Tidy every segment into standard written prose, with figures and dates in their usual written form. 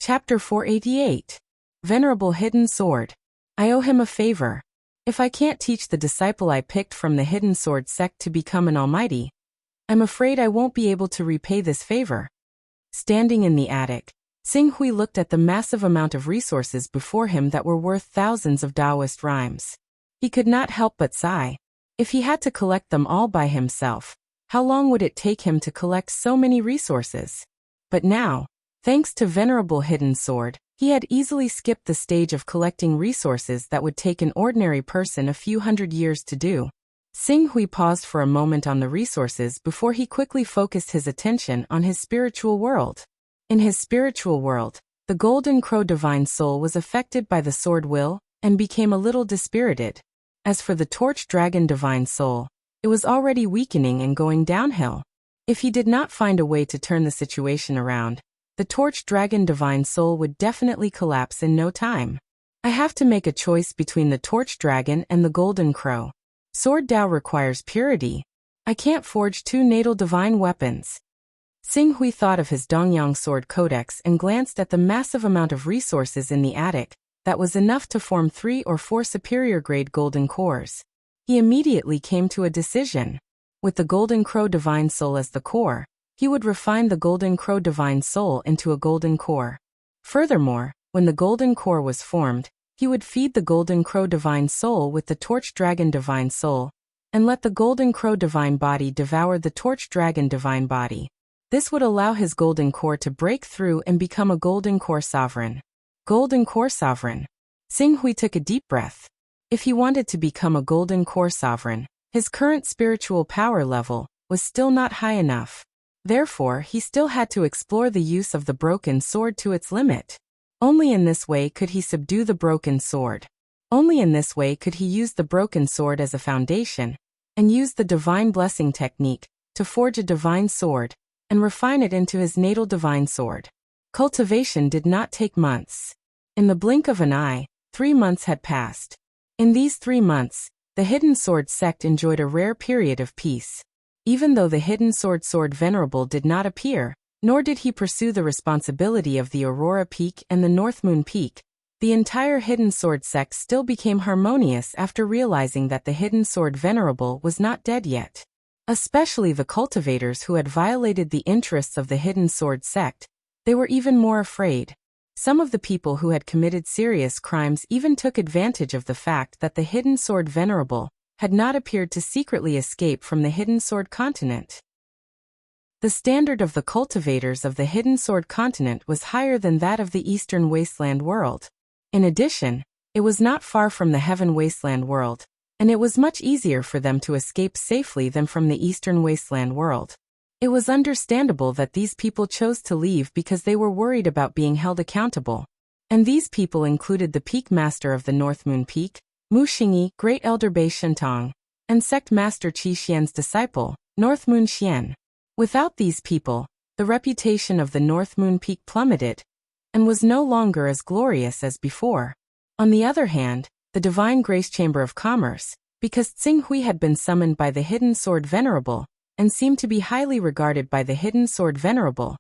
Chapter 488. Venerable Hidden Sword. I owe him a favor. If I can't teach the disciple I picked from the Hidden Sword sect to become an almighty, I'm afraid I won't be able to repay this favor. Standing in the attic, Xing Hui looked at the massive amount of resources before him that were worth thousands of Taoist rhymes. He could not help but sigh. If he had to collect them all by himself, how long would it take him to collect so many resources? But now, thanks to Venerable Hidden Sword, he had easily skipped the stage of collecting resources that would take an ordinary person a few hundred years to do. Xing Hui paused for a moment on the resources before he quickly focused his attention on his spiritual world. In his spiritual world, the Golden Crow Divine Soul was affected by the sword will and became a little dispirited. As for the Torch Dragon Divine Soul, it was already weakening and going downhill. If he did not find a way to turn the situation around, the Torch Dragon Divine Soul would definitely collapse in no time. I have to make a choice between the Torch Dragon and the Golden Crow. Sword Dao requires purity. I can't forge two natal divine weapons. Xing Hui thought of his Dongyang Sword Codex and glanced at the massive amount of resources in the attic that was enough to form 3 or 4 superior-grade golden cores. He immediately came to a decision. With the Golden Crow Divine Soul as the core, he would refine the Golden Crow Divine Soul into a golden core. Furthermore, when the golden core was formed, he would feed the Golden Crow Divine Soul with the Torch Dragon Divine Soul, and let the Golden Crow Divine Body devour the Torch Dragon Divine Body. This would allow his Golden Core to break through and become a Golden Core Sovereign. Golden Core Sovereign. Xing Hui took a deep breath. If he wanted to become a Golden Core Sovereign, his current spiritual power level was still not high enough. Therefore, he still had to explore the use of the broken sword to its limit. Only in this way could he subdue the broken sword. Only in this way could he use the broken sword as a foundation, and use the divine blessing technique to forge a divine sword, and refine it into his natal divine sword. Cultivation did not take months. In the blink of an eye, 3 months had passed. In these 3 months, the Hidden Sword sect enjoyed a rare period of peace. Even though the Hidden Sword Venerable did not appear, nor did he pursue the responsibility of the Aurora Peak and the North Moon Peak, the entire Hidden Sword sect still became harmonious after realizing that the Hidden Sword Venerable was not dead yet. Especially the cultivators who had violated the interests of the Hidden Sword sect, they were even more afraid. Some of the people who had committed serious crimes even took advantage of the fact that the Hidden Sword Venerable had not appeared to secretly escape from the Hidden Sword continent. The standard of the cultivators of the Hidden Sword continent was higher than that of the Eastern Wasteland world. In addition, it was not far from the Heaven Wasteland world, and it was much easier for them to escape safely than from the Eastern Wasteland world. It was understandable that these people chose to leave because they were worried about being held accountable. And these people included the Peak Master of the North Moon Peak, Mu Xingyi, Great Elder Bei Shentong, and Sect Master Qi Xian's disciple, North Moon Xian. Without these people, the reputation of the North Moon Peak plummeted, and was no longer as glorious as before. On the other hand, the Divine Grace Chamber of Commerce, because Xing Hui had been summoned by the Hidden Sword Venerable, and seemed to be highly regarded by the Hidden Sword Venerable,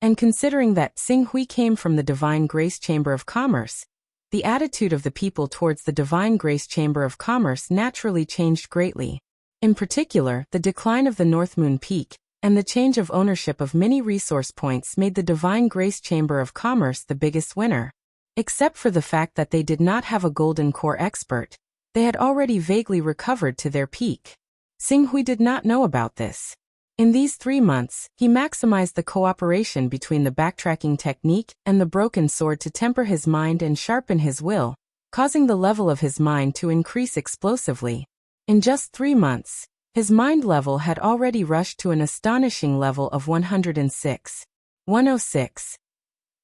and considering that Xing Hui came from the Divine Grace Chamber of Commerce, the attitude of the people towards the Divine Grace Chamber of Commerce naturally changed greatly. In particular, the decline of the North Moon Peak, and the change of ownership of many resource points made the Divine Grace Chamber of Commerce the biggest winner. Except for the fact that they did not have a Golden Core expert, they had already vaguely recovered to their peak. Xing Hui did not know about this. In these 3 months, he maximized the cooperation between the backtracking technique and the broken sword to temper his mind and sharpen his will, causing the level of his mind to increase explosively. In just 3 months, his mind level had already rushed to an astonishing level of 106. 106.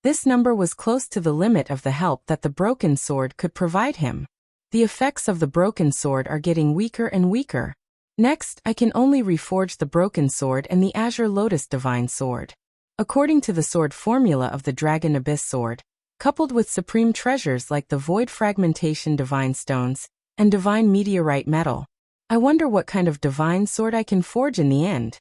This number was close to the limit of the help that the broken sword could provide him. The effects of the broken sword are getting weaker and weaker. Next, I can only reforge the broken sword and the Azure Lotus Divine Sword. According to the sword formula of the Dragon Abyss Sword, coupled with supreme treasures like the Void Fragmentation Divine Stones and Divine Meteorite Metal, I wonder what kind of divine sword I can forge in the end.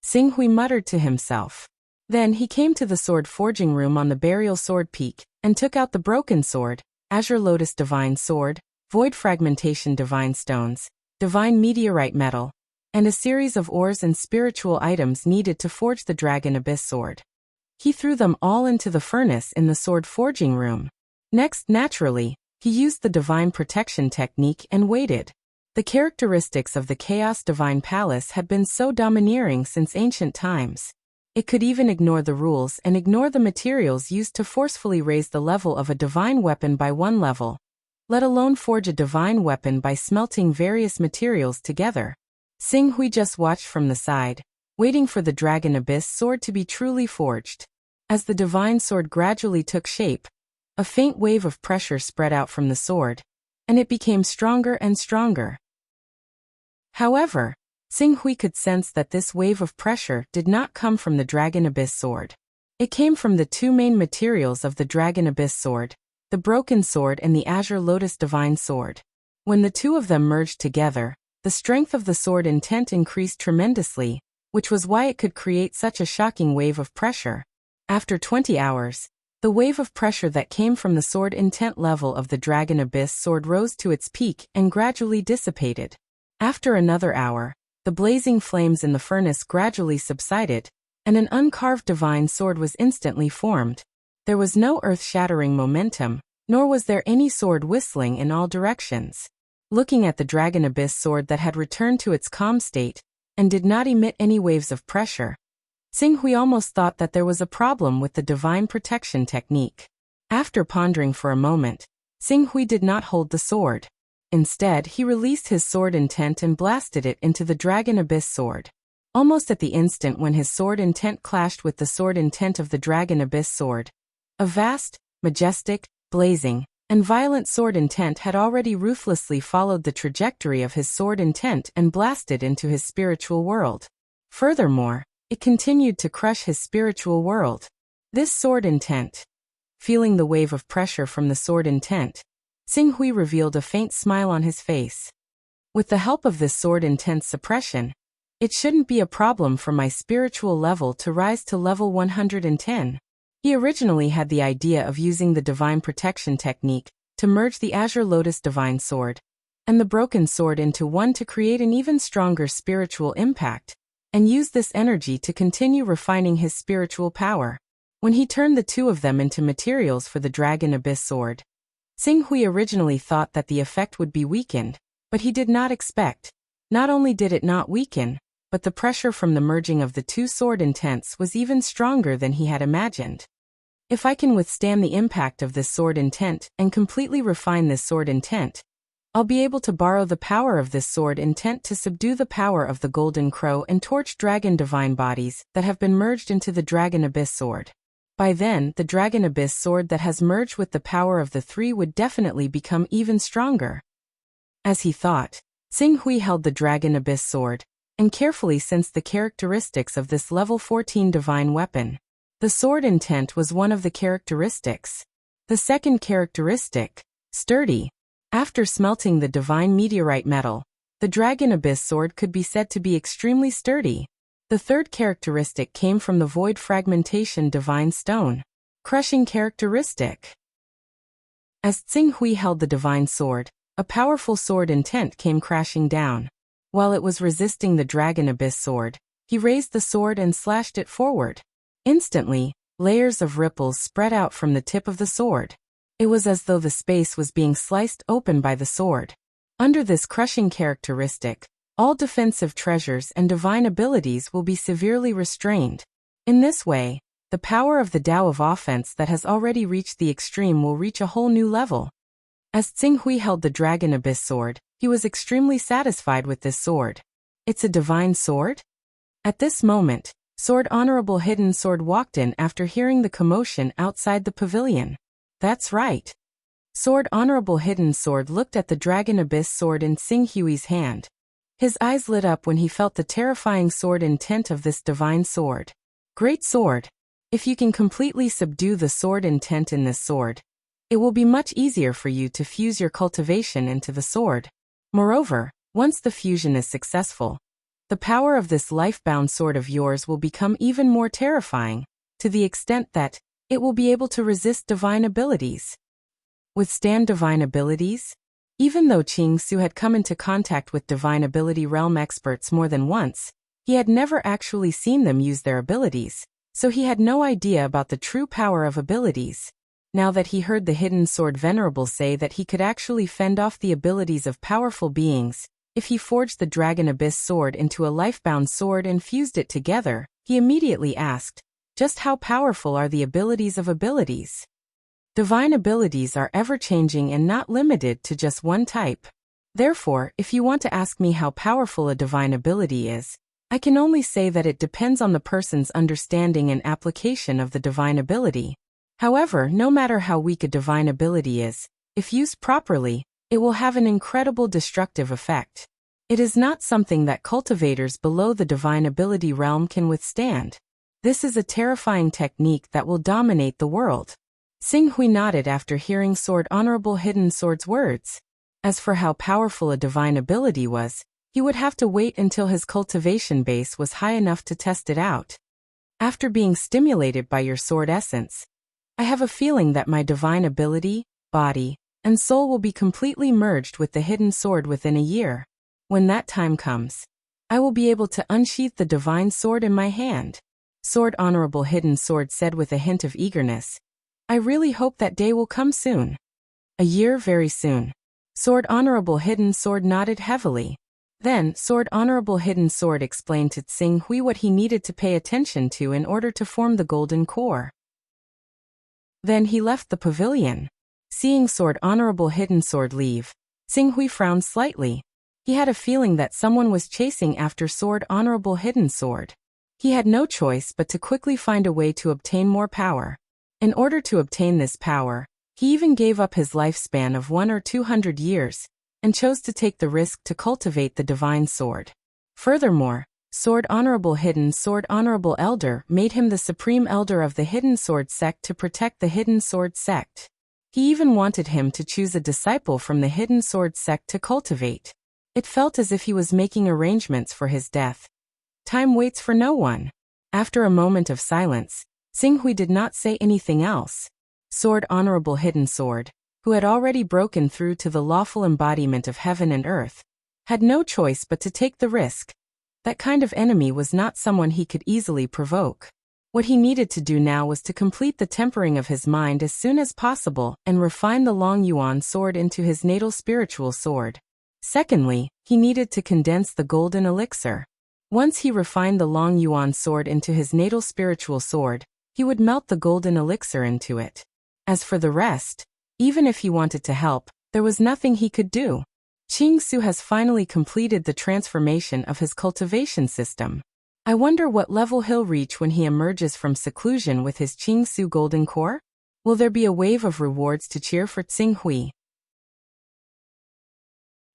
Xing Hui muttered to himself. Then he came to the sword forging room on the burial sword peak, and took out the broken sword, Azure Lotus Divine Sword, Void Fragmentation Divine Stones, Divine Meteorite Metal, and a series of ores and spiritual items needed to forge the Dragon Abyss Sword. He threw them all into the furnace in the sword forging room. Next, naturally, he used the Divine Protection technique and waited. The characteristics of the Chaos Divine Palace had been so domineering since ancient times. It could even ignore the rules and ignore the materials used to forcefully raise the level of a divine weapon by one level, let alone forge a divine weapon by smelting various materials together. Xing Hui just watched from the side, waiting for the Dragon Abyss Sword to be truly forged. As the divine sword gradually took shape, a faint wave of pressure spread out from the sword, and it became stronger and stronger. However, Xing Hui could sense that this wave of pressure did not come from the Dragon Abyss Sword. It came from the two main materials of the Dragon Abyss Sword, the Broken Sword and the Azure Lotus Divine Sword. When the two of them merged together, the strength of the sword intent increased tremendously, which was why it could create such a shocking wave of pressure. After 20 hours, the wave of pressure that came from the sword intent level of the Dragon Abyss Sword rose to its peak and gradually dissipated. After another hour, the blazing flames in the furnace gradually subsided, and an uncarved divine sword was instantly formed. There was no earth-shattering momentum, nor was there any sword whistling in all directions. Looking at the Dragon Abyss Sword that had returned to its calm state, and did not emit any waves of pressure, Xing Hui almost thought that there was a problem with the Divine Protection technique. After pondering for a moment, Xing Hui did not hold the sword. Instead, he released his sword intent and blasted it into the Dragon Abyss Sword. Almost at the instant when his sword intent clashed with the sword intent of the Dragon Abyss Sword, a vast, majestic, blazing, and violent sword intent had already ruthlessly followed the trajectory of his sword intent and blasted into his spiritual world. Furthermore, it continued to crush his spiritual world. This sword intent. Feeling the wave of pressure from the sword intent, Xing Hui revealed a faint smile on his face. With the help of this sword intent suppression, it shouldn't be a problem for my spiritual level to rise to level 110. He originally had the idea of using the Divine Protection technique to merge the Azure Lotus Divine Sword and the Broken Sword into one to create an even stronger spiritual impact, and use this energy to continue refining his spiritual power. When he turned the two of them into materials for the Dragon Abyss Sword, Xing Hui originally thought that the effect would be weakened, but he did not expect. Not only did it not weaken, but the pressure from the merging of the two sword intents was even stronger than he had imagined. If I can withstand the impact of this sword intent and completely refine this sword intent, I'll be able to borrow the power of this sword intent to subdue the power of the Golden Crow and Torch Dragon divine bodies that have been merged into the Dragon Abyss Sword. By then, the Dragon Abyss Sword that has merged with the power of the three would definitely become even stronger. As he thought, Xing Hui held the Dragon Abyss Sword and carefully sensed the characteristics of this level 14 divine weapon. The sword intent was one of the characteristics. The second characteristic, sturdy. After smelting the divine meteorite metal, the Dragon Abyss Sword could be said to be extremely sturdy. The third characteristic came from the Void Fragmentation Divine Stone. Crushing characteristic. As Xing Hui held the divine sword, a powerful sword intent came crashing down. While it was resisting the Dragon Abyss Sword, he raised the sword and slashed it forward. Instantly, layers of ripples spread out from the tip of the sword. It was as though the space was being sliced open by the sword. Under this crushing characteristic, all defensive treasures and divine abilities will be severely restrained. In this way, the power of the Tao of offense that has already reached the extreme will reach a whole new level. As Xing Hui held the Dragon Abyss Sword, he was extremely satisfied with this sword. It's a divine sword? At this moment, Sword Honorable Hidden Sword walked in after hearing the commotion outside the pavilion. That's right. Sword Honorable Hidden Sword looked at the Dragon Abyss Sword in Xing Hui's hand. His eyes lit up when he felt the terrifying sword intent of this divine sword. Great sword. If you can completely subdue the sword intent in this sword, it will be much easier for you to fuse your cultivation into the sword. Moreover, once the fusion is successful, the power of this life-bound sword of yours will become even more terrifying. to the extent that it will be able to resist divine abilities. Withstand divine abilities? Even though Qing Su had come into contact with divine ability realm experts more than once, he had never actually seen them use their abilities, so he had no idea about the true power of abilities. Now that he heard the hidden sword venerable say that he could actually fend off the abilities of powerful beings, if he forged the Dragon Abyss sword into a life-bound sword and fused it together, he immediately asked, just how powerful are the abilities of abilities? Divine abilities are ever-changing and not limited to just one type. Therefore, if you want to ask me how powerful a divine ability is, I can only say that it depends on the person's understanding and application of the divine ability. However, no matter how weak a divine ability is, if used properly, it will have an incredible destructive effect. It is not something that cultivators below the divine ability realm can withstand. This is a terrifying technique that will dominate the world. Xing Hui nodded after hearing Honorable Hidden Sword's words. As for how powerful a divine ability was, he would have to wait until his cultivation base was high enough to test it out. After being stimulated by your sword essence, I have a feeling that my divine ability, body, and soul will be completely merged with the hidden sword within a year. When that time comes, I will be able to unsheath the divine sword in my hand. Honorable Hidden Sword said with a hint of eagerness. I really hope that day will come soon. A year very soon. Honorable Hidden Sword nodded heavily. Then, Honorable Hidden Sword explained to Xing Hui what he needed to pay attention to in order to form the golden core. Then he left the pavilion. Seeing Honorable Hidden Sword leave, Xing Hui frowned slightly. He had a feeling that someone was chasing after Honorable Hidden Sword. He had no choice but to quickly find a way to obtain more power. In order to obtain this power, he even gave up his lifespan of 100 or 200 years, and chose to take the risk to cultivate the divine sword. Furthermore, Honorable Hidden Sword Honorable Elder made him the supreme elder of the Hidden Sword sect to protect the Hidden Sword sect. He even wanted him to choose a disciple from the Hidden Sword sect to cultivate. It felt as if he was making arrangements for his death. Time waits for no one. After a moment of silence, Xing Hui did not say anything else. Honorable Hidden Sword, who had already broken through to the lawful embodiment of heaven and earth, had no choice but to take the risk. That kind of enemy was not someone he could easily provoke. What he needed to do now was to complete the tempering of his mind as soon as possible and refine the Hunyuan sword into his natal spiritual sword. Secondly, he needed to condense the golden elixir. Once he refined the Hunyuan sword into his natal spiritual sword, he would melt the golden elixir into it. As for the rest, even if he wanted to help, there was nothing he could do. Qing Su has finally completed the transformation of his cultivation system. I wonder what level he'll reach when he emerges from seclusion with his Qing Su golden core? Will there be a wave of rewards to cheer for Xing Hui?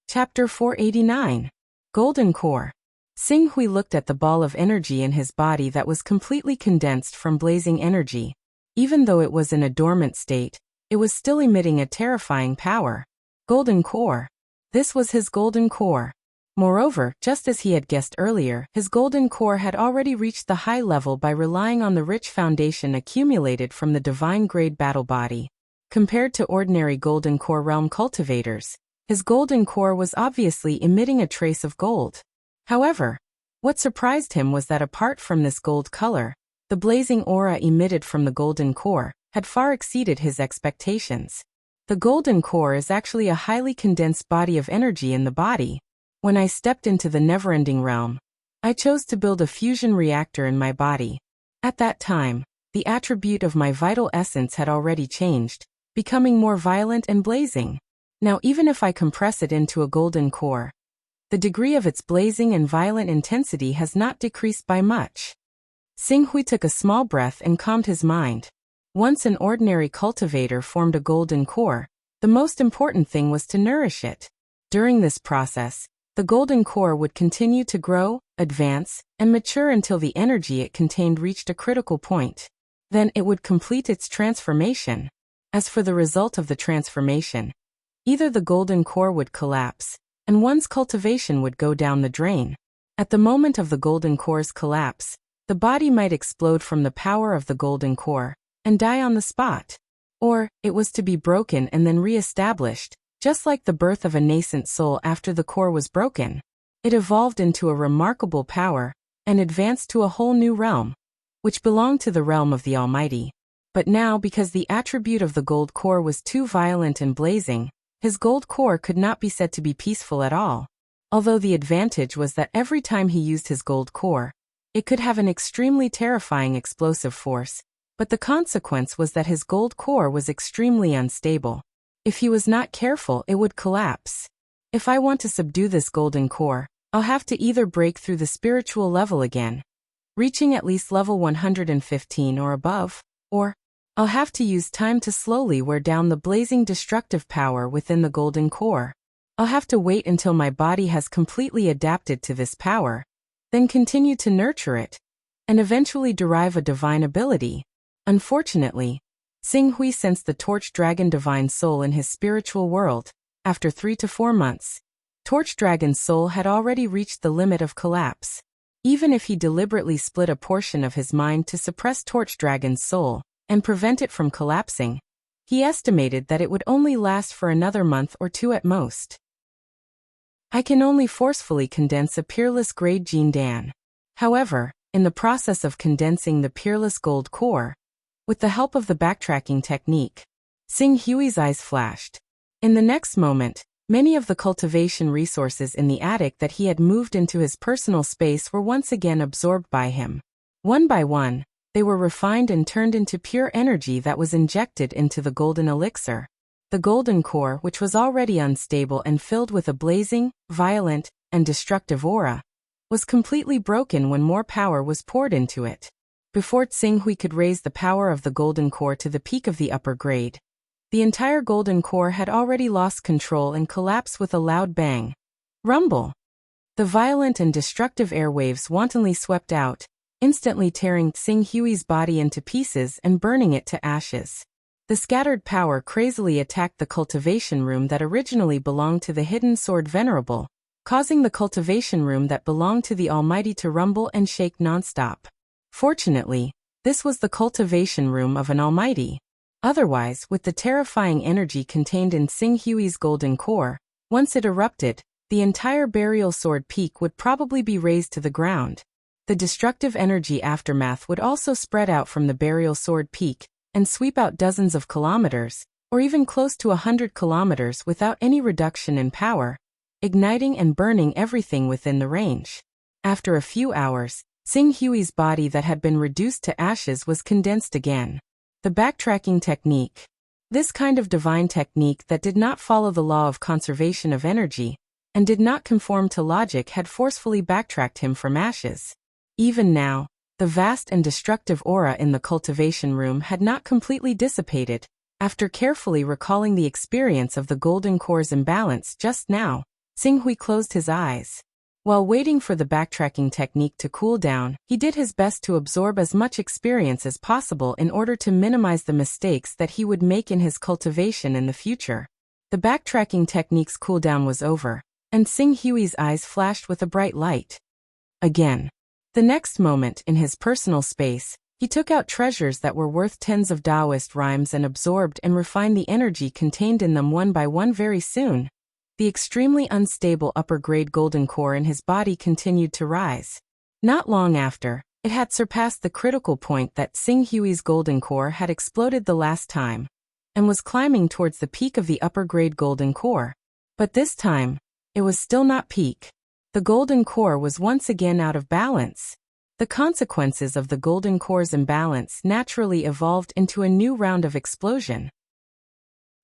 Chapter 489. Golden Core. Xing Hui looked at the ball of energy in his body that was completely condensed from blazing energy. Even though it was in a dormant state, it was still emitting a terrifying power. Golden Core. This was his golden core. Moreover, just as he had guessed earlier, his golden core had already reached the high level by relying on the rich foundation accumulated from the divine grade battle body. Compared to ordinary golden core realm cultivators, his golden core was obviously emitting a trace of gold. However, what surprised him was that apart from this gold color, the blazing aura emitted from the golden core had far exceeded his expectations. The golden core is actually a highly condensed body of energy in the body. When I stepped into the never-ending realm, I chose to build a fusion reactor in my body. At that time, the attribute of my vital essence had already changed, becoming more violent and blazing. Now even if I compress it into a golden core, the degree of its blazing and violent intensity has not decreased by much. Xing Hui took a small breath and calmed his mind. Once an ordinary cultivator formed a golden core, the most important thing was to nourish it. During this process, the golden core would continue to grow, advance, and mature until the energy it contained reached a critical point. Then it would complete its transformation. As for the result of the transformation, either the golden core would collapse, and one's cultivation would go down the drain. At the moment of the golden core's collapse, The body might explode from the power of the golden core and die on the spot. Or, it was to be broken and then re-established, just like the birth of a nascent soul after the core was broken. It evolved into a remarkable power and advanced to a whole new realm, which belonged to the realm of the Almighty. But now, because the attribute of the gold core was too violent and blazing, his gold core could not be said to be peaceful at all. Although the advantage was that every time he used his gold core, it could have an extremely terrifying explosive force, but the consequence was that his gold core was extremely unstable. If he was not careful, it would collapse. If I want to subdue this golden core, I'll have to either break through the spiritual level again, reaching at least level 115 or above, or I'll have to use time to slowly wear down the blazing destructive power within the golden core. I'll have to wait until my body has completely adapted to this power, then continue to nurture it, and eventually derive a divine ability. Unfortunately, Xing Hui sensed the Torch Dragon divine soul in his spiritual world. After 3 to 4 months, Torch Dragon's soul had already reached the limit of collapse. Even if he deliberately split a portion of his mind to suppress Torch Dragon's soul and prevent it from collapsing, he estimated that it would only last for another month or 2 at most. I can only forcefully condense a peerless grade Jin Dan. However, in the process of condensing the peerless gold core, with the help of the backtracking technique, Xing Hui's eyes flashed. In the next moment, many of the cultivation resources in the attic that he had moved into his personal space were once again absorbed by him. One by one, they were refined and turned into pure energy that was injected into the golden elixir. The golden core, which was already unstable and filled with a blazing, violent, and destructive aura, was completely broken when more power was poured into it. Before Xing Hui could raise the power of the golden core to the peak of the upper grade, the entire golden core had already lost control and collapsed with a loud bang. Rumble! The violent and destructive airwaves wantonly swept out, instantly tearing Xing Hui's body into pieces and burning it to ashes. The scattered power crazily attacked the cultivation room that originally belonged to the hidden sword venerable, causing the cultivation room that belonged to the Almighty to rumble and shake nonstop. Fortunately, this was the cultivation room of an Almighty. Otherwise, with the terrifying energy contained in Xing Hui's golden core, once it erupted, the entire burial sword peak would probably be razed to the ground. The destructive energy aftermath would also spread out from the burial sword peak and sweep out dozens of kilometers, or even close to 100 kilometers without any reduction in power, igniting and burning everything within the range. After a few hours, Xing Hui's body that had been reduced to ashes was condensed again. The backtracking technique. This kind of divine technique that did not follow the law of conservation of energy and did not conform to logic had forcefully backtracked him from ashes. Even now, the vast and destructive aura in the cultivation room had not completely dissipated. After carefully recalling the experience of the golden core's imbalance just now, Xing Hui closed his eyes. While waiting for the backtracking technique to cool down, he did his best to absorb as much experience as possible in order to minimize the mistakes that he would make in his cultivation in the future. The backtracking technique's cooldown was over, and Xing Hui's eyes flashed with a bright light. Again. The next moment, in his personal space, he took out treasures that were worth tens of Taoist rhymes and absorbed and refined the energy contained in them one by one. Very soon, the extremely unstable upper-grade golden core in his body continued to rise. Not long after, it had surpassed the critical point that Xing Hui's golden core had exploded the last time, and was climbing towards the peak of the upper-grade golden core. But this time, it was still not peak. The golden core was once again out of balance. The consequences of the golden core's imbalance naturally evolved into a new round of explosion.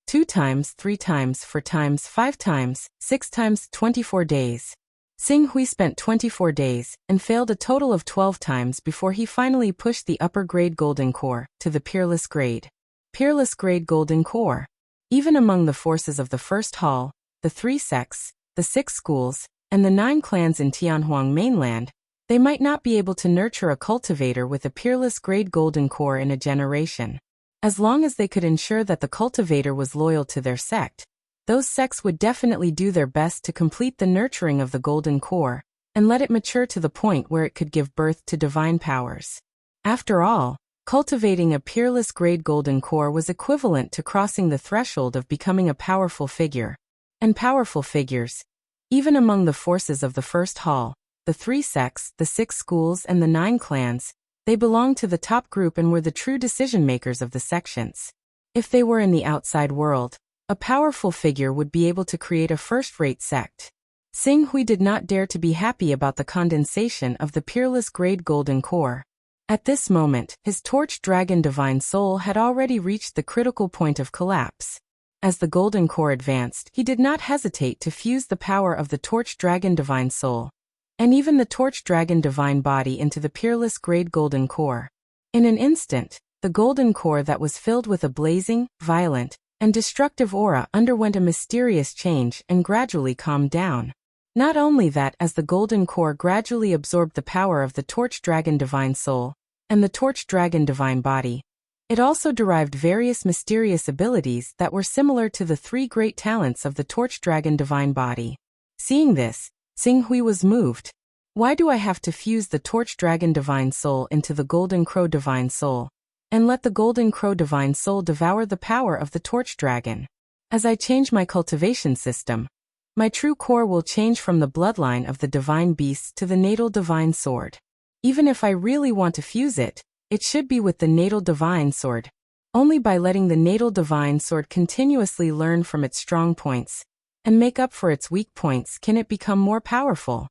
2 times, 3 times, 4 times, 5 times, 6 times, 24 days. Xing Hui spent 24 days and failed a total of 12 times before he finally pushed the upper grade golden core to the peerless grade. Peerless grade golden core. Even among the forces of the first hall, the 3 sects, the 6 schools, and the 9 clans in Tianhuang mainland, they might not be able to nurture a cultivator with a peerless grade golden core in a generation. As long as they could ensure that the cultivator was loyal to their sect, those sects would definitely do their best to complete the nurturing of the golden core and let it mature to the point where it could give birth to divine powers. After all, cultivating a peerless grade golden core was equivalent to crossing the threshold of becoming a powerful figure. And powerful figures, even among the forces of the First Hall, the 3 sects, the 6 schools and the 9 clans, they belonged to the top group and were the true decision-makers of the sections. If they were in the outside world, a powerful figure would be able to create a first-rate sect. Xing Hui did not dare to be happy about the condensation of the peerless grade golden core. At this moment, his torch dragon divine soul had already reached the critical point of collapse. As the golden core advanced, he did not hesitate to fuse the power of the torch dragon divine soul, and even the torch dragon divine body into the peerless grade golden core. In an instant, the golden core that was filled with a blazing, violent, and destructive aura underwent a mysterious change and gradually calmed down. Not only that, as the golden core gradually absorbed the power of the torch dragon divine soul and the torch dragon divine body, it also derived various mysterious abilities that were similar to the 3 great talents of the torch dragon divine body. Seeing this, Xing Hui was moved. Why do I have to fuse the torch dragon divine soul into the golden crow divine soul, and let the golden crow divine soul devour the power of the torch dragon? As I change my cultivation system, my true core will change from the bloodline of the divine beasts to the natal divine sword. Even if I really want to fuse it, it should be with the natal divine sword. Only by letting the natal divine sword continuously learn from its strong points and make up for its weak points can it become more powerful.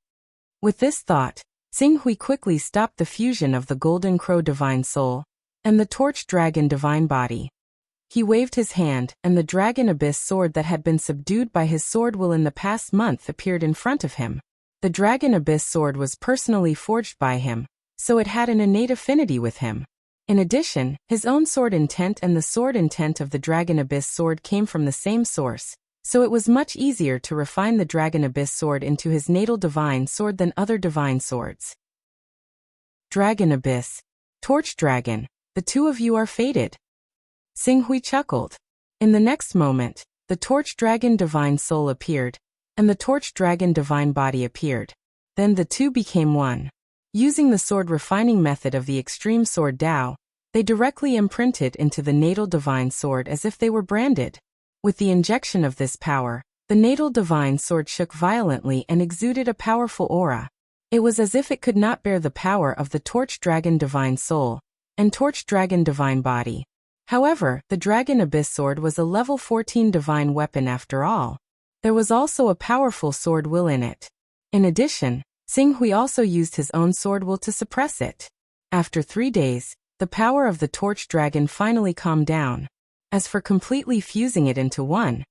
With this thought, Xing Hui quickly stopped the fusion of the golden crow divine soul and the torch dragon divine body. He waved his hand, and the dragon abyss sword that had been subdued by his sword will in the past month appeared in front of him. The dragon abyss sword was personally forged by him, so it had an innate affinity with him. In addition, his own sword intent and the sword intent of the dragon abyss sword came from the same source, so it was much easier to refine the dragon abyss sword into his natal divine sword than other divine swords. Dragon abyss, torch dragon, the 2 of you are fated. Xing Hui chuckled. In the next moment, the torch dragon divine soul appeared, and the torch dragon divine body appeared. Then the 2 became one. Using the sword refining method of the extreme sword Dao, they directly imprinted into the natal divine sword as if they were branded. With the injection of this power, the natal divine sword shook violently and exuded a powerful aura. It was as if it could not bear the power of the torch dragon divine soul and torch dragon divine body. However, the dragon abyss sword was a level 14 divine weapon after all. There was also a powerful sword will in it. In addition, Xing Hui also used his own sword will to suppress it. After 3 days, the power of the torch dragon finally calmed down. As for completely fusing it into one,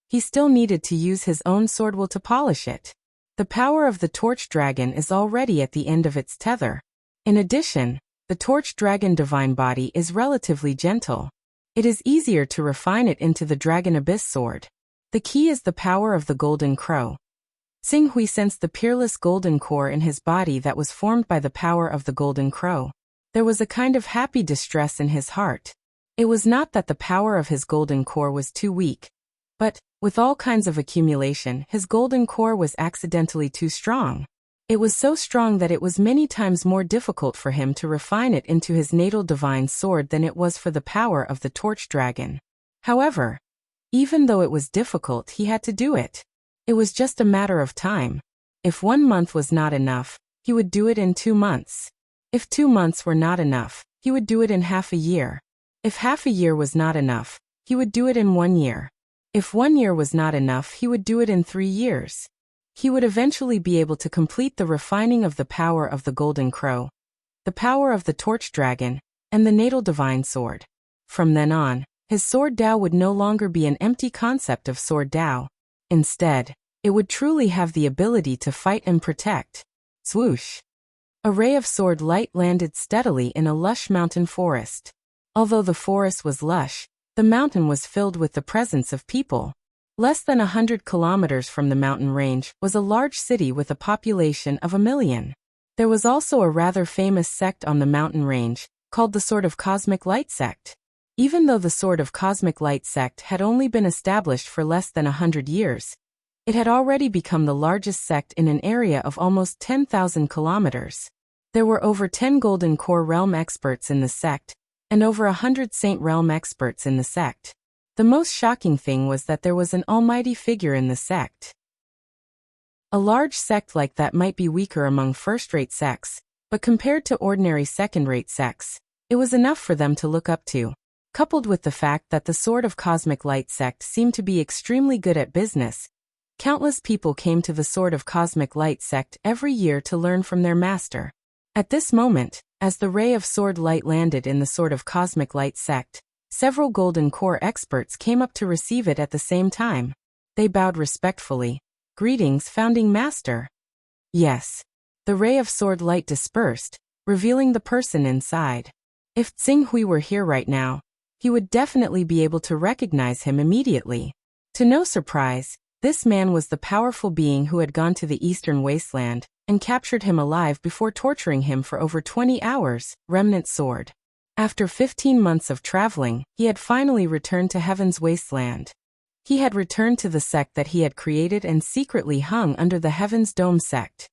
he still needed to use his own sword will to polish it. The power of the torch dragon is already at the end of its tether. In addition, the torch dragon divine body is relatively gentle. It is easier to refine it into the dragon abyss sword. The key is the power of the golden crow. Xing Hui sensed the peerless golden core in his body that was formed by the power of the golden crow. There was a kind of happy distress in his heart. It was not that the power of his golden core was too weak, but, with all kinds of accumulation, his golden core was accidentally too strong. It was so strong that it was many times more difficult for him to refine it into his natal divine sword than it was for the power of the torch dragon. However, even though it was difficult, he had to do it. It was just a matter of time. If 1 month was not enough, he would do it in 2 months. If 2 months were not enough, he would do it in half a year. If half a year was not enough, he would do it in 1 year. If 1 year was not enough, he would do it in 3 years. He would eventually be able to complete the refining of the power of the golden crow, the power of the torch dragon, and the natal divine sword. From then on, his sword Dao would no longer be an empty concept of sword Dao. Instead, it would truly have the ability to fight and protect. Swoosh! A ray of sword light landed steadily in a lush mountain forest. Although the forest was lush, the mountain was filled with the presence of people. Less than 100 kilometers from the mountain range was a large city with a population of 1 million. There was also a rather famous sect on the mountain range, called the Sword of Cosmic Light sect. Even though the Sword of Cosmic Light sect had only been established for less than 100 years, It had already become the largest sect in an area of almost 10,000 kilometers. There were over 10 Golden Core realm experts in the sect, and over 100 Saint realm experts in the sect. The most shocking thing was that there was an almighty figure in the sect. A large sect like that might be weaker among first-rate sects, but compared to ordinary second-rate sects, it was enough for them to look up to. Coupled with the fact that the Sword of Cosmic Light sect seemed to be extremely good at business, countless people came to the Sword of Cosmic Light sect every year to learn from their master. At this moment, as the ray of sword light landed in the Sword of Cosmic Light sect, several Golden Core experts came up to receive it at the same time. They bowed respectfully. "Greetings, Founding Master." Yes. The ray of sword light dispersed, revealing the person inside. If Tsing Hui were here right now, he would definitely be able to recognize him immediately. To no surprise, this man was the powerful being who had gone to the Eastern Wasteland and captured him alive before torturing him for over 20 hours, Remnant Sword. After 15 months of traveling, he had finally returned to Heaven's Wasteland. He had returned to the sect that he had created and secretly hung under the Heaven's Dome sect.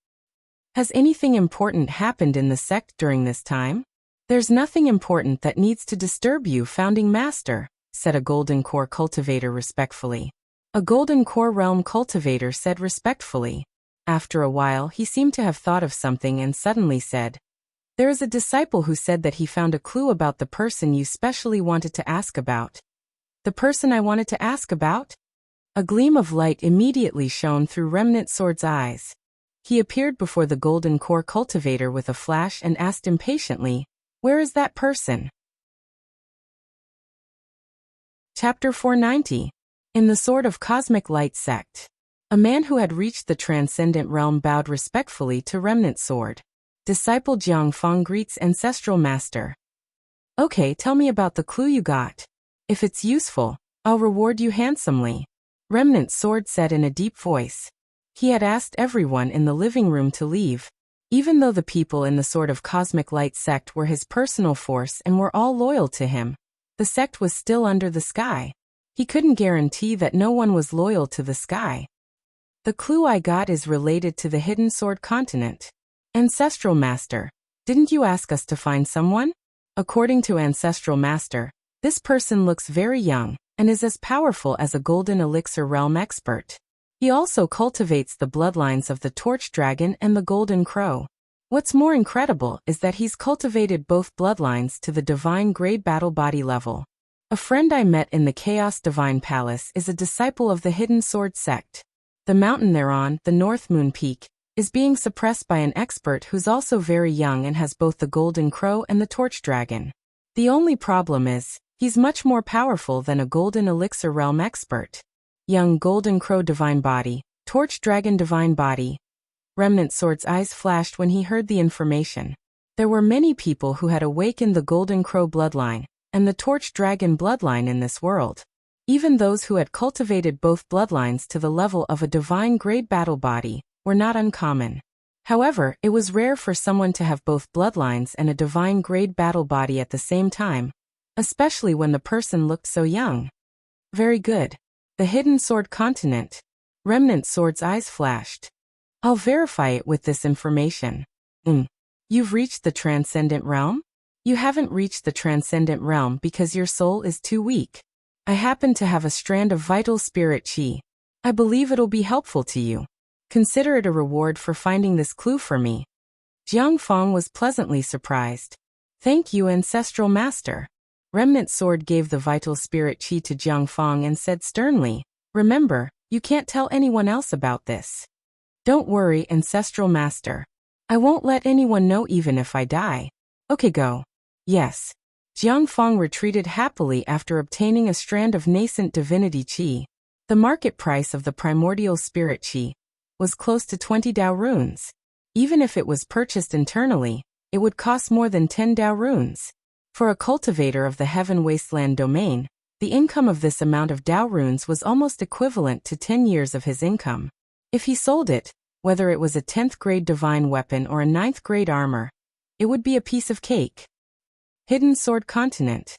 Has anything important happened in the sect during this time? "There's nothing important that needs to disturb you, Founding Master," said a Golden Core cultivator respectfully. A Golden Core realm cultivator said respectfully. After a while, he seemed to have thought of something and suddenly said, "There is a disciple who said that he found a clue about the person you specially wanted to ask about." "The person I wanted to ask about?" A gleam of light immediately shone through Remnant Sword's eyes. He appeared before the Golden Core cultivator with a flash and asked impatiently, "Where is that person?" Chapter 490. In the Sword of Cosmic Light sect. A man who had reached the Transcendent Realm bowed respectfully to Remnant Sword. Disciple Jiangfang greets Ancestral Master. "Okay, tell me about the clue you got. If it's useful, I'll reward you handsomely," Remnant Sword said in a deep voice. He had asked everyone in the living room to leave. Even though the people in the Sword of Cosmic Light sect were his personal force and were all loyal to him, the sect was still under the sky. He couldn't guarantee that no one was loyal to the sky. "The clue I got is related to the Hidden Sword continent." Ancestral Master, didn't you ask us to find someone? According to Ancestral Master, this person looks very young and is as powerful as a Golden Elixir realm expert. He also cultivates the bloodlines of the Torch Dragon and the Golden Crow. What's more incredible is that he's cultivated both bloodlines to the Divine Grade Battle Body level. A friend I met in the Chaos Divine Palace is a disciple of the Hidden Sword sect. The mountain they're on, the North Moon Peak, is being suppressed by an expert who's also very young and has both the Golden Crow and the Torch Dragon. The only problem is, he's much more powerful than a Golden Elixir realm expert. Young Golden Crow Divine Body, Torch Dragon Divine Body. Remnant Sword's eyes flashed when he heard the information. There were many people who had awakened the Golden Crow bloodline and the Torch Dragon bloodline in this world. Even those who had cultivated both bloodlines to the level of a Divine Grade Battle Body were not uncommon. However, it was rare for someone to have both bloodlines and a Divine Grade Battle Body at the same time, especially when the person looked so young. Very good. The Hidden Sword continent. Remnant Sword's eyes flashed. I'll verify it with this information. You've reached the Transcendent Realm? You haven't reached the Transcendent Realm because your soul is too weak. I happen to have a strand of vital spirit chi. I believe it'll be helpful to you. Consider it a reward for finding this clue for me. Jiang Fang was pleasantly surprised. Thank you, Ancestral Master. Remnant Sword gave the vital spirit chi to Jiang Fang and said sternly, "Remember, you can't tell anyone else about this." "Don't worry, Ancestral Master. I won't let anyone know even if I die." "Okay, go." "Yes." Jiang Fang retreated happily after obtaining a strand of nascent divinity chi. The market price of the primordial spirit chi was close to 20 Dao runes. Even if it was purchased internally, it would cost more than 10 Dao runes. For a cultivator of the Heaven Wasteland domain, the income of this amount of Dao runes was almost equivalent to 10 years of his income. If he sold it, whether it was a 10th grade divine weapon or a 9th grade armor, it would be a piece of cake. Hidden Sword continent.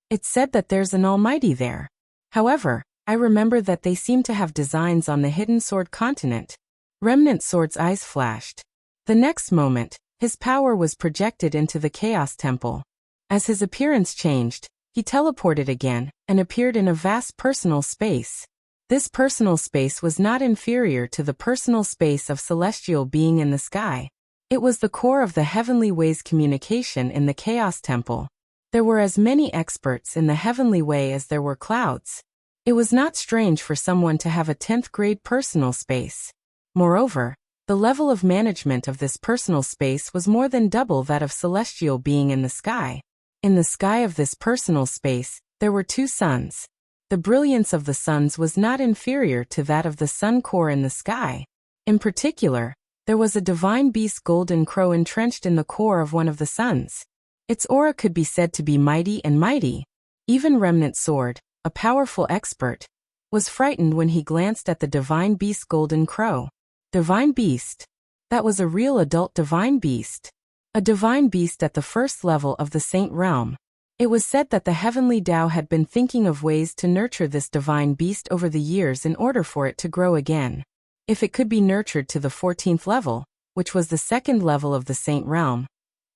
It's said that there's an almighty there. However, I remember that they seem to have designs on the hidden sword continent. Remnant Sword's eyes flashed. The next moment, his power was projected into the Chaos Temple. As his appearance changed, he teleported again and appeared in a vast personal space. This personal space was not inferior to the personal space of celestial being in the sky. It was the core of the heavenly way's communication in the Chaos Temple. There were as many experts in the heavenly way as there were clouds. It was not strange for someone to have a 10th grade personal space. Moreover, the level of management of this personal space was more than double that of celestial being in the sky. In the sky of this personal space, there were 2 suns. The brilliance of the suns was not inferior to that of the sun core in the sky. In particular, there was a divine beast golden crow entrenched in the core of one of the suns. Its aura could be said to be mighty and mighty. Even Remnant Sword, a powerful expert, was frightened when he glanced at the divine beast golden crow. Divine beast? That was a real adult divine beast. A divine beast at the first level of the Saint Realm. It was said that the heavenly Tao had been thinking of ways to nurture this divine beast over the years in order for it to grow again. If it could be nurtured to the 14th level, which was the 2nd level of the Saint Realm,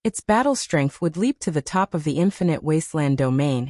its battle strength would leap to the top of the Infinite Wasteland domain,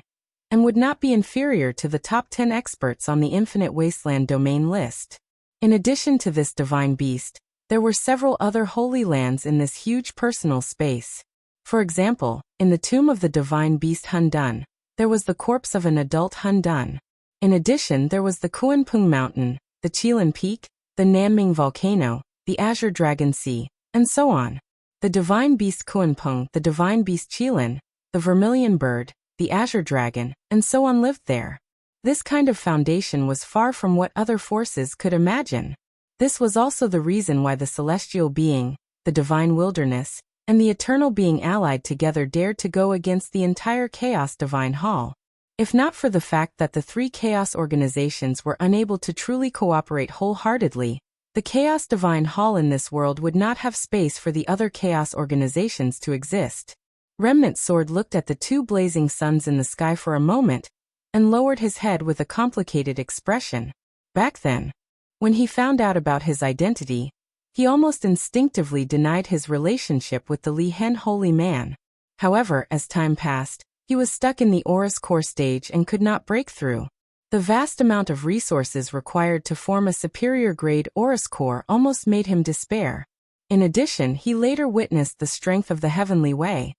and would not be inferior to the top 10 experts on the Infinite Wasteland domain list. In addition to this divine beast, there were several other holy lands in this huge personal space. For example, in the tomb of the divine beast Hunyuan, there was the corpse of an adult Hunyuan. In addition, there was the Kuanpung Mountain, the Qilin Peak, the Nanming Volcano, the Azure Dragon Sea, and so on. The divine beast Kuanpung, the divine beast Qilin, the Vermilion Bird, the Azure Dragon, and so on lived there. This kind of foundation was far from what other forces could imagine. This was also the reason why the celestial being, the divine wilderness, and the eternal being allied together dared to go against the entire Chaos Divine Hall. If not for the fact that the 3 Chaos organizations were unable to truly cooperate wholeheartedly, the Chaos Divine Hall in this world would not have space for the other Chaos organizations to exist. Remnant Sword looked at the 2 blazing suns in the sky for a moment, and lowered his head with a complicated expression. Back then, when he found out about his identity, he almost instinctively denied his relationship with the Lihen holy man. However, as time passed, he was stuck in the Aurus core stage and could not break through. The vast amount of resources required to form a superior grade Aurus core almost made him despair. In addition, he later witnessed the strength of the heavenly way.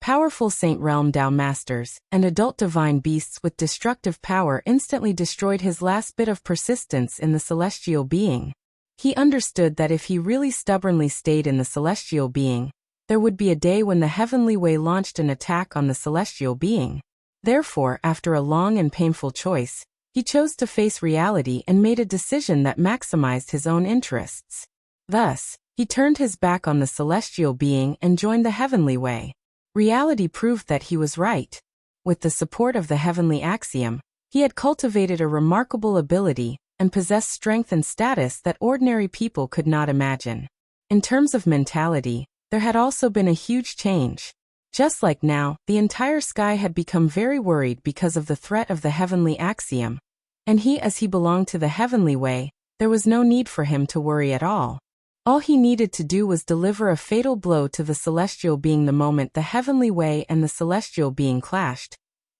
Powerful Saint Realm Tao masters and adult divine beasts with destructive power instantly destroyed his last bit of persistence in the celestial being. He understood that if he really stubbornly stayed in the celestial being, there would be a day when the heavenly way launched an attack on the celestial being. Therefore, after a long and painful choice, he chose to face reality and made a decision that maximized his own interests. Thus, he turned his back on the celestial being and joined the heavenly way. Reality proved that he was right. With the support of the heavenly axiom, he had cultivated a remarkable ability and possessed strength and status that ordinary people could not imagine. In terms of mentality, there had also been a huge change. Just like now, the entire sky had become very worried because of the threat of the heavenly axiom, and he, as he belonged to the heavenly way, there was no need for him to worry at all. All he needed to do was deliver a fatal blow to the celestial being the moment the heavenly way and the celestial being clashed,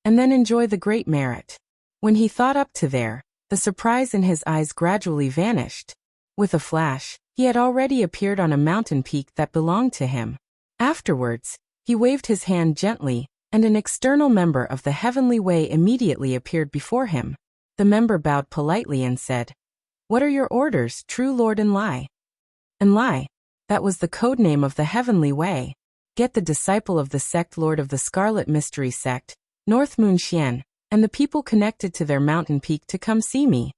and then enjoy the great merit. When he thought up to there, the surprise in his eyes gradually vanished. With a flash, he had already appeared on a mountain peak that belonged to him. Afterwards, he waved his hand gently, and an external member of the heavenly way immediately appeared before him. The member bowed politely and said, "What are your orders, true Lord Enlai?" Enlai, that was the code name of the heavenly way. Get the disciple of the sect Lord of the Scarlet Mystery Sect, North Moon Xian, and the people connected to their mountain peak to come see me.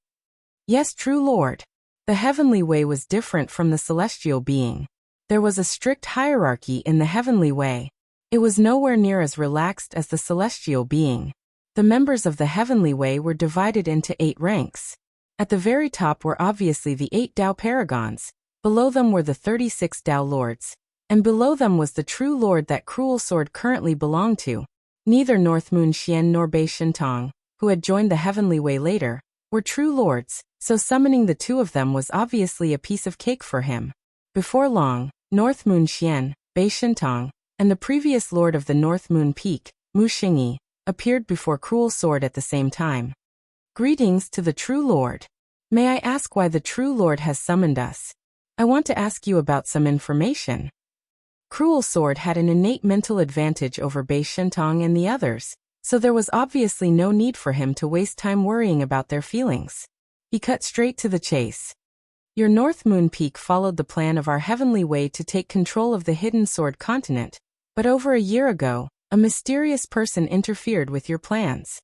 Yes, true Lord. The heavenly way was different from the celestial being. There was a strict hierarchy in the heavenly way. It was nowhere near as relaxed as the celestial being. The members of the heavenly way were divided into 8 ranks. At the very top were obviously the 8 Tao Paragons, below them were the 36 Tao Lords, and below them was the true Lord that Cruel Sword currently belonged to. Neither North Moon Xian nor Bei Shintong, who had joined the Heavenly Way later, were true lords, so summoning the two of them was obviously a piece of cake for him. Before long, North Moon Xian, Bei Shintong, and the previous lord of the North Moon Peak, Mu Xingyi, appeared before Cruel Sword at the same time. Greetings to the true lord. May I ask why the true lord has summoned us? I want to ask you about some information. Cruel Sword had an innate mental advantage over Bei Shintong and the others, so there was obviously no need for him to waste time worrying about their feelings. He cut straight to the chase. Your North Moon Peak followed the plan of our Heavenly Way to take control of the Hidden Sword continent, but over a year ago, a mysterious person interfered with your plans.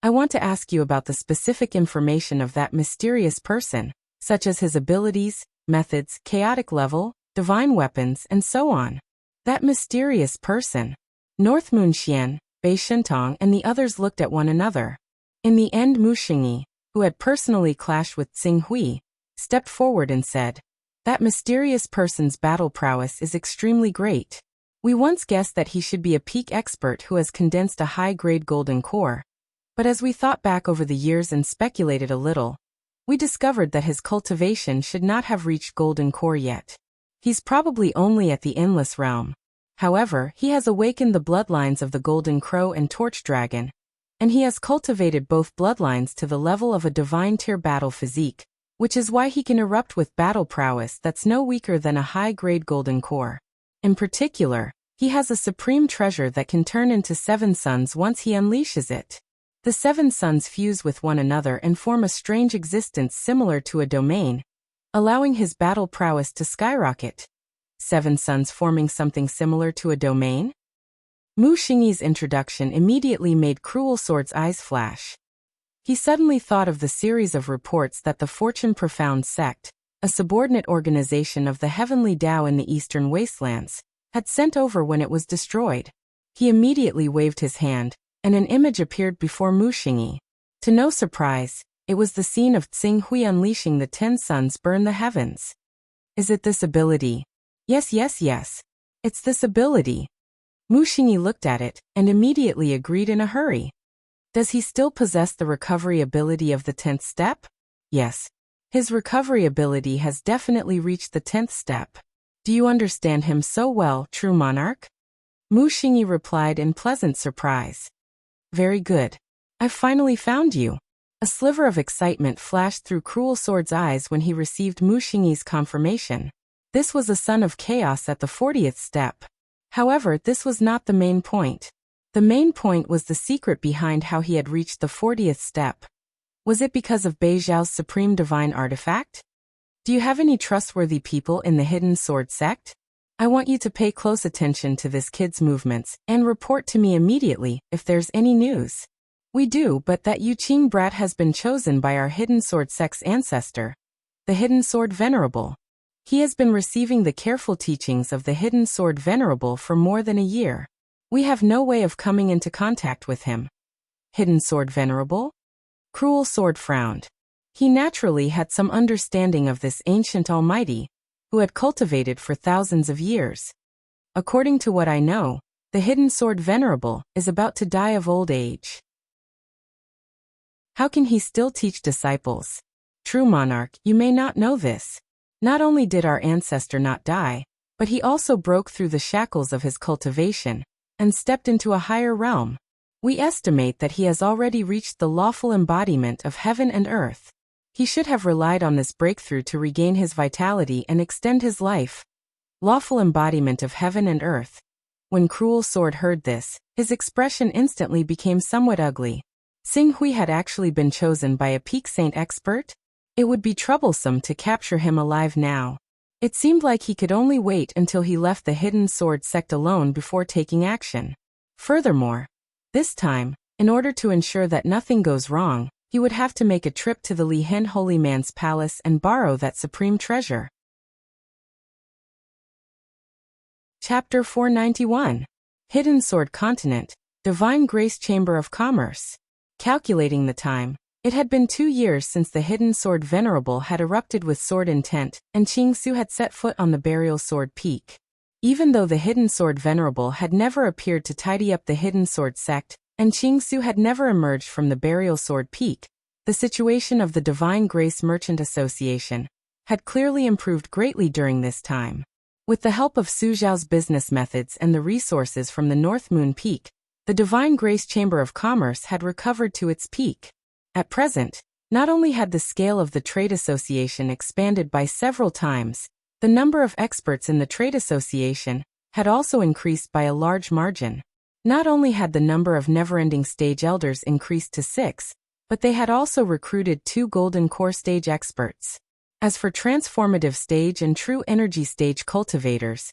I want to ask you about the specific information of that mysterious person, such as his abilities, methods, chaotic level, divine weapons, and so on. That mysterious person. North Moon Xian, Bei Shintong, and the others looked at one another. In the end, Mu Xingyi, who had personally clashed with Xing Hui, stepped forward and said, "That mysterious person's battle prowess is extremely great. We once guessed that he should be a peak expert who has condensed a high-grade golden core. But as we thought back over the years and speculated a little, we discovered that his cultivation should not have reached golden core yet. He's probably only at the endless realm. However, he has awakened the bloodlines of the Golden Crow and Torch Dragon, and he has cultivated both bloodlines to the level of a divine tier battle physique, which is why he can erupt with battle prowess that's no weaker than a high-grade golden core. In particular, he has a supreme treasure that can turn into 7 suns once he unleashes it. The 7 suns fuse with one another and form a strange existence similar to a domain, allowing his battle prowess to skyrocket. 7 suns forming something similar to a domain? Mu Xingyi's introduction immediately made Cruel Sword's eyes flash. He suddenly thought of the series of reports that the Fortune Profound sect, a subordinate organization of the Heavenly Tao in the Eastern Wastelands, had sent over when it was destroyed. He immediately waved his hand, and an image appeared before Mu Xingyi. To no surprise, it was the scene of Xing Hui unleashing the 10 suns burn the heavens. Is it this ability? Yes. It's this ability. Mu Xingyi looked at it, and immediately agreed in a hurry. Does he still possess the recovery ability of the 10th step? Yes. His recovery ability has definitely reached the 10th step. Do you understand him so well, true monarch? Mu Xingyi replied in pleasant surprise. Very good. I've finally found you. A sliver of excitement flashed through Cruel Sword's eyes when he received Mu Xingyi's confirmation. This was a son of chaos at the 40th step. However, this was not the main point. The main point was the secret behind how he had reached the 40th step. Was it because of Bei Zhao's supreme divine artifact? Do you have any trustworthy people in the Hidden Sword sect? I want you to pay close attention to this kid's movements and report to me immediately if there's any news. We do, but that Yu Qing brat has been chosen by our Hidden Sword sect's ancestor, the Hidden Sword Venerable. He has been receiving the careful teachings of the Hidden Sword Venerable for more than a year. We have no way of coming into contact with him. Hidden Sword Venerable? Cruel Sword frowned. He naturally had some understanding of this ancient almighty, who had cultivated for thousands of years. According to what I know, the Hidden Sword Venerable is about to die of old age. How can he still teach disciples? True monarch, you may not know this. Not only did our ancestor not die, but he also broke through the shackles of his cultivation and stepped into a higher realm. We estimate that he has already reached the lawful embodiment of heaven and earth. He should have relied on this breakthrough to regain his vitality and extend his life. Lawful embodiment of heaven and earth. When Cruel Sword heard this, his expression instantly became somewhat ugly. Xing Hui had actually been chosen by a peak saint expert? It would be troublesome to capture him alive now. It seemed like he could only wait until he left the Hidden Sword sect alone before taking action. Furthermore, this time, in order to ensure that nothing goes wrong, he would have to make a trip to the Li Hen Holy Man's palace and borrow that supreme treasure. Chapter 491. Hidden Sword Continent, Divine Grace Chamber of Commerce. Calculating the time, it had been 2 years since the Hidden Sword Venerable had erupted with sword intent, and Qing Su had set foot on the Burial Sword Peak. Even though the Hidden Sword Venerable had never appeared to tidy up the Hidden Sword sect, and Qingsu had never emerged from the burial sword peak, the situation of the Divine Grace Merchant Association had clearly improved greatly during this time. With the help of Su Zhao's business methods and the resources from the North Moon Peak, the Divine Grace Chamber of Commerce had recovered to its peak. At present, not only had the scale of the trade association expanded by several times, the number of experts in the trade association had also increased by a large margin. Not only had the number of never-ending stage elders increased to 6, but they had also recruited 2 golden core stage experts. As for transformative stage and true energy stage cultivators,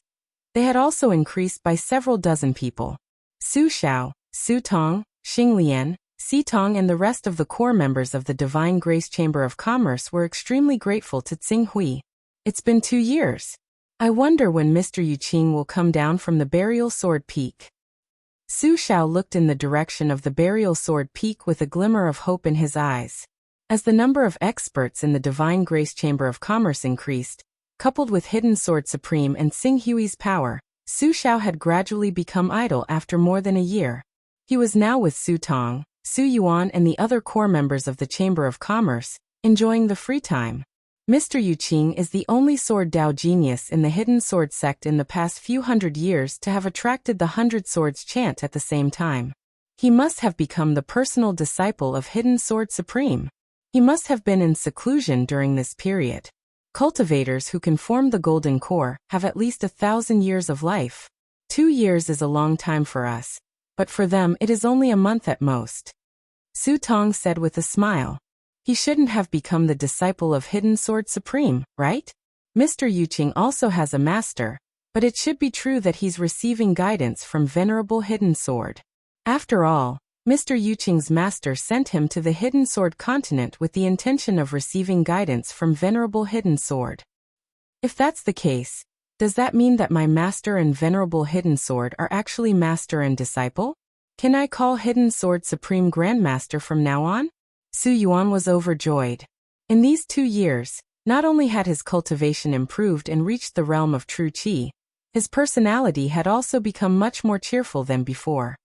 they had also increased by several dozen people. Su Xiao, Su Tong, Xing Lian, Si Tong and the rest of the core members of the Divine Grace Chamber of Commerce were extremely grateful to Tsing Hui. It's been 2 years. I wonder when Mr. Yu Qing will come down from the burial sword peak. Su Xiao looked in the direction of the burial sword peak with a glimmer of hope in his eyes. As the number of experts in the Divine Grace Chamber of Commerce increased, coupled with Hidden Sword Supreme and Tsing Hui's power, Su Xiao had gradually become idle after more than a year. He was now with Su Tong, Su Yuan and the other core members of the Chamber of Commerce, enjoying the free time. Mr. Yu Qing is the only sword Dao genius in the Hidden Sword sect in the past few hundred years to have attracted the 100 Swords chant at the same time. He must have become the personal disciple of Hidden Sword Supreme. He must have been in seclusion during this period. Cultivators who can form the Golden Core have at least 1,000 years of life. 2 years is a long time for us, but for them it is only a month at most. Su Tong said with a smile. He shouldn't have become the disciple of Hidden Sword Supreme, right? Mr. Yu Qing also has a master, but it should be true that he's receiving guidance from Venerable Hidden Sword. After all, Mr. Yu Qing's master sent him to the Hidden Sword continent with the intention of receiving guidance from Venerable Hidden Sword. If that's the case, does that mean that my master and Venerable Hidden Sword are actually master and disciple? Can I call Hidden Sword Supreme Grandmaster from now on? Su Yuan was overjoyed. In these 2 years, not only had his cultivation improved and reached the realm of true qi, his personality had also become much more cheerful than before.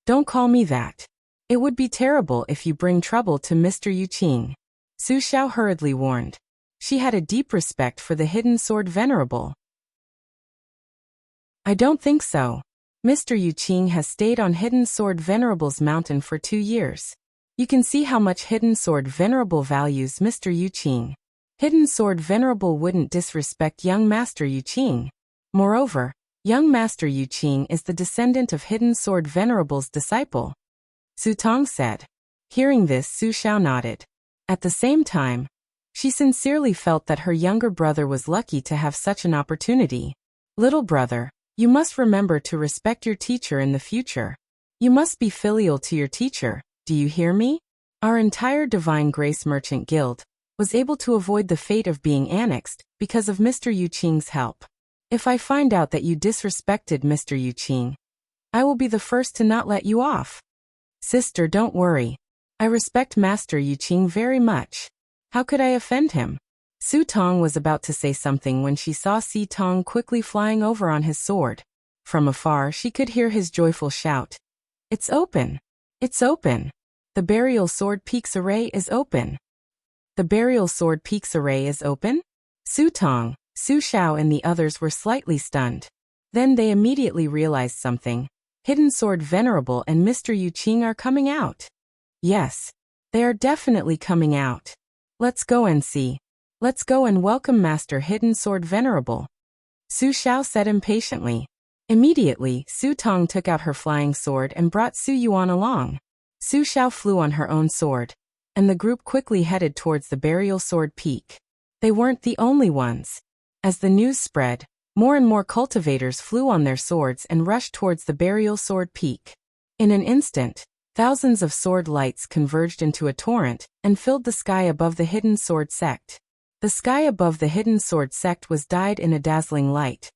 Don't call me that. It would be terrible if you bring trouble to Mr. Yu Qing. Su Xiao hurriedly warned. She had a deep respect for the Hidden Sword Venerable. I don't think so. Mr. Yu Qing has stayed on Hidden Sword Venerable's mountain for 2 years. You can see how much Hidden Sword Venerable values Mr. Yu Qing. Hidden Sword Venerable wouldn't disrespect young Master Yu Qing. Moreover, young Master Yu Qing is the descendant of Hidden Sword Venerable's disciple. Su Tong said. Hearing this, Su Xiao nodded. At the same time, she sincerely felt that her younger brother was lucky to have such an opportunity. Little brother, you must remember to respect your teacher in the future. You must be filial to your teacher. Do you hear me? Our entire Divine Grace Merchant Guild was able to avoid the fate of being annexed because of Mr. Yu Qing's help. If I find out that you disrespected Mr. Yu Qing, I will be the first to not let you off. Sister, don't worry. I respect Master Yu Qing very much. How could I offend him? Su Tong was about to say something when she saw Si Tong quickly flying over on his sword. From afar, she could hear his joyful shout. It's open! It's open! The Burial Sword Peaks Array is open. The Burial Sword Peaks Array is open? Su Tong, Su Xiao and the others were slightly stunned. Then they immediately realized something. Hidden Sword Venerable and Mr. Yu Qing are coming out. Yes, they are definitely coming out. Let's go and see. Let's go and welcome Master Hidden Sword Venerable. Su Xiao said impatiently. Immediately, Su Tong took out her flying sword and brought Su Yuan along. Su Xiao flew on her own sword, and the group quickly headed towards the Burial Sword Peak. They weren't the only ones. As the news spread, more and more cultivators flew on their swords and rushed towards the Burial Sword Peak. In an instant, thousands of sword lights converged into a torrent and filled the sky above the Hidden Sword sect. The sky above the Hidden Sword sect was dyed in a dazzling light.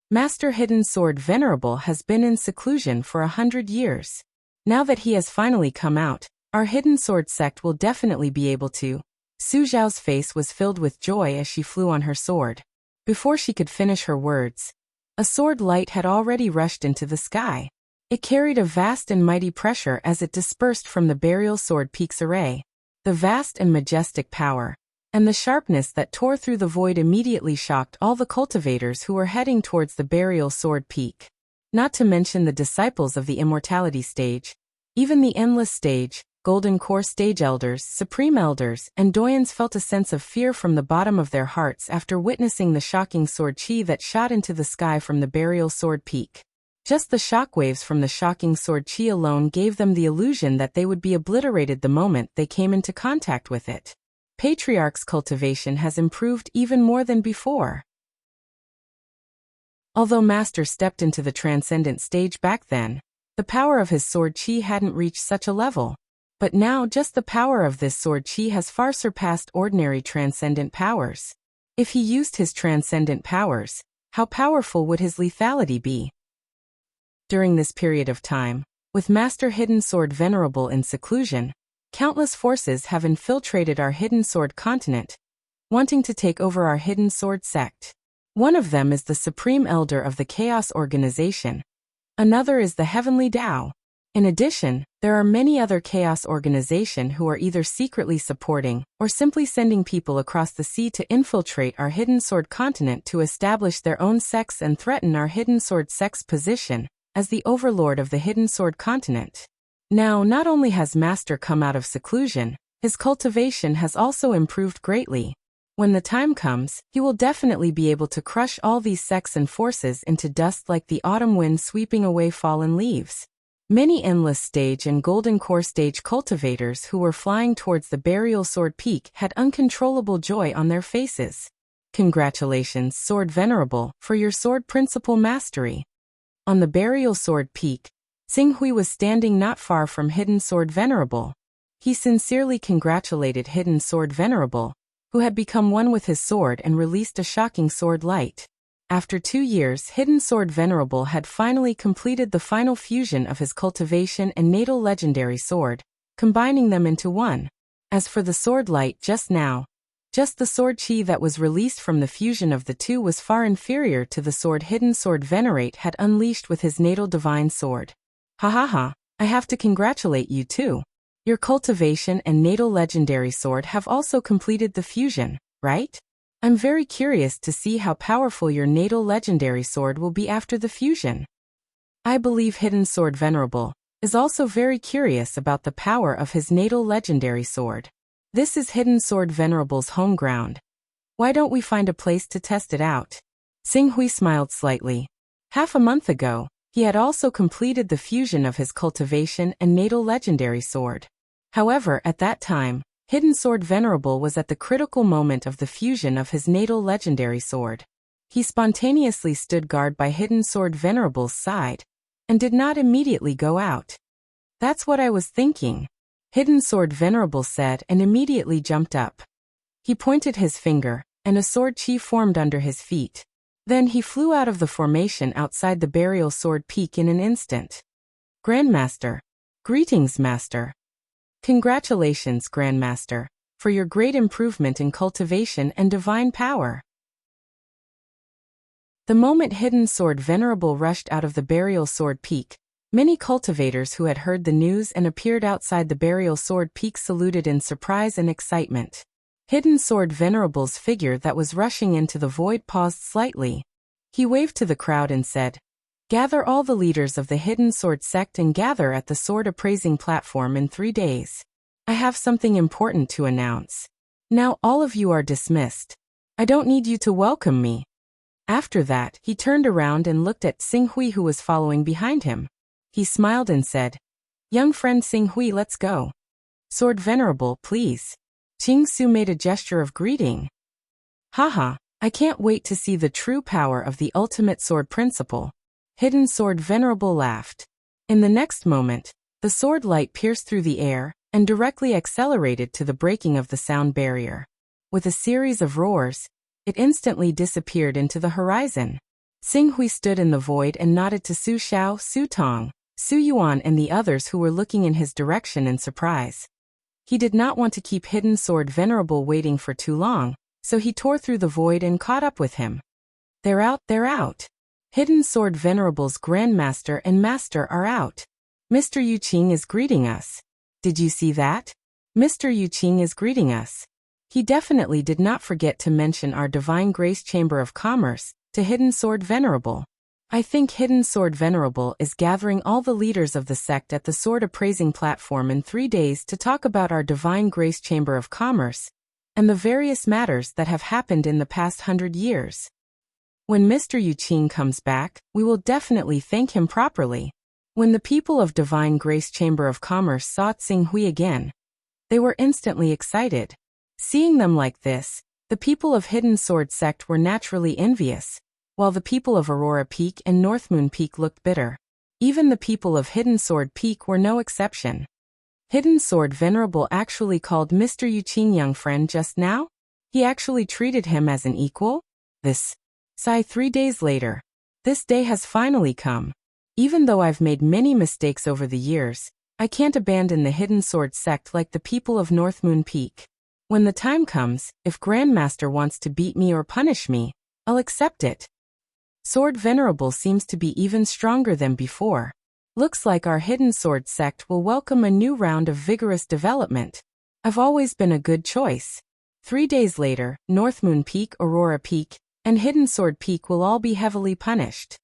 Master Hidden Sword Venerable has been in seclusion for 100 years. Now that he has finally come out, our Hidden Sword sect will definitely be able to. Su Zhao's face was filled with joy as she flew on her sword. Before she could finish her words, a sword light had already rushed into the sky. It carried a vast and mighty pressure as it dispersed from the burial sword peak's array. The vast and majestic power and the sharpness that tore through the void immediately shocked all the cultivators who were heading towards the burial sword peak. Not to mention the disciples of the immortality stage, even the endless stage, golden core stage elders, supreme elders, and doyens felt a sense of fear from the bottom of their hearts after witnessing the shocking sword chi that shot into the sky from the burial sword peak. Just the shockwaves from the shocking sword chi alone gave them the illusion that they would be obliterated the moment they came into contact with it. Patriarch's cultivation has improved even more than before. Although Master stepped into the transcendent stage back then, the power of his sword chi hadn't reached such a level. But now just the power of this sword chi has far surpassed ordinary transcendent powers. If he used his transcendent powers, how powerful would his lethality be? During this period of time, with Master Hidden Sword Venerable in seclusion, countless forces have infiltrated our Hidden Sword continent, wanting to take over our Hidden Sword sect. One of them is the Supreme Elder of the Chaos Organization. Another is the Heavenly Tao. In addition, there are many other Chaos Organization who are either secretly supporting or simply sending people across the sea to infiltrate our Hidden Sword continent to establish their own sects and threaten our Hidden Sword sect's position as the overlord of the Hidden Sword continent. Now, not only has Master come out of seclusion, his cultivation has also improved greatly. When the time comes, he will definitely be able to crush all these sects and forces into dust like the autumn wind sweeping away fallen leaves. Many endless stage and golden core stage cultivators who were flying towards the burial sword peak had uncontrollable joy on their faces. Congratulations, Sword Venerable, for your sword principle mastery. On the burial sword peak, Xinghui was standing not far from Hidden Sword Venerable. He sincerely congratulated Hidden Sword Venerable, who had become one with his sword and released a shocking sword light. After 2 years, Hidden Sword Venerable had finally completed the final fusion of his cultivation and natal legendary sword, combining them into one. As for the sword light just now, just the sword chi that was released from the fusion of the two was far inferior to the sword Hidden Sword Venerate had unleashed with his natal divine sword. Ha ha ha, I have to congratulate you too. Your cultivation and natal legendary sword have also completed the fusion, right? I'm very curious to see how powerful your natal legendary sword will be after the fusion. I believe Hidden Sword Venerable is also very curious about the power of his natal legendary sword. This is Hidden Sword Venerable's home ground. Why don't we find a place to test it out? Xinghui smiled slightly. Half a month ago, he had also completed the fusion of his cultivation and natal legendary sword. However, at that time, Hidden Sword Venerable was at the critical moment of the fusion of his natal legendary sword. He spontaneously stood guard by Hidden Sword Venerable's side, and did not immediately go out. That's what I was thinking, Hidden Sword Venerable said and immediately jumped up. He pointed his finger, and a sword chi formed under his feet. Then he flew out of the formation outside the burial sword peak in an instant. Grandmaster. Greetings, Master. Congratulations, Grandmaster, for your great improvement in cultivation and divine power. The moment Hidden Sword Venerable rushed out of the burial sword peak, many cultivators who had heard the news and appeared outside the burial sword peak saluted in surprise and excitement. Hidden Sword Venerable's figure that was rushing into the void paused slightly. He waved to the crowd and said, "Gather all the leaders of the Hidden Sword sect and gather at the sword appraising platform in 3 days. I have something important to announce. Now all of you are dismissed. I don't need you to welcome me." After that, he turned around and looked at Xinghui who was following behind him. He smiled and said, "Young friend Xinghui, let's go." "Sword Venerable, please." Qingsu made a gesture of greeting. "Haha, I can't wait to see the true power of the ultimate sword principle." Hidden Sword Venerable laughed. In the next moment, the sword light pierced through the air and directly accelerated to the breaking of the sound barrier. With a series of roars, it instantly disappeared into the horizon. Xinghui stood in the void and nodded to Su Xiao, Su Tong, Su Yuan and the others who were looking in his direction in surprise. He did not want to keep Hidden Sword Venerable waiting for too long, so he tore through the void and caught up with him. They're out, they're out. Hidden Sword Venerable's Grandmaster and Master are out. Mr. Yuqing is greeting us. Did you see that? Mr. Yuqing is greeting us. He definitely did not forget to mention our Divine Grace Chamber of Commerce to Hidden Sword Venerable. I think Hidden Sword Venerable is gathering all the leaders of the sect at the Sword Appraising platform in 3 days to talk about our Divine Grace Chamber of Commerce and the various matters that have happened in the past 100 years. When Mr. Yuqing comes back, we will definitely thank him properly. When the people of Divine Grace Chamber of Commerce saw Tsinghui again, they were instantly excited. Seeing them like this, the people of Hidden Sword Sect were naturally envious, while the people of Aurora Peak and Northmoon Peak looked bitter. Even the people of Hidden Sword Peak were no exception. Hidden Sword Venerable actually called Mr. Yuqing young friend just now? He actually treated him as an equal? Sigh 3 days later. This day has finally come. Even though I've made many mistakes over the years, I can't abandon the Hidden Sword Sect like the people of Northmoon Peak. When the time comes, if Grandmaster wants to beat me or punish me, I'll accept it. Sword Venerable seems to be even stronger than before. Looks like our Hidden Sword Sect will welcome a new round of vigorous development. I've always been a good choice. 3 days later, Northmoon Peak, Aurora Peak, and Hidden Sword Peak will all be heavily punished.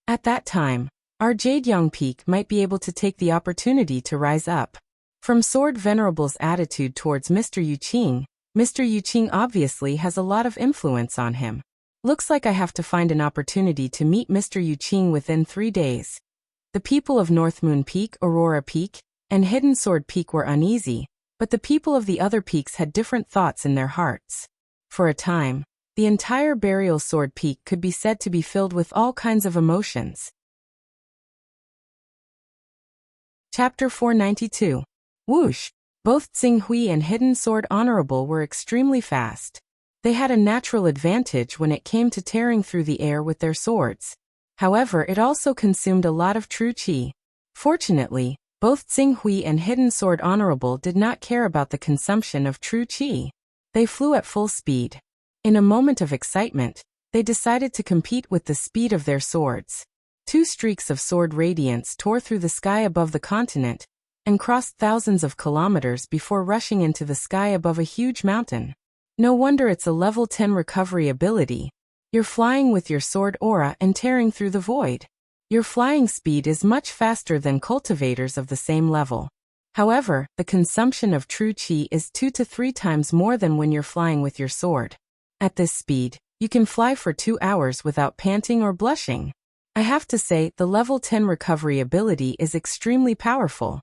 At that time, our Jadeyong Peak might be able to take the opportunity to rise up. From Sword Venerable's attitude towards Mr. Yuqing obviously has a lot of influence on him. Looks like I have to find an opportunity to meet Mr. Yuqing within 3 days. The people of Northmoon Peak, Aurora Peak, and Hidden Sword Peak were uneasy, but the people of the other peaks had different thoughts in their hearts. For a time, the entire Burial Sword Peak could be said to be filled with all kinds of emotions. Chapter 492. Whoosh! Both Tsinghui and Hidden Sword Honorable were extremely fast. They had a natural advantage when it came to tearing through the air with their swords. However, it also consumed a lot of true qi. Fortunately, both Tsinghui and Hidden Sword Honorable did not care about the consumption of true qi. They flew at full speed. In a moment of excitement, they decided to compete with the speed of their swords. 2 streaks of sword radiance tore through the sky above the continent and crossed thousands of kilometers before rushing into the sky above a huge mountain. No wonder it's a level 10 recovery ability. You're flying with your sword aura and tearing through the void. Your flying speed is much faster than cultivators of the same level. However, the consumption of true qi is 2 to 3 times more than when you're flying with your sword. At this speed, you can fly for 2 hours without panting or blushing. I have to say, the level 10 recovery ability is extremely powerful.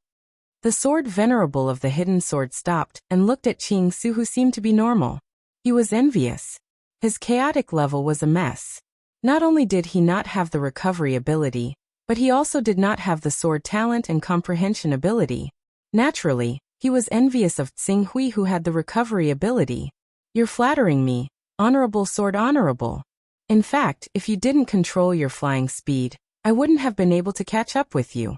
The Sword Venerable of the Hidden Sword stopped and looked at Qing Su, who seemed to be normal. He was envious. His chaotic level was a mess. Not only did he not have the recovery ability, but he also did not have the sword talent and comprehension ability. Naturally, he was envious of Tsinghui, who had the recovery ability. You're flattering me, Honorable Sword Honorable. In fact, if you didn't control your flying speed, I wouldn't have been able to catch up with you.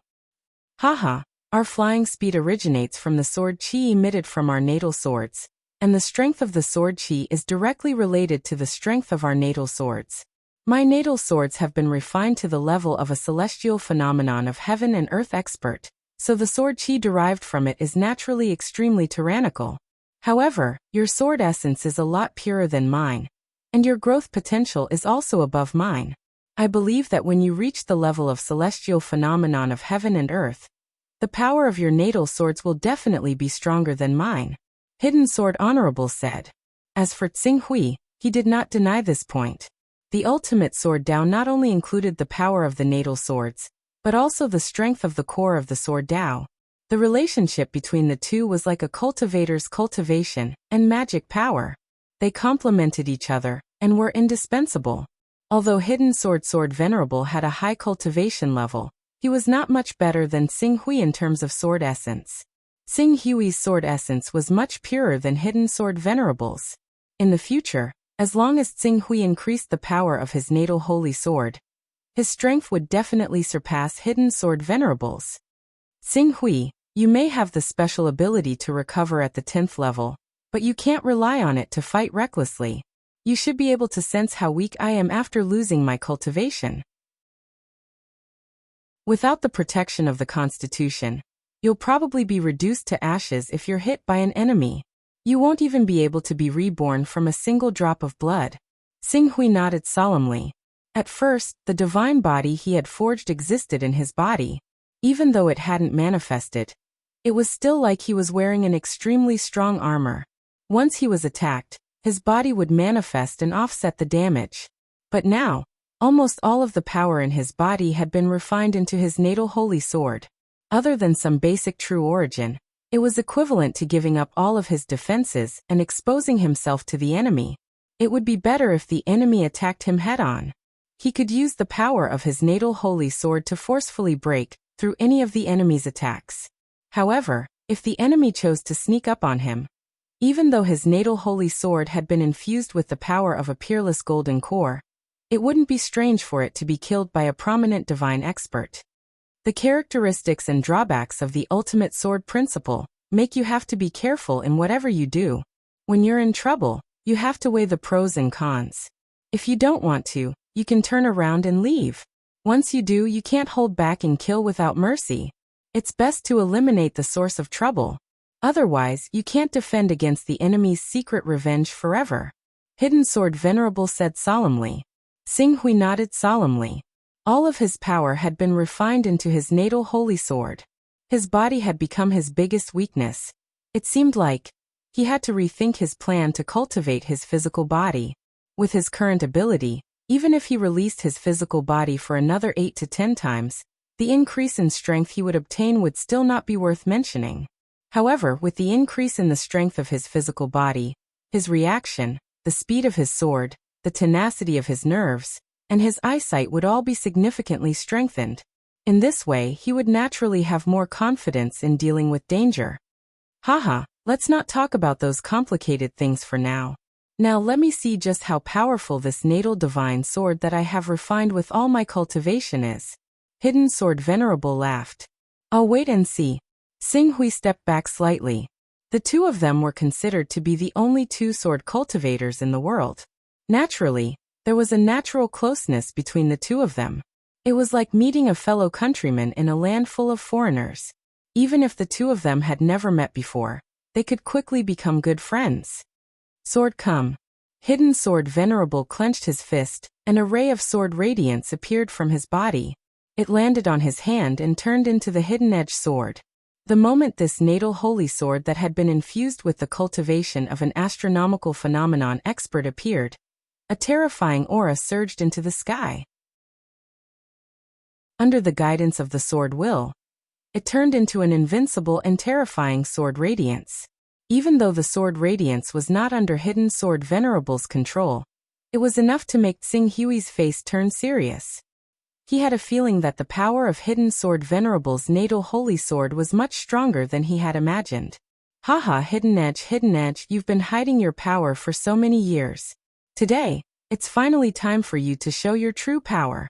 Haha, our flying speed originates from the sword qi emitted from our natal swords, and the strength of the sword qi is directly related to the strength of our natal swords. My natal swords have been refined to the level of a celestial phenomenon of heaven and earth expert, so the sword qi derived from it is naturally extremely tyrannical. However, your sword essence is a lot purer than mine, and your growth potential is also above mine. I believe that when you reach the level of celestial phenomenon of heaven and earth, the power of your natal swords will definitely be stronger than mine, Hidden Sword Honorable said. As for Tsinghui, he did not deny this point. The ultimate sword Dao not only included the power of the natal swords, but also the strength of the core of the sword Dao. The relationship between the two was like a cultivator's cultivation and magic power. They complemented each other and were indispensable. Although Hidden Sword Venerable had a high cultivation level, he was not much better than Tsinghui in terms of sword essence. Tsinghui's sword essence was much purer than Hidden Sword Venerable's. In the future, as long as Tsinghui increased the power of his natal holy sword, his strength would definitely surpass Hidden Sword Venerable's. Tsinghui, you may have the special ability to recover at the 10th level, but you can't rely on it to fight recklessly. You should be able to sense how weak I am after losing my cultivation. Without the protection of the Constitution, you'll probably be reduced to ashes if you're hit by an enemy. You won't even be able to be reborn from a single drop of blood. Xing Hui nodded solemnly. At first, the divine body he had forged existed in his body. Even though it hadn't manifested, it was still like he was wearing an extremely strong armor. Once he was attacked, his body would manifest and offset the damage. But now, almost all of the power in his body had been refined into his natal holy sword. Other than some basic true origin, it was equivalent to giving up all of his defenses and exposing himself to the enemy. It would be better if the enemy attacked him head-on. He could use the power of his natal holy sword to forcefully break through any of the enemy's attacks. However, if the enemy chose to sneak up on him, even though his natal holy sword had been infused with the power of a peerless golden core, it wouldn't be strange for it to be killed by a prominent divine expert. The characteristics and drawbacks of the ultimate sword principle make you have to be careful in whatever you do. When you're in trouble, you have to weigh the pros and cons. If you don't want to, you can turn around and leave. Once you do, you can't hold back and kill without mercy. It's best to eliminate the source of trouble. Otherwise, you can't defend against the enemy's secret revenge forever. Hidden Sword Venerable said solemnly. Xing Hui nodded solemnly. All of his power had been refined into his natal holy sword. His body had become his biggest weakness. It seemed like he had to rethink his plan to cultivate his physical body. With his current ability, even if he released his physical body for another 8 to 10 times, the increase in strength he would obtain would still not be worth mentioning. However, with the increase in the strength of his physical body, his reaction, the speed of his sword, the tenacity of his nerves, and his eyesight would all be significantly strengthened. In this way, he would naturally have more confidence in dealing with danger. Haha, let's not talk about those complicated things for now. Now let me see just how powerful this natal divine sword that I have refined with all my cultivation is. Hidden Sword Venerable laughed. I'll wait and see. Xing Hui stepped back slightly. The two of them were considered to be the only two sword cultivators in the world. Naturally, there was a natural closeness between the two of them. It was like meeting a fellow countryman in a land full of foreigners. Even if the two of them had never met before, they could quickly become good friends. Sword come. Hidden Sword Venerable clenched his fist, and a ray of sword radiance appeared from his body. It landed on his hand and turned into the hidden edge sword. The moment this natal holy sword that had been infused with the cultivation of an astronomical phenomenon expert appeared, a terrifying aura surged into the sky. Under the guidance of the sword will, it turned into an invincible and terrifying sword radiance. Even though the sword radiance was not under Hidden Sword Venerable's control, it was enough to make Xing Hui's face turn serious. He had a feeling that the power of Hidden Sword Venerable's natal holy sword was much stronger than he had imagined. Haha, Hidden Edge, you've been hiding your power for so many years. Today, it's finally time for you to show your true power.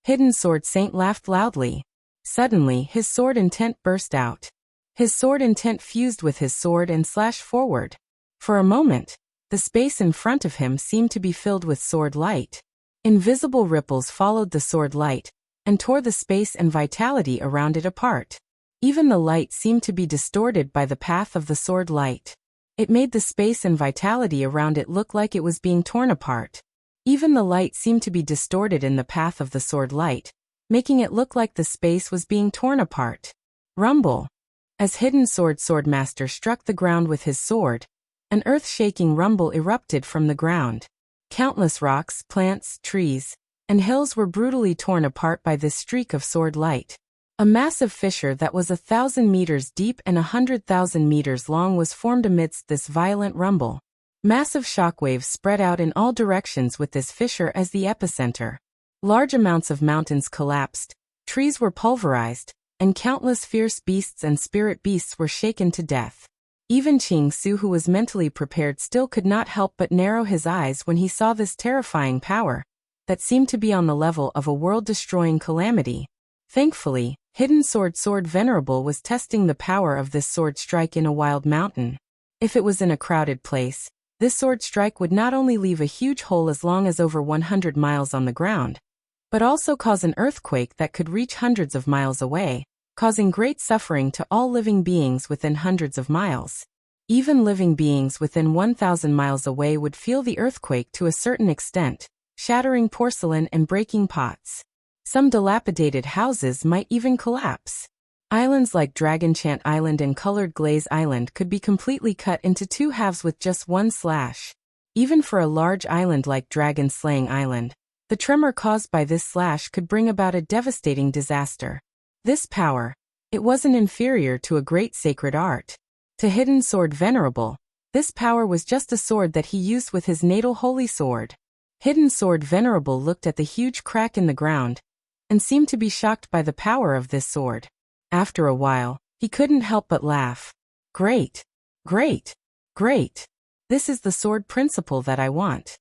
Hidden Sword Saint laughed loudly. Suddenly, his sword intent burst out. His sword intent fused with his sword and slashed forward. For a moment, the space in front of him seemed to be filled with sword light. Invisible ripples followed the sword light, and tore the space and vitality around it apart. Even the light seemed to be distorted by the path of the sword light. It made the space and vitality around it look like it was being torn apart. Even the light seemed to be distorted in the path of the sword light, making it look like the space was being torn apart. Rumble. As Hidden Swordmaster struck the ground with his sword, an earth-shaking rumble erupted from the ground. Countless rocks, plants, trees, and hills were brutally torn apart by this streak of sword light. A massive fissure that was 1,000 meters deep and 100,000 meters long was formed amidst this violent rumble. Massive shockwaves spread out in all directions with this fissure as the epicenter. Large amounts of mountains collapsed, trees were pulverized, and countless fierce beasts and spirit beasts were shaken to death. Even Qing Su, who was mentally prepared, still could not help but narrow his eyes when he saw this terrifying power that seemed to be on the level of a world-destroying calamity. Thankfully, Hidden Sword Venerable was testing the power of this sword strike in a wild mountain. If it was in a crowded place, This sword strike would not only leave a huge hole as long as over 100 miles on the ground, but also cause an earthquake that could reach hundreds of miles away, causing great suffering to all living beings within hundreds of miles. Even living beings within 1,000 miles away would feel the earthquake to a certain extent, shattering porcelain and breaking pots. Some dilapidated houses might even collapse. Islands like Dragonchant Island and Colored Glaze Island could be completely cut into two halves with just one slash. Even for a large island like Dragon Slaying Island, the tremor caused by this slash could bring about a devastating disaster. This power, it wasn't inferior to a great sacred art. To Hidden Sword Venerable, this power was just a sword that he used with his natal holy sword. Hidden Sword Venerable looked at the huge crack in the ground and seemed to be shocked by the power of this sword. After a while, he couldn't help but laugh. Great! Great! Great! This is the sword principle that I want.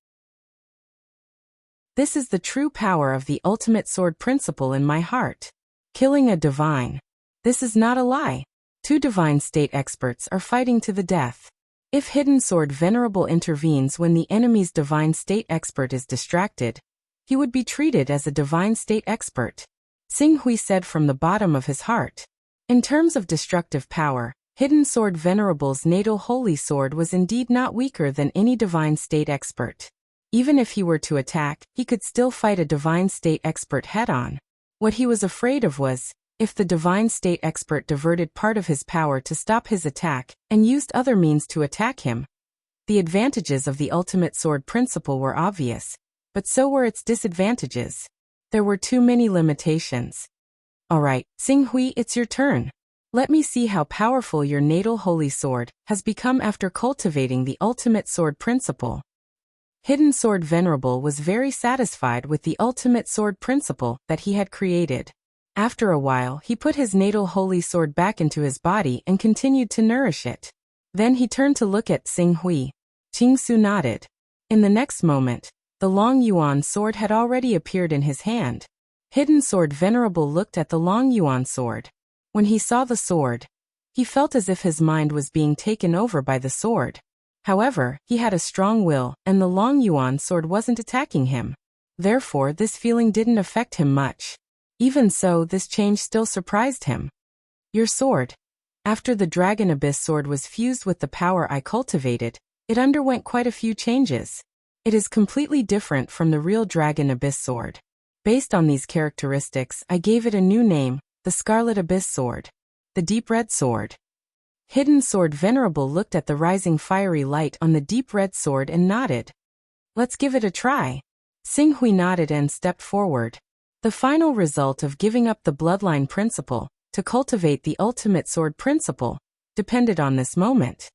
This is the true power of the ultimate sword principle in my heart. Killing a divine. This is not a lie. Two divine state experts are fighting to the death. If Hidden Sword Venerable intervenes when the enemy's divine state expert is distracted, he would be treated as a divine state expert. Xing Hui said from the bottom of his heart. In terms of destructive power, Hidden Sword Venerable's natal holy sword was indeed not weaker than any divine state expert. Even if he were to attack, he could still fight a divine state expert head-on. What he was afraid of was, if the divine state expert diverted part of his power to stop his attack and used other means to attack him. The advantages of the ultimate sword principle were obvious, but so were its disadvantages. There were too many limitations. Alright, Xing Hui, it's your turn. Let me see how powerful your natal holy sword has become after cultivating the ultimate sword principle. Hidden Sword Venerable was very satisfied with the ultimate sword principle that he had created. After a while, he put his natal holy sword back into his body and continued to nourish it. Then he turned to look at Xing Hui. Qingsu nodded. In the next moment, the Long Yuan sword had already appeared in his hand. Hidden Sword Venerable looked at the Long Yuan sword. When he saw the sword, he felt as if his mind was being taken over by the sword. However, he had a strong will, and the Long Yuan sword wasn't attacking him. Therefore, this feeling didn't affect him much. Even so, this change still surprised him. Your sword. After the Dragon Abyss sword was fused with the power I cultivated, it underwent quite a few changes. It is completely different from the real Dragon Abyss sword. Based on these characteristics, I gave it a new name, the Scarlet Abyss sword. The Deep Red sword. Hidden Sword Venerable looked at the rising fiery light on the deep red sword and nodded. Let's give it a try. Xing Hui nodded and stepped forward. The final result of giving up the bloodline principle to cultivate the ultimate sword principle depended on this moment.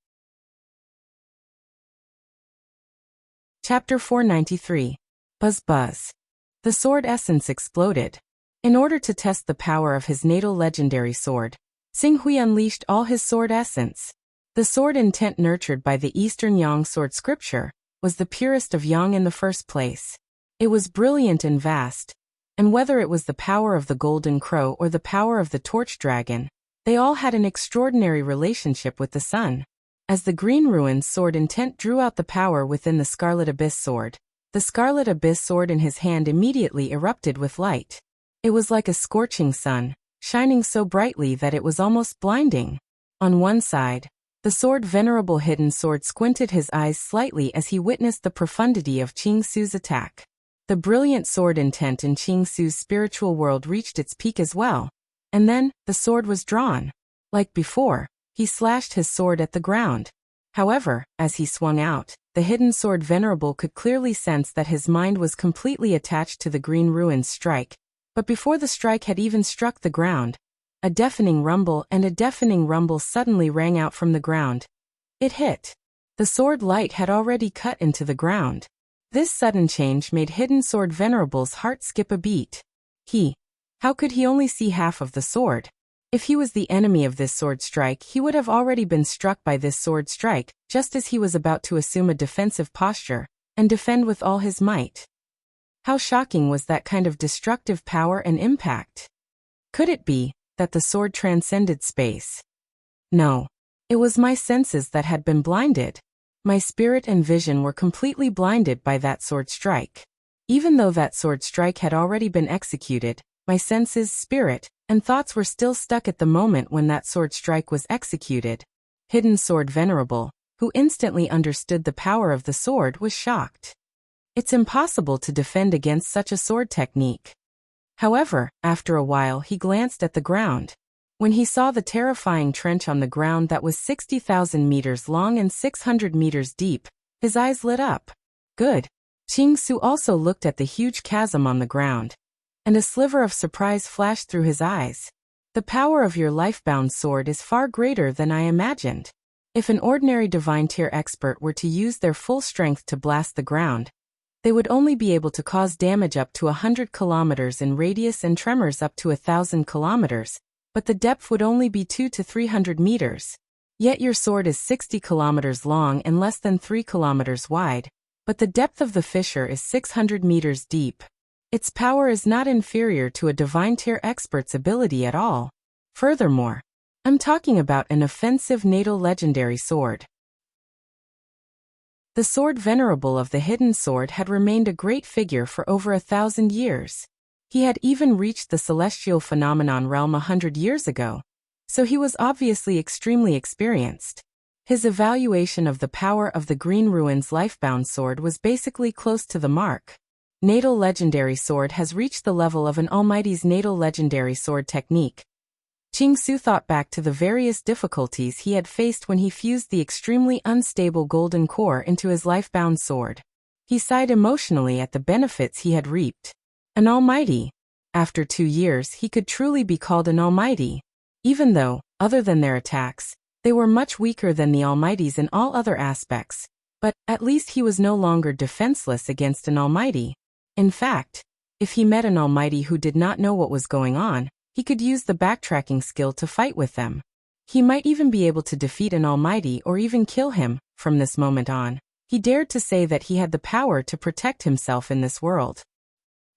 Chapter 493. Buzz Buzz. The sword essence exploded. In order to test the power of his natal legendary sword, Xing Hui unleashed all his sword essence. The sword intent nurtured by the Eastern Yang sword scripture was the purest of Yang in the first place. It was brilliant and vast, and whether it was the power of the Golden Crow or the power of the Torch Dragon, they all had an extraordinary relationship with the sun. As the Green Ruin's sword intent drew out the power within the Scarlet Abyss sword, the Scarlet Abyss sword in his hand immediately erupted with light. It was like a scorching sun, shining so brightly that it was almost blinding. On one side, the sword Venerable Hidden Sword squinted his eyes slightly as he witnessed the profundity of Qingsu's attack. The brilliant sword intent in Qingsu's spiritual world reached its peak as well, and then, the sword was drawn. Like before, he slashed his sword at the ground. However, as he swung out, the Hidden Sword Venerable could clearly sense that his mind was completely attached to the Green Ruin's strike. But before the strike had even struck the ground, a deafening rumble suddenly rang out from the ground. It hit. The sword light had already cut into the ground. This sudden change made Hidden Sword Venerable's heart skip a beat. How could he only see half of the sword? If he was the enemy of this sword strike, he would have already been struck by this sword strike, just as he was about to assume a defensive posture and defend with all his might. How shocking was that kind of destructive power and impact? Could it be that the sword transcended space? No. It was my senses that had been blinded. My spirit and vision were completely blinded by that sword strike. Even though that sword strike had already been executed, my senses, spirit, and thoughts were still stuck at the moment when that sword strike was executed. Hidden Sword Venerable, who instantly understood the power of the sword, was shocked. It's impossible to defend against such a sword technique. However, after a while he glanced at the ground. When he saw the terrifying trench on the ground that was 60,000 meters long and 600 meters deep, his eyes lit up. Good. Qingsu also looked at the huge chasm on the ground, and a sliver of surprise flashed through his eyes. The power of your life-bound sword is far greater than I imagined. If an ordinary divine tier expert were to use their full strength to blast the ground, they would only be able to cause damage up to 100 kilometers in radius and tremors up to 1,000 kilometers, but the depth would only be 200 to 300 meters. Yet your sword is 60 kilometers long and less than 3 kilometers wide, but the depth of the fissure is 600 meters deep. Its power is not inferior to a divine tier expert's ability at all. Furthermore, I'm talking about an offensive natal legendary sword. The Sword Venerable of the Hidden Sword had remained a great figure for over 1,000 years. He had even reached the celestial phenomenon realm 100 years ago, so he was obviously extremely experienced. His evaluation of the power of the Green Ruins Lifebound Sword was basically close to the mark. Natal Legendary Sword has reached the level of an Almighty's Natal Legendary Sword technique. Qingsu thought back to the various difficulties he had faced when he fused the extremely unstable golden core into his lifebound sword. He sighed emotionally at the benefits he had reaped. An Almighty. After 2 years he could truly be called an Almighty. Even though, other than their attacks, they were much weaker than the Almighties in all other aspects, but at least he was no longer defenseless against an Almighty. In fact, if he met an Almighty who did not know what was going on, he could use the backtracking skill to fight with them. He might even be able to defeat an Almighty or even kill him. From this moment on, he dared to say that he had the power to protect himself in this world.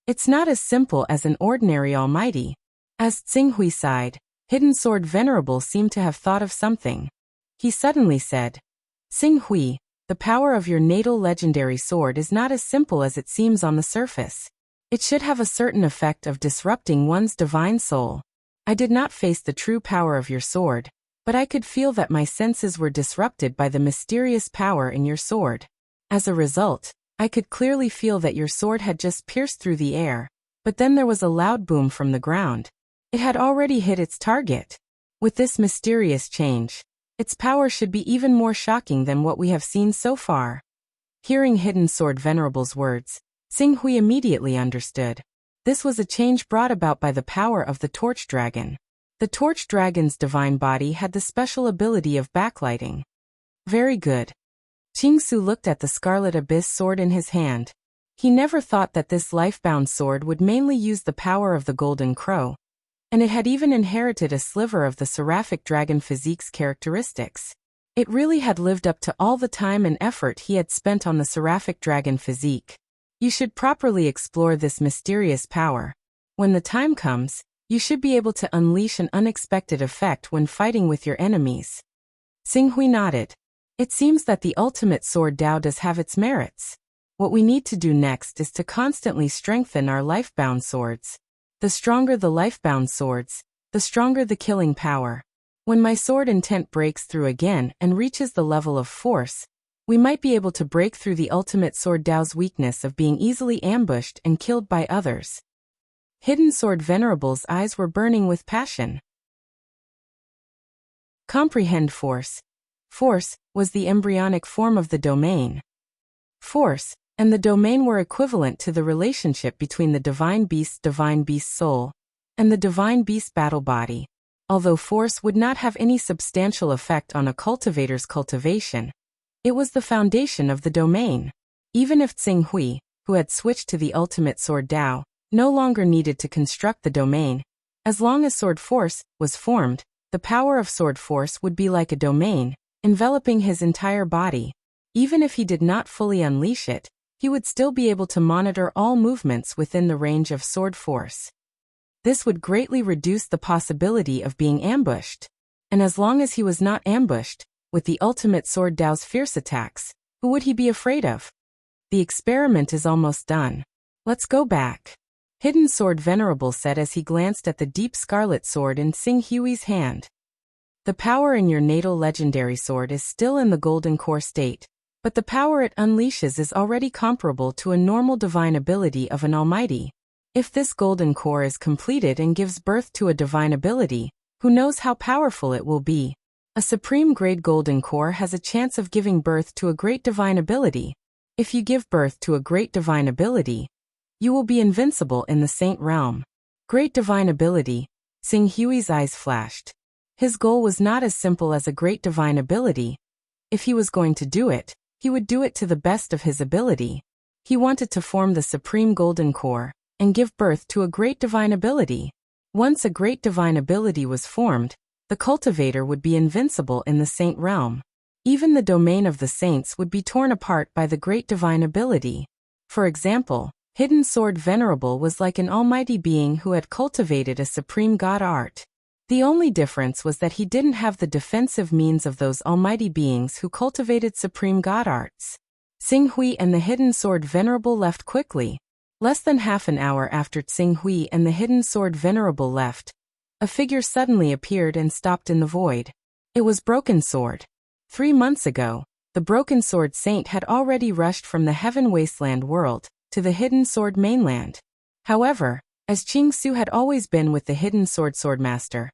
It's not as simple as an ordinary Almighty. As Xinghui sighed, Hidden Sword Venerable seemed to have thought of something. He suddenly said, Xinghui, the power of your natal legendary sword is not as simple as it seems on the surface. It should have a certain effect of disrupting one's divine soul. I did not face the true power of your sword, but I could feel that my senses were disrupted by the mysterious power in your sword. As a result, I could clearly feel that your sword had just pierced through the air, but then there was a loud boom from the ground. It had already hit its target. With this mysterious change, its power should be even more shocking than what we have seen so far. Hearing Hidden Sword Venerable's words, Xinghui immediately understood. This was a change brought about by the power of the Torch Dragon. The Torch Dragon's divine body had the special ability of backlighting. Very good. Qingsu looked at the Scarlet Abyss sword in his hand. He never thought that this lifebound sword would mainly use the power of the Golden Crow, and it had even inherited a sliver of the Seraphic Dragon physique's characteristics. It really had lived up to all the time and effort he had spent on the Seraphic Dragon physique. You should properly explore this mysterious power. When the time comes, you should be able to unleash an unexpected effect when fighting with your enemies. Xinghui nodded. It seems that the ultimate sword Dao does have its merits. What we need to do next is to constantly strengthen our lifebound swords. The stronger the lifebound swords, the stronger the killing power. When my sword intent breaks through again and reaches the level of force, we might be able to break through the ultimate sword Dao's weakness of being easily ambushed and killed by others. Hidden Sword Venerable's eyes were burning with passion. Comprehend force. Force was the embryonic form of the domain. Force and the domain were equivalent to the relationship between the divine beast soul and the divine beast battle body. Although force would not have any substantial effect on a cultivator's cultivation, it was the foundation of the domain. Even if Xinghui, who had switched to the ultimate sword Dao, no longer needed to construct the domain, as long as sword force was formed, the power of sword force would be like a domain, enveloping his entire body. Even if he did not fully unleash it, he would still be able to monitor all movements within the range of sword force. This would greatly reduce the possibility of being ambushed. And as long as he was not ambushed, with the ultimate sword Dao's fierce attacks, who would he be afraid of? The experiment is almost done. Let's go back. Hidden Sword Venerable said as he glanced at the deep scarlet sword in Xing Hui's hand. The power in your natal legendary sword is still in the golden core state, but the power it unleashes is already comparable to a normal divine ability of an almighty. If this golden core is completed and gives birth to a divine ability, who knows how powerful it will be? A supreme grade golden core has a chance of giving birth to a great divine ability. If you give birth to a great divine ability, you will be invincible in the saint realm. Great divine ability, Xing Hui's eyes flashed. His goal was not as simple as a great divine ability. If he was going to do it, he would do it to the best of his ability. He wanted to form the supreme golden core and give birth to a great divine ability. Once a great divine ability was formed, the cultivator would be invincible in the saint realm. Even the domain of the saints would be torn apart by the great divine ability. For example, Hidden Sword Venerable was like an almighty being who had cultivated a supreme god art. The only difference was that he didn't have the defensive means of those almighty beings who cultivated supreme god arts. Xing Hui and the Hidden Sword Venerable left quickly. Less than half an hour after Xing Hui and the Hidden Sword Venerable left, a figure suddenly appeared and stopped in the void. It was Broken Sword. 3 months ago, the Broken Sword Saint had already rushed from the Heaven Wasteland world to the Hidden Sword mainland. However, as Qing Su had always been with the Hidden Sword Swordmaster,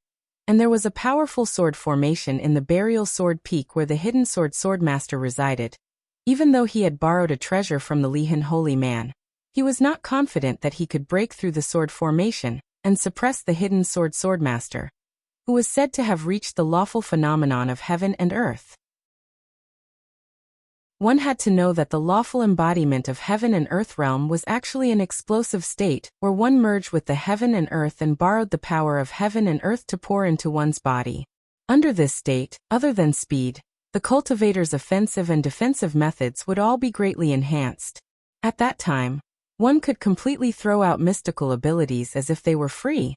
and there was a powerful sword formation in the Burial Sword Peak where the Hidden Sword Swordmaster resided, even though he had borrowed a treasure from the Lihan Holy Man, he was not confident that he could break through the sword formation and suppress the Hidden Sword Swordmaster, who was said to have reached the lawful phenomenon of heaven and earth. One had to know that the lawful embodiment of heaven and earth realm was actually an explosive state where one merged with the heaven and earth and borrowed the power of heaven and earth to pour into one's body. Under this state, other than speed, the cultivator's offensive and defensive methods would all be greatly enhanced. At that time, one could completely throw out mystical abilities as if they were free,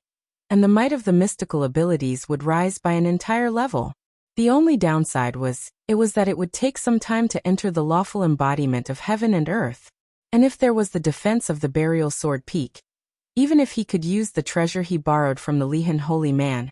and the might of the mystical abilities would rise by an entire level. The only downside was that it would take some time to enter the lawful embodiment of heaven and earth. And if there was the defense of the Burial Sword Peak, even if he could use the treasure he borrowed from the Lihan Holy Man,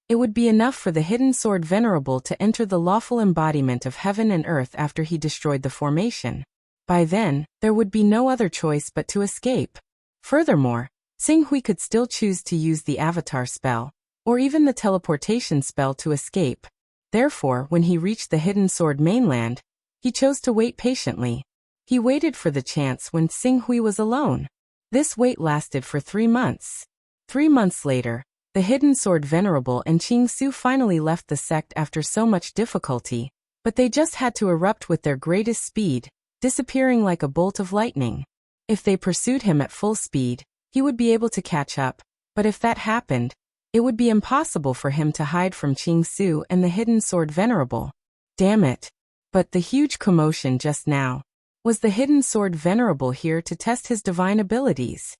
it would be enough for the Hidden Sword Venerable to enter the lawful embodiment of heaven and earth after he destroyed the formation. By then, there would be no other choice but to escape. Furthermore, Xing Hui could still choose to use the Avatar spell, or even the teleportation spell to escape. Therefore, when he reached the Hidden Sword mainland, he chose to wait patiently. He waited for the chance when Xing Hui was alone. This wait lasted for 3 months. 3 months later, the Hidden Sword Venerable and Qing Su finally left the sect after so much difficulty, but they just had to erupt with their greatest speed, disappearing like a bolt of lightning. If they pursued him at full speed, he would be able to catch up, but if that happened, it would be impossible for him to hide from Qing Su and the Hidden Sword Venerable. Damn it. But the huge commotion just now. Was the Hidden Sword Venerable here to test his divine abilities?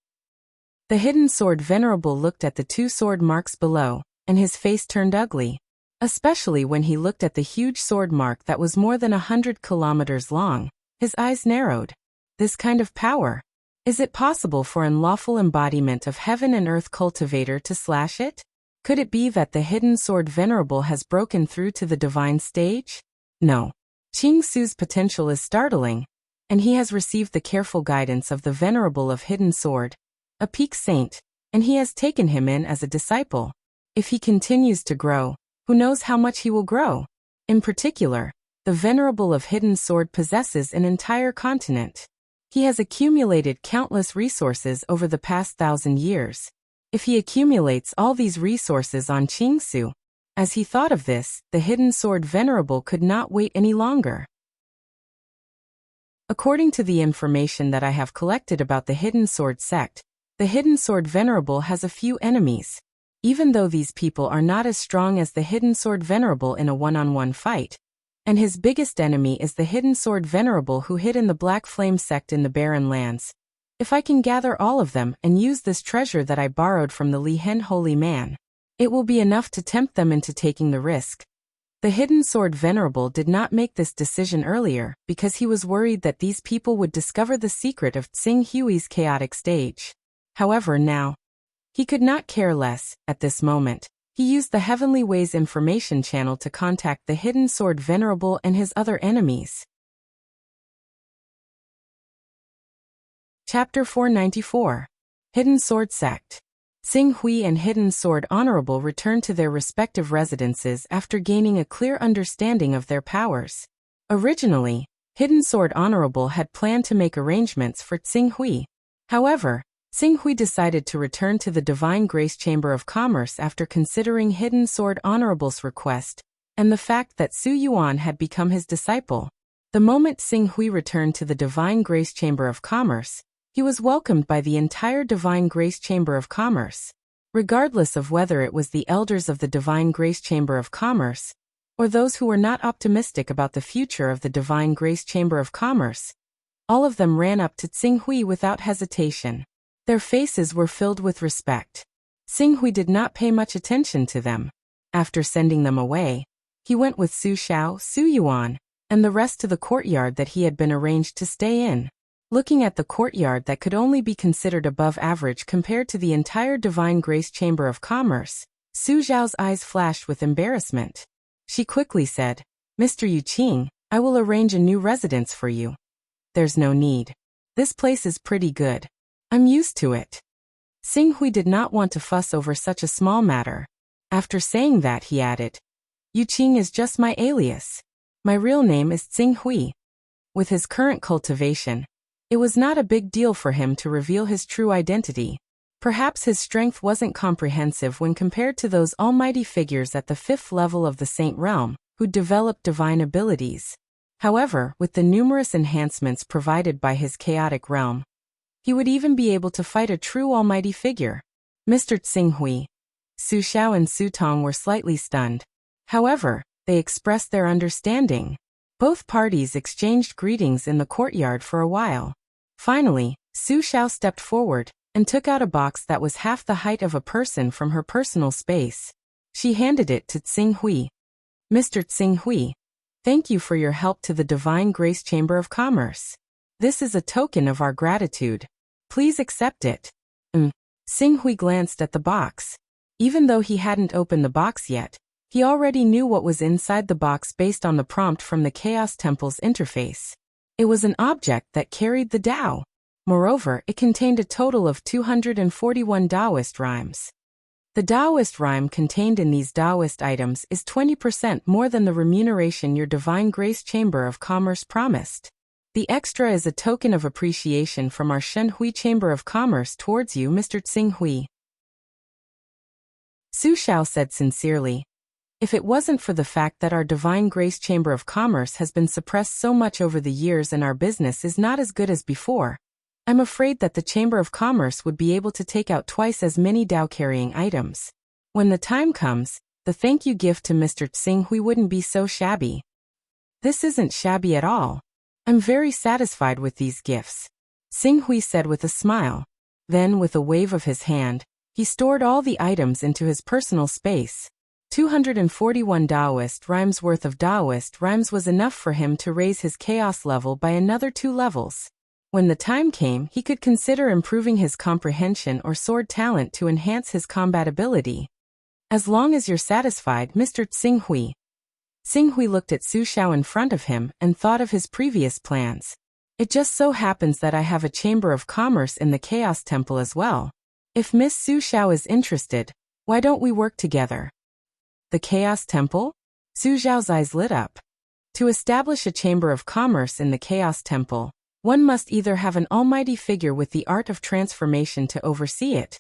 The Hidden Sword Venerable looked at the 2 sword marks below, and his face turned ugly. Especially when he looked at the huge sword mark that was more than 100 kilometers long, his eyes narrowed. This kind of power. Is it possible for an unlawful embodiment of heaven and earth cultivator to slash it? Could it be that the Hidden Sword Venerable has broken through to the divine stage? No. Qing Su's potential is startling, and he has received the careful guidance of the Venerable of Hidden Sword, a peak saint, and he has taken him in as a disciple. If he continues to grow, who knows how much he will grow? In particular, the Venerable of Hidden Sword possesses an entire continent. He has accumulated countless resources over the past 1,000 years. If he accumulates all these resources on Qing Su, as he thought of this, the Hidden Sword Venerable could not wait any longer. According to the information that I have collected about the Hidden Sword sect, the Hidden Sword Venerable has a few enemies. Even though these people are not as strong as the Hidden Sword Venerable in a one-on-one fight, and his biggest enemy is the Hidden Sword Venerable who hid in the Black Flame sect in the Barren Lands. If I can gather all of them and use this treasure that I borrowed from the Lihan Holy Man, it will be enough to tempt them into taking the risk. The Hidden Sword Venerable did not make this decision earlier because he was worried that these people would discover the secret of Tsing Hui's chaotic stage. However, now, he could not care less. At this moment, he used the Heavenly Ways information channel to contact the Hidden Sword Venerable and his other enemies. Chapter 494. Hidden Sword Sect. Tsing Hui and Hidden Sword Honorable returned to their respective residences after gaining a clear understanding of their powers. Originally, Hidden Sword Honorable had planned to make arrangements for Tsing Hui. However, Tsing Hui decided to return to the Divine Grace Chamber of Commerce after considering Hidden Sword Honorable's request and the fact that Su Yuan had become his disciple. The moment Tsing Hui returned to the Divine Grace Chamber of Commerce, he was welcomed by the entire Divine Grace Chamber of Commerce. Regardless of whether it was the elders of the Divine Grace Chamber of Commerce, or those who were not optimistic about the future of the Divine Grace Chamber of Commerce, all of them ran up to Tsing Hui without hesitation. Their faces were filled with respect. Tsing Hui did not pay much attention to them. After sending them away, he went with Su Xiao, Su Yuan, and the rest to the courtyard that he had been arranged to stay in. Looking at the courtyard that could only be considered above average compared to the entire Divine Grace Chamber of Commerce, Su Xiao's eyes flashed with embarrassment. She quickly said, "Mr. Yu Qing, I will arrange a new residence for you." "There's no need. This place is pretty good. I'm used to it." Tsing Hui did not want to fuss over such a small matter. After saying that, he added, "Yu Qing is just my alias. My real name is Tsing Hui." With his current cultivation, it was not a big deal for him to reveal his true identity. Perhaps his strength wasn't comprehensive when compared to those almighty figures at the 5th level of the Saint Realm, who developed divine abilities. However, with the numerous enhancements provided by his chaotic realm, he would even be able to fight a true almighty figure. Mr. Tsing Hui. Su Xiao and Su Tong were slightly stunned. However, they expressed their understanding. Both parties exchanged greetings in the courtyard for a while. Finally, Su Xiao stepped forward and took out a box that was half the height of a person from her personal space. She handed it to Tsing Hui. "Mr. Tsing Hui, thank you for your help to the Divine Grace Chamber of Commerce. This is a token of our gratitude. Please accept it." Tsing Hui glanced at the box. Even though he hadn't opened the box yet, he already knew what was inside the box based on the prompt from the Chaos Temple's interface. It was an object that carried the Tao. Moreover, it contained a total of 241 Taoist rhymes. The Taoist rhyme contained in these Taoist items is 20% more than the remuneration your Divine Grace Chamber of Commerce promised. The extra is a token of appreciation from our Shen Hui Chamber of Commerce towards you, Mr. Tsing Hui. Su Xiao said sincerely, "If it wasn't for the fact that our Divine Grace Chamber of Commerce has been suppressed so much over the years and our business is not as good as before, I'm afraid that the Chamber of Commerce would be able to take out twice as many Tao-carrying items. When the time comes, the thank you gift to Mr. Tsing Hui wouldn't be so shabby." "This isn't shabby at all. I'm very satisfied with these gifts," Tsing Hui said with a smile. Then, with a wave of his hand, he stored all the items into his personal space. 241 Taoist rhymes worth of Taoist rhymes was enough for him to raise his chaos level by another 2 levels. When the time came, he could consider improving his comprehension or sword talent to enhance his combat ability. "As long as you're satisfied, Mr. Tsing Hui." Tsing Hui looked at Su Xiao in front of him and thought of his previous plans. "It just so happens that I have a Chamber of Commerce in the Chaos Temple as well. If Miss Su Xiao is interested, why don't we work together?" "The Chaos Temple?" Su Xiao's eyes lit up. To establish a Chamber of Commerce in the Chaos Temple, one must either have an almighty figure with the art of transformation to oversee it,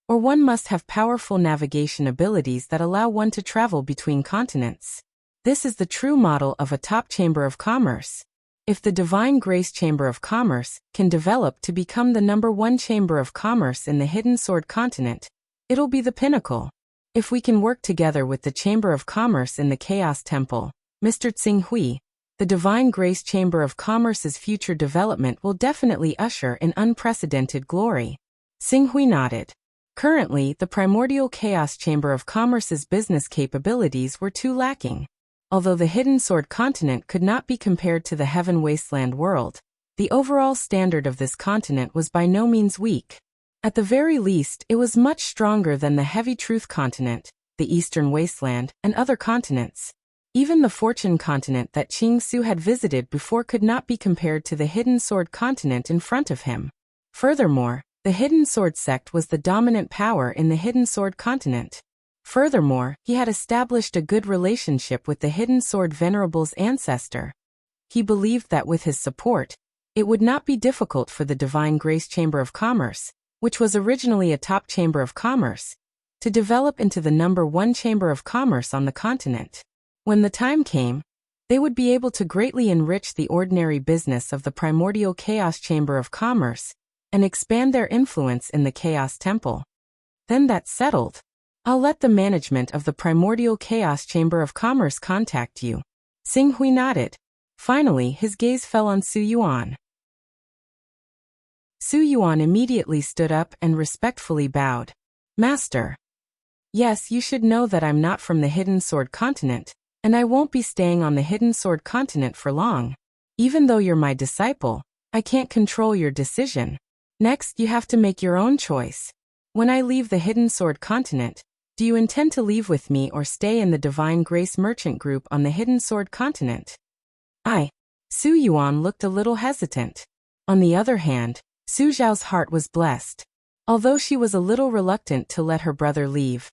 or one must have powerful navigation abilities that allow one to travel between continents. This is the true model of a top Chamber of Commerce. If the Divine Grace Chamber of Commerce can develop to become the #1 Chamber of Commerce in the Hidden Sword Continent, it'll be the pinnacle. If we can work together with the Chamber of Commerce in the Chaos Temple, Mr. Tsing Hui, the Divine Grace Chamber of Commerce's future development will definitely usher in unprecedented glory. Tsing Hui nodded. Currently, the Primordial Chaos Chamber of Commerce's business capabilities were too lacking. Although the Hidden Sword continent could not be compared to the Heaven Wasteland world, the overall standard of this continent was by no means weak. At the very least, it was much stronger than the Heavy Truth continent, the Eastern Wasteland, and other continents. Even the Fortune continent that Qing Su had visited before could not be compared to the Hidden Sword continent in front of him. Furthermore, the Hidden Sword sect was the dominant power in the Hidden Sword continent. Furthermore, he had established a good relationship with the Hidden Sword Venerable's ancestor. He believed that with his support, it would not be difficult for the Divine Grace Chamber of Commerce, which was originally a top chamber of commerce, to develop into the #1 chamber of commerce on the continent. When the time came, they would be able to greatly enrich the ordinary business of the Primordial Chaos Chamber of Commerce and expand their influence in the Chaos Temple. Then that's settled. I'll let the management of the Primordial Chaos Chamber of Commerce contact you. Xing Hui nodded. Finally, his gaze fell on Su Yuan. Su Yuan immediately stood up and respectfully bowed. Master. Yes, you should know that I'm not from the Hidden Sword continent, and I won't be staying on the Hidden Sword continent for long. Even though you're my disciple, I can't control your decision. Next, you have to make your own choice. When I leave the Hidden Sword continent, do you intend to leave with me or stay in the Divine Grace Merchant Group on the Hidden Sword continent? Su Yuan looked a little hesitant. On the other hand, Su Zhao's heart was blessed. Although she was a little reluctant to let her brother leave,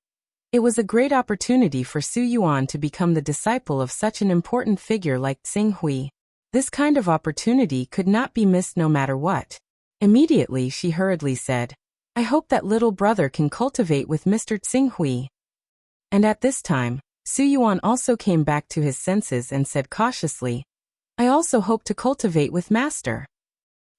it was a great opportunity for Su Yuan to become the disciple of such an important figure like Xing Hui. This kind of opportunity could not be missed no matter what. Immediately she hurriedly said, I hope that little brother can cultivate with Mr. Xing Hui. And at this time, Su Yuan also came back to his senses and said cautiously, I also hope to cultivate with Master.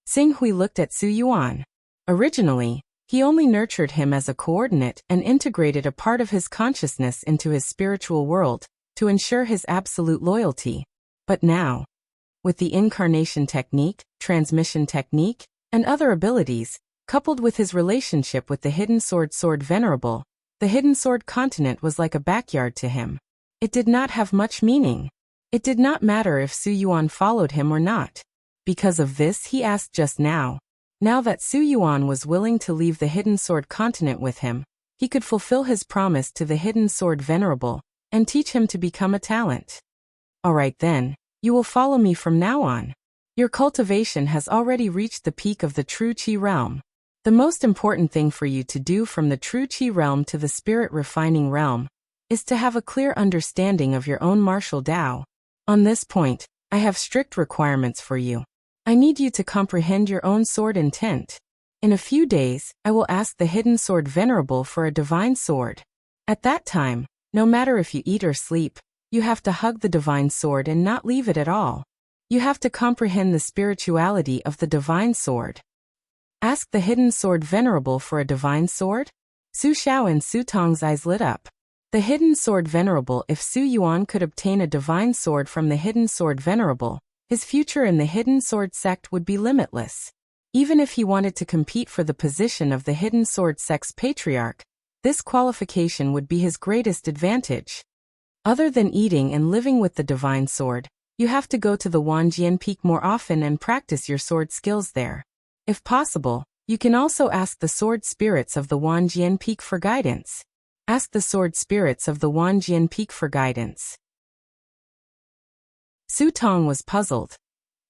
Xing Hui looked at Su Yuan. Originally, he only nurtured him as a coordinate and integrated a part of his consciousness into his spiritual world to ensure his absolute loyalty. But now, with the incarnation technique, transmission technique, and other abilities, coupled with his relationship with the Hidden Sword Venerable, the Hidden Sword continent was like a backyard to him. It did not have much meaning. It did not matter if Su Yuan followed him or not. Because of this, he asked just now. Now that Su Yuan was willing to leave the Hidden Sword continent with him, he could fulfill his promise to the Hidden Sword Venerable and teach him to become a talent. All right then, you will follow me from now on. Your cultivation has already reached the peak of the True Qi realm. The most important thing for you to do from the True Qi realm to the Spirit Refining realm is to have a clear understanding of your own martial Tao. On this point, I have strict requirements for you. I need you to comprehend your own sword intent. In a few days, I will ask the Hidden Sword Venerable for a divine sword. At that time, no matter if you eat or sleep, you have to hug the divine sword and not leave it at all. You have to comprehend the spirituality of the divine sword. Ask the Hidden Sword Venerable for a divine sword? Su Xiao and Su Tong's eyes lit up. The Hidden Sword Venerable. If Su Yuan could obtain a divine sword from the Hidden Sword Venerable, his future in the Hidden Sword sect would be limitless. Even if he wanted to compete for the position of the Hidden Sword sect's patriarch, this qualification would be his greatest advantage. Other than eating and living with the divine sword, you have to go to the Wanjian Peak more often and practice your sword skills there. If possible, you can also ask the sword spirits of the Wanjian Peak for guidance. Ask the sword spirits of the Wanjian Peak for guidance. Su Tong was puzzled.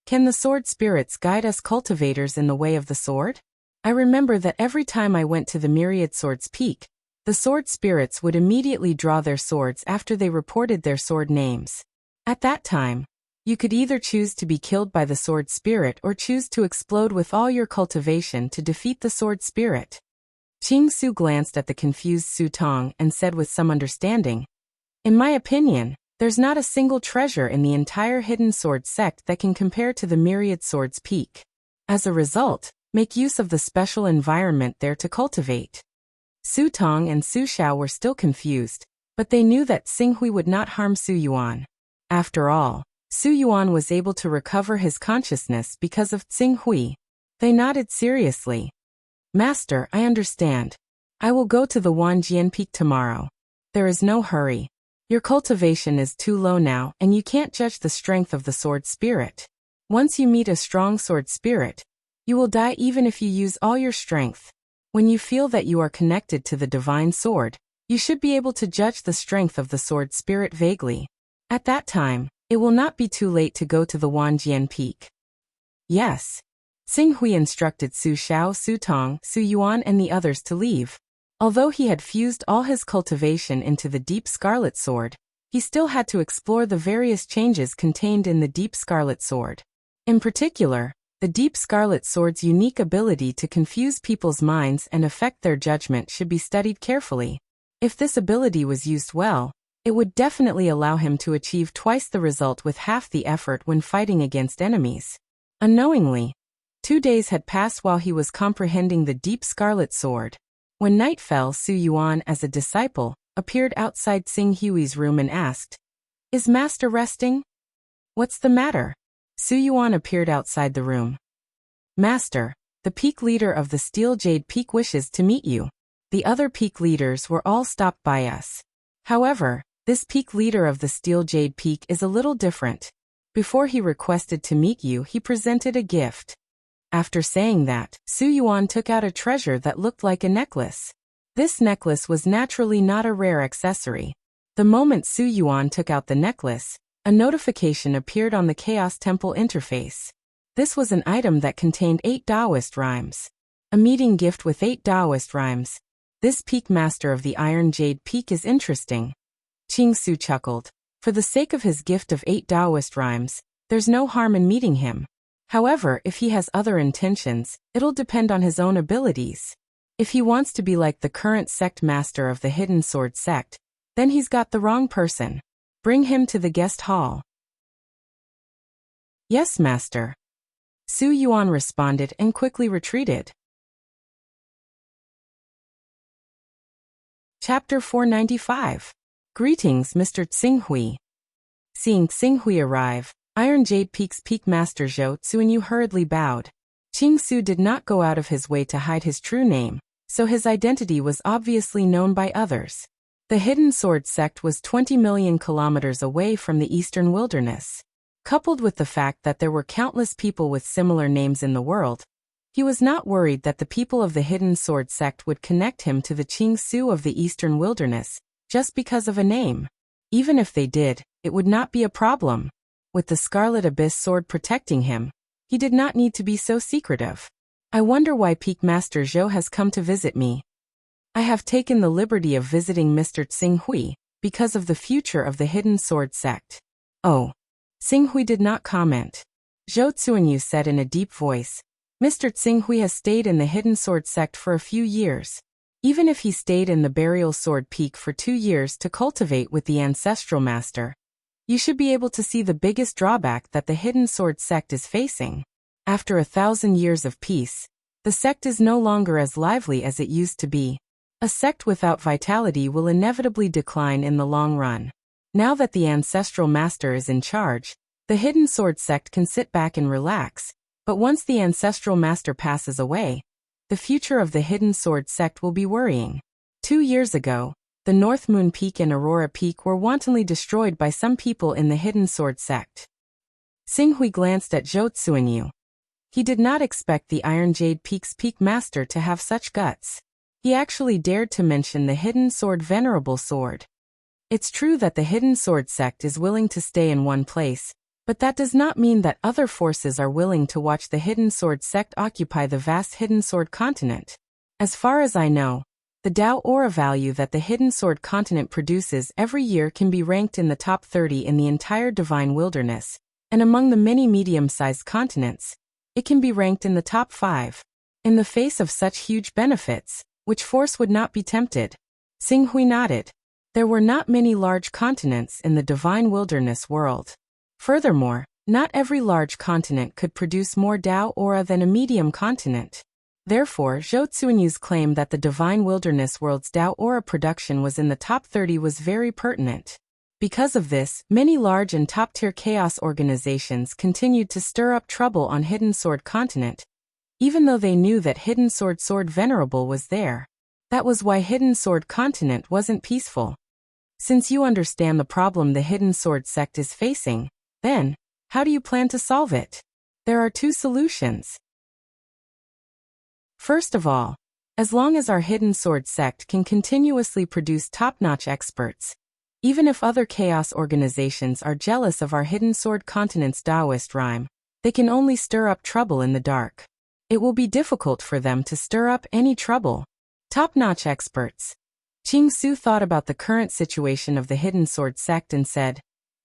Can the sword spirits guide us cultivators in the way of the sword? I remember that every time I went to the Myriad Swords Peak, the sword spirits would immediately draw their swords after they reported their sword names. At that time, you could either choose to be killed by the sword spirit or choose to explode with all your cultivation to defeat the sword spirit. Qing Su glanced at the confused Su Tong and said with some understanding, In my opinion, there's not a single treasure in the entire Hidden Sword sect that can compare to the Myriad Swords Peak. As a result, make use of the special environment there to cultivate. Su Tong and Su Xiao were still confused, but they knew that Xing Hui would not harm Su Yuan. After all, Su Yuan was able to recover his consciousness because of Xing Hui. They nodded seriously. Master, I understand. I will go to the Wanjian Peak tomorrow. There is no hurry. Your cultivation is too low now, and you can't judge the strength of the sword spirit. Once you meet a strong sword spirit, you will die even if you use all your strength. When you feel that you are connected to the divine sword, you should be able to judge the strength of the sword spirit vaguely. At that time, it will not be too late to go to the Wanjian Peak. Yes. Xing Hui instructed Su Xiao, Su Tong, Su Yuan and the others to leave. Although he had fused all his cultivation into the Deep Scarlet Sword, he still had to explore the various changes contained in the Deep Scarlet Sword. In particular, the Deep Scarlet Sword's unique ability to confuse people's minds and affect their judgment should be studied carefully. If this ability was used well, it would definitely allow him to achieve twice the result with half the effort when fighting against enemies. Unknowingly, 2 days had passed while he was comprehending the Deep Scarlet Sword. When night fell, Su Yuan, as a disciple, appeared outside Xing Hui's room and asked, "Is Master resting?" "What's the matter?" Su Yuan appeared outside the room. "Master, the peak leader of the Steel Jade Peak wishes to meet you. The other peak leaders were all stopped by us. However, this peak leader of the Steel Jade Peak is a little different. Before he requested to meet you, he presented a gift." After saying that, Su Yuan took out a treasure that looked like a necklace. This necklace was naturally not a rare accessory. The moment Su Yuan took out the necklace, a notification appeared on the Chaos Temple interface. This was an item that contained 8 Taoist rhymes. A meeting gift with 8 Taoist rhymes. This peak master of the Iron Jade Peak is interesting. Qing Su chuckled. For the sake of his gift of 8 Taoist rhymes, there's no harm in meeting him. However, if he has other intentions, it'll depend on his own abilities. If he wants to be like the current sect master of the Hidden Sword sect, then he's got the wrong person. Bring him to the guest hall. Yes, master. Su Yuan responded and quickly retreated. Chapter 495. Greetings, Mr. Xing Hui. Seeing Xing Hui arrive, Iron Jade Peak's Peak Master Zhou Tsuanyu hurriedly bowed. Qing Su did not go out of his way to hide his true name, so his identity was obviously known by others. The Hidden Sword sect was 20 million kilometers away from the eastern wilderness. Coupled with the fact that there were countless people with similar names in the world, he was not worried that the people of the Hidden Sword sect would connect him to the Qing Su of the eastern wilderness, just because of a name. Even if they did, it would not be a problem. With the Scarlet Abyss sword protecting him, he did not need to be so secretive. I wonder why Peak Master Zhou has come to visit me. I have taken the liberty of visiting Mr. Xing Hui, because of the future of the Hidden Sword sect. Oh. Xing Hui did not comment. Zhou Tsuanyu said in a deep voice, Mr. Xing Hui has stayed in the Hidden Sword sect for a few years. Even if he stayed in the Burial Sword Peak for 2 years to cultivate with the Ancestral Master, you should be able to see the biggest drawback that the Hidden Sword sect is facing. After 1,000 years of peace, the sect is no longer as lively as it used to be. A sect without vitality will inevitably decline in the long run. Now that the Ancestral Master is in charge, the Hidden Sword sect can sit back and relax, but once the Ancestral Master passes away, the future of the Hidden Sword sect will be worrying. 2 years ago, the North Moon Peak and Aurora Peak were wantonly destroyed by some people in the Hidden Sword sect. Xing Hui glanced at Zhou Tsuanyu. He did not expect the Iron Jade Peak's Peak Master to have such guts. He actually dared to mention the Hidden Sword Venerable Sword. It's true that the Hidden Sword sect is willing to stay in one place, but that does not mean that other forces are willing to watch the Hidden Sword sect occupy the vast Hidden Sword continent. As far as I know, the Dao aura value that the Hidden Sword continent produces every year can be ranked in the top 30 in the entire Divine Wilderness, and among the many medium-sized continents, it can be ranked in the top 5. In the face of such huge benefits, which force would not be tempted? Xing Hui nodded. There were not many large continents in the Divine Wilderness world. Furthermore, not every large continent could produce more Dao aura than a medium continent. Therefore, Zhou Tsuanyu's claim that the Divine Wilderness world's Dao aura production was in the top 30 was very pertinent. Because of this, many large and top-tier chaos organizations continued to stir up trouble on Hidden Sword continent, even though they knew that Hidden Sword Venerable was there. That was why Hidden Sword continent wasn't peaceful. Since you understand the problem the Hidden Sword sect is facing, then, how do you plan to solve it? There are two solutions. First of all, as long as our Hidden Sword sect can continuously produce top-notch experts, even if other chaos organizations are jealous of our Hidden Sword Continent's Taoist rhyme, they can only stir up trouble in the dark. It will be difficult for them to stir up any trouble. Top-notch experts. Qing Su thought about the current situation of the Hidden Sword sect and said,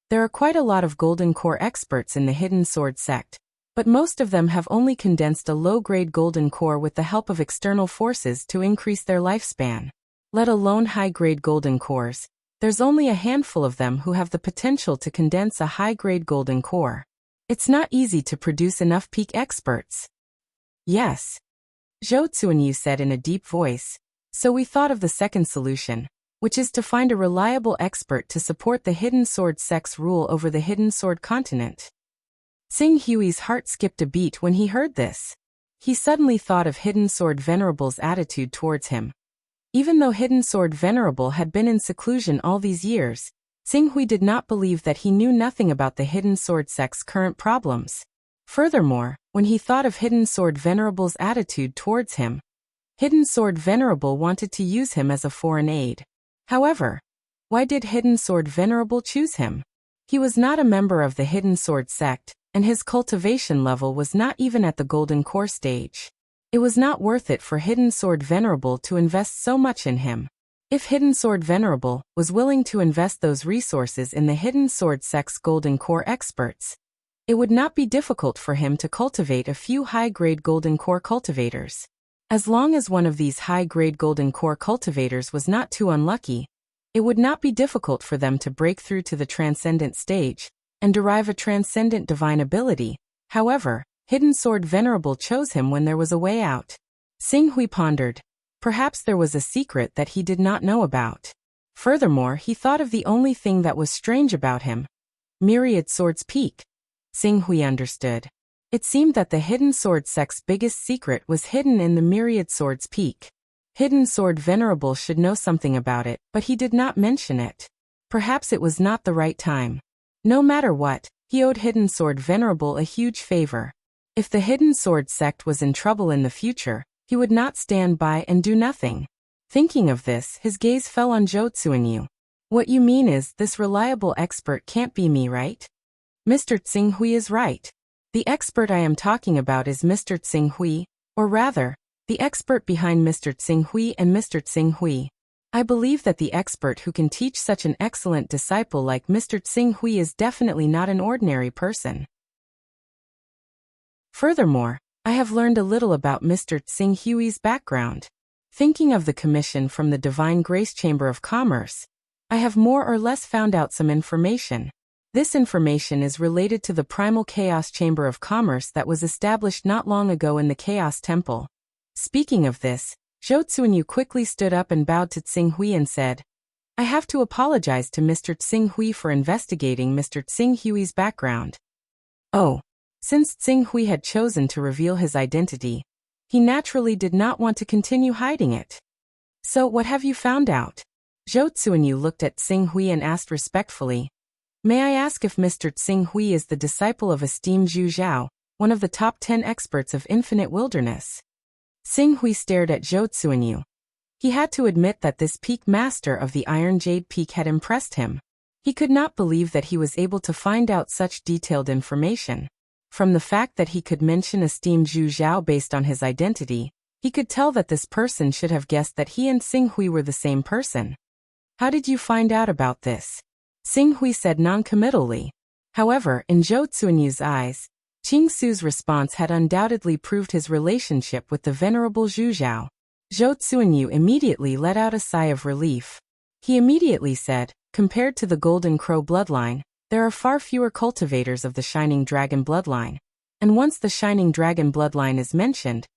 there are quite a lot of Golden Core experts in the Hidden Sword sect, but most of them have only condensed a low-grade Golden Core with the help of external forces to increase their lifespan. Let alone high-grade Golden Cores, there's only a handful of them who have the potential to condense a high-grade Golden Core. It's not easy to produce enough peak experts. Yes. Zhou Zuanyu said in a deep voice, so we thought of the second solution, which is to find a reliable expert to support the Hidden Sword sect's rule over the Hidden Sword continent. Xing Hui's heart skipped a beat when he heard this. He suddenly thought of Hidden Sword Venerable's attitude towards him. Even though Hidden Sword Venerable had been in seclusion all these years, Xing Hui did not believe that he knew nothing about the Hidden Sword sect's current problems. Furthermore, when he thought of Hidden Sword Venerable's attitude towards him, Hidden Sword Venerable wanted to use him as a foreign aid. However, why did Hidden Sword Venerable choose him? He was not a member of the Hidden Sword sect, and his cultivation level was not even at the Golden Core stage. It was not worth it for Hidden Sword Venerable to invest so much in him. If Hidden Sword Venerable was willing to invest those resources in the Hidden Sword sect's Golden Core experts, it would not be difficult for him to cultivate a few high-grade Golden Core cultivators. As long as one of these high-grade Golden Core cultivators was not too unlucky, it would not be difficult for them to break through to the Transcendent stage and derive a Transcendent divine ability. However, Hidden Sword Venerable chose him when there was a way out. Xing Hui pondered. Perhaps there was a secret that he did not know about. Furthermore, he thought of the only thing that was strange about him. Myriad Sword's peak. Xing Hui understood. It seemed that the Hidden Sword sect's biggest secret was hidden in the Myriad Sword's peak. Hidden Sword Venerable should know something about it, but he did not mention it. Perhaps it was not the right time. No matter what, he owed Hidden Sword Venerable a huge favor. If the Hidden Sword sect was in trouble in the future, he would not stand by and do nothing. Thinking of this, his gaze fell on Zhou Zuanyu. What you mean is, this reliable expert can't be me, right? Mr. Xing Hui is right. The expert I am talking about is Mr. Xing Hui, or rather, the expert behind Mr. Xing Hui and Mr. Xing Hui. I believe that the expert who can teach such an excellent disciple like Mr. Xing Hui is definitely not an ordinary person. Furthermore, I have learned a little about Mr. Xing Hui's background. Thinking of the commission from the Divine Grace Chamber of Commerce, I have more or less found out some information. This information is related to the Primal Chaos Chamber of Commerce that was established not long ago in the Chaos Temple. Speaking of this, Zhou Zuanyu quickly stood up and bowed to Xing Hui and said, I have to apologize to Mr. Xing Hui for investigating Mr. Xing Hui's background. Oh. Since Xing Hui had chosen to reveal his identity, he naturally did not want to continue hiding it. So what have you found out? Zhou Zuanyu looked at Xing Hui and asked respectfully, May I ask if Mr. Xing Hui is the disciple of esteemed Zhu Zhao, one of the top 10 experts of Infinite Wilderness? Xing Hui stared at Zhou Zuanyu. He had to admit that this peak master of the Iron Jade Peak had impressed him. He could not believe that he was able to find out such detailed information. From the fact that he could mention esteemed Zhu Zhao based on his identity, he could tell that this person should have guessed that he and Xing Hui were the same person. How did you find out about this? Xing Hui said non-committally. However, in Zhou Zuanyu's eyes, Qing Su's response had undoubtedly proved his relationship with the venerable Zhu Zhao. Zhou Zuanyu immediately let out a sigh of relief. He immediately said, compared to the Golden Crow bloodline, there are far fewer cultivators of the Shining Dragon bloodline, and once the Shining Dragon bloodline is mentioned,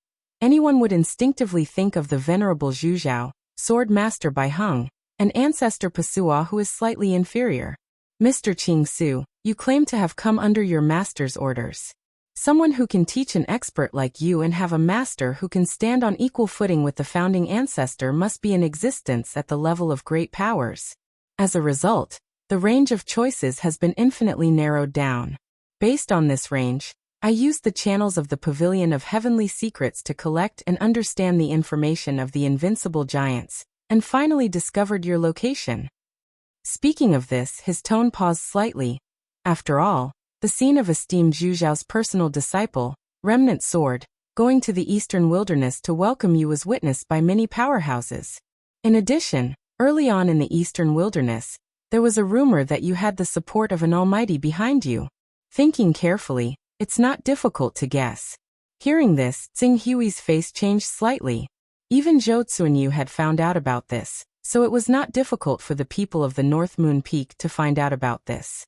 anyone would instinctively think of the venerable Zhu Zhao, Sword Master Bai Heng, and ancestor Pasua who is slightly inferior. Mr. Qing Su, you claim to have come under your master's orders. Someone who can teach an expert like you and have a master who can stand on equal footing with the founding ancestor must be in existence at the level of great powers. As a result, the range of choices has been infinitely narrowed down. Based on this range, I used the channels of the Pavilion of Heavenly Secrets to collect and understand the information of the invincible giants, and finally discovered your location. Speaking of this, his tone paused slightly. After all, the scene of esteemed Zhu Zhao's personal disciple, Remnant Sword, going to the eastern wilderness to welcome you was witnessed by many powerhouses. In addition, early on in the eastern wilderness, there was a rumor that you had the support of an almighty behind you. Thinking carefully, it's not difficult to guess. Hearing this, Xing Hui's face changed slightly. Even Zhou Zuanyu had found out about this, so it was not difficult for the people of the North Moon Peak to find out about this.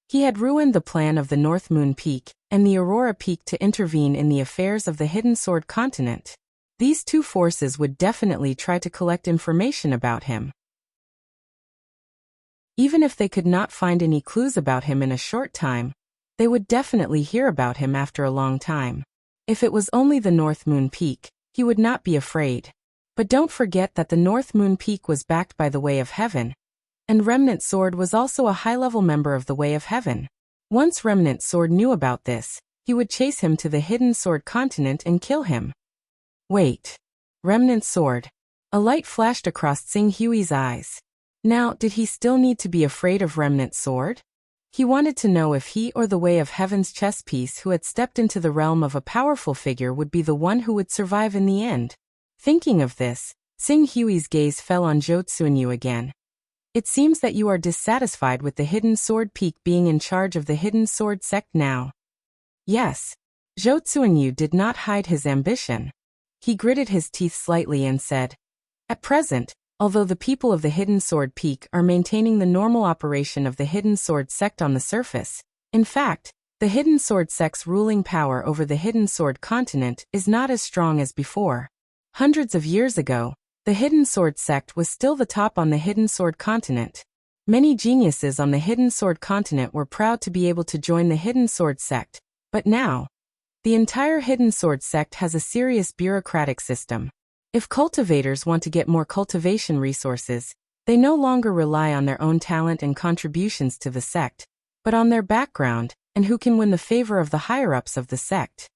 He had ruined the plan of the North Moon Peak and the Aurora Peak to intervene in the affairs of the Hidden Sword continent. These two forces would definitely try to collect information about him. Even if they could not find any clues about him in a short time, they would definitely hear about him after a long time. If it was only the North Moon Peak, he would not be afraid. But don't forget that the North Moon Peak was backed by the Way of Heaven, and Remnant Sword was also a high-level member of the Way of Heaven. Once Remnant Sword knew about this, he would chase him to the Hidden Sword continent and kill him. Wait. Remnant Sword. A light flashed across Xing Hui's eyes. Now, did he still need to be afraid of Remnant Sword? He wanted to know if he or the Way of Heaven's chess piece who had stepped into the realm of a powerful figure would be the one who would survive in the end. Thinking of this, Xing Hui's gaze fell on Zhou Zuanyu again. It seems that you are dissatisfied with the Hidden Sword Peak being in charge of the Hidden Sword sect now. Yes. Zhou Zuanyu did not hide his ambition. He gritted his teeth slightly and said, "At present, although the people of the Hidden Sword Peak are maintaining the normal operation of the Hidden Sword sect on the surface, in fact, the Hidden Sword sect's ruling power over the Hidden Sword continent is not as strong as before. Hundreds of years ago, the Hidden Sword sect was still the top on the Hidden Sword continent. Many geniuses on the Hidden Sword continent were proud to be able to join the Hidden Sword sect, but now, the entire Hidden Sword sect has a serious bureaucratic system. If cultivators want to get more cultivation resources, they no longer rely on their own talent and contributions to the sect, but on their background and who can win the favor of the higher-ups of the sect.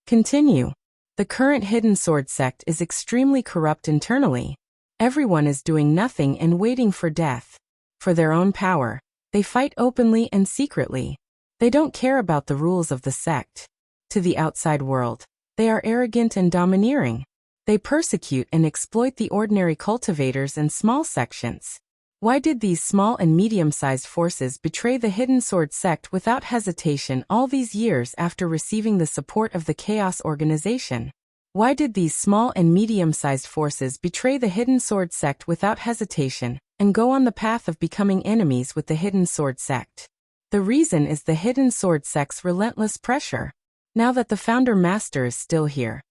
Continue. The current Hidden Sword sect is extremely corrupt internally. Everyone is doing nothing and waiting for death. For their own power, they fight openly and secretly. They don't care about the rules of the sect. To the outside world, they are arrogant and domineering. They persecute and exploit the ordinary cultivators and small sections. Why did these small and medium-sized forces betray the Hidden Sword sect without hesitation all these years after receiving the support of the Chaos Organization? Why did these small and medium-sized forces betray the Hidden Sword sect without hesitation and go on the path of becoming enemies with the Hidden Sword sect? The reason is the Hidden Sword sect's relentless pressure. Now that the Founder Master is still here,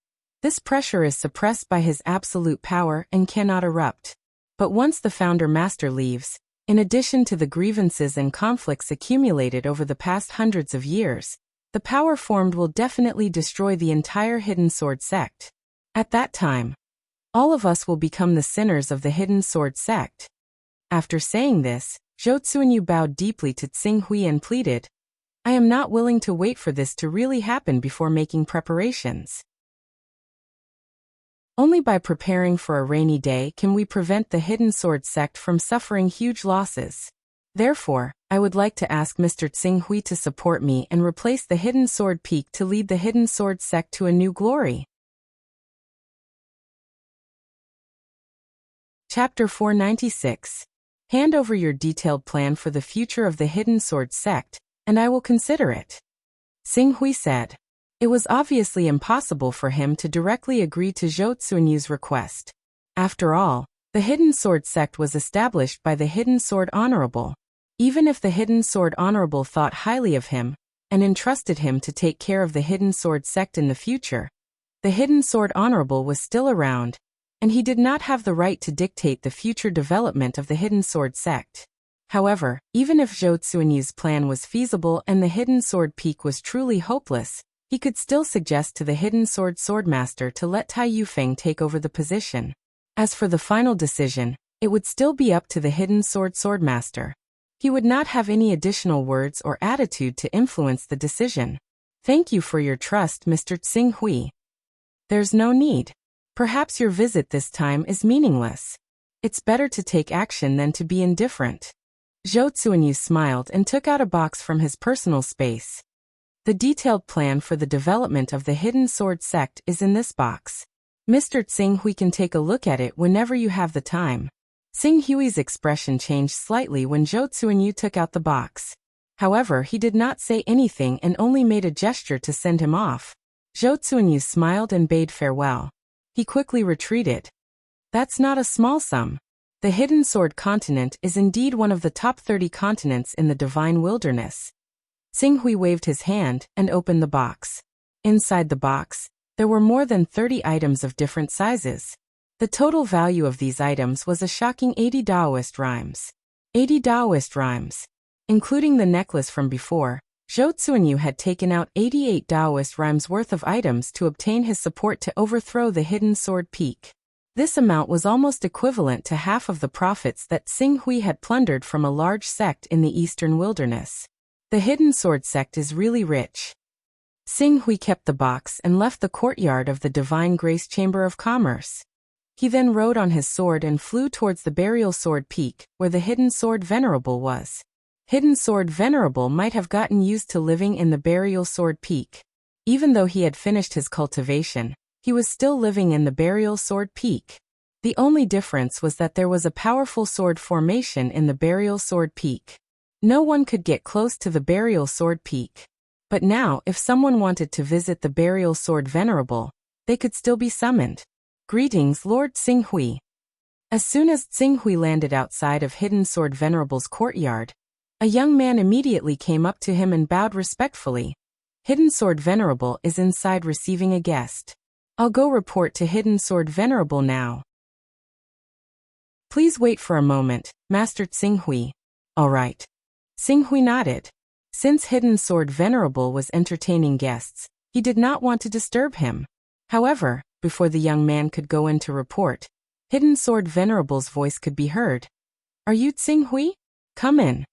this pressure is suppressed by his absolute power and cannot erupt. But once the Founder Master leaves, in addition to the grievances and conflicts accumulated over the past hundreds of years, the power formed will definitely destroy the entire Hidden Sword sect. At that time, all of us will become the sinners of the Hidden Sword sect. After saying this, Zhou Zuanyu bowed deeply to Xing Hui and pleaded, "I am not willing to wait for this to really happen before making preparations. Only by preparing for a rainy day can we prevent the Hidden Sword sect from suffering huge losses. Therefore, I would like to ask Mr. Xing Hui to support me and replace the Hidden Sword Peak to lead the Hidden Sword sect to a new glory." Chapter 496. Hand over your detailed plan for the future of the Hidden Sword sect, and I will consider it. Xing Hui said. It was obviously impossible for him to directly agree to Zhou Zuanyu's request. After all, the Hidden Sword sect was established by the Hidden Sword Honorable. Even if the Hidden Sword Honorable thought highly of him and entrusted him to take care of the Hidden Sword sect in the future, the Hidden Sword Honorable was still around, and he did not have the right to dictate the future development of the Hidden Sword sect. However, even if Zhou Zuanyu's plan was feasible and the Hidden Sword Peak was truly hopeless, he could still suggest to the Hidden Sword Swordmaster to let Tai Yufeng take over the position. As for the final decision, it would still be up to the hidden swordmaster. He would not have any additional words or attitude to influence the decision. Thank you for your trust, Mr. Tsing Hui. There's no need. Perhaps your visit this time is meaningless. It's better to take action than to be indifferent. Zhou Zuanyu smiled and took out a box from his personal space. The detailed plan for the development of the hidden sword sect is in this box. Mr. Tsing Hui can take a look at it whenever you have the time. Tsing Hui's expression changed slightly when Zhou Zuanyu took out the box. However, he did not say anything and only made a gesture to send him off. Zhou Zuanyu smiled and bade farewell. He quickly retreated. That's not a small sum. The Hidden Sword continent is indeed one of the top 30 continents in the Divine Wilderness. Tsing Hui waved his hand and opened the box. Inside the box, there were more than 30 items of different sizes. The total value of these items was a shocking 80 Daoist rhymes. 80 Daoist rhymes. Including the necklace from before, Zhou Zuanyu had taken out 88 Daoist rhymes worth of items to obtain his support to overthrow the Hidden Sword Peak. This amount was almost equivalent to half of the profits that Tsing Hui had plundered from a large sect in the Eastern Wilderness. The Hidden Sword sect is really rich. Tsing Hui kept the box and left the courtyard of the Divine Grace Chamber of Commerce. He then rode on his sword and flew towards the Burial Sword Peak, where the Hidden Sword Venerable was. Hidden Sword Venerable might have gotten used to living in the Burial Sword Peak. Even though he had finished his cultivation, he was still living in the Burial Sword Peak. The only difference was that there was a powerful sword formation in the Burial Sword Peak. No one could get close to the Burial Sword Peak. But now, if someone wanted to visit the Burial Sword Venerable, they could still be summoned. Greetings, Lord Tsing Hui. As soon as Tsing Hui landed outside of Hidden Sword Venerable's courtyard, a young man immediately came up to him and bowed respectfully. Hidden Sword Venerable is inside receiving a guest. I'll go report to Hidden Sword Venerable now. Please wait for a moment, Master Tsing Hui. All right. Tsing Hui nodded. Since Hidden Sword Venerable was entertaining guests, he did not want to disturb him. However, before the young man could go in to report, Hidden Sword Venerable's voice could be heard. Are you Tsing Hui? Come in.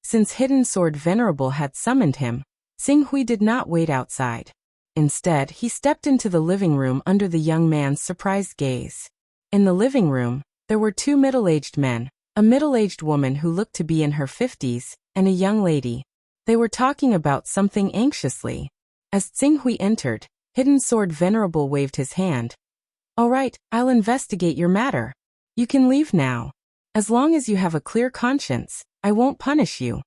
Since Hidden Sword Venerable had summoned him, Tsing Hui did not wait outside. Instead, he stepped into the living room under the young man's surprised gaze. In the living room, there were two middle-aged men, a middle-aged woman who looked to be in her 50s, and a young lady. They were talking about something anxiously. As Tsing Hui entered, Hidden Sword Venerable waved his hand. All right, I'll investigate your matter. You can leave now. As long as you have a clear conscience, I won't punish you.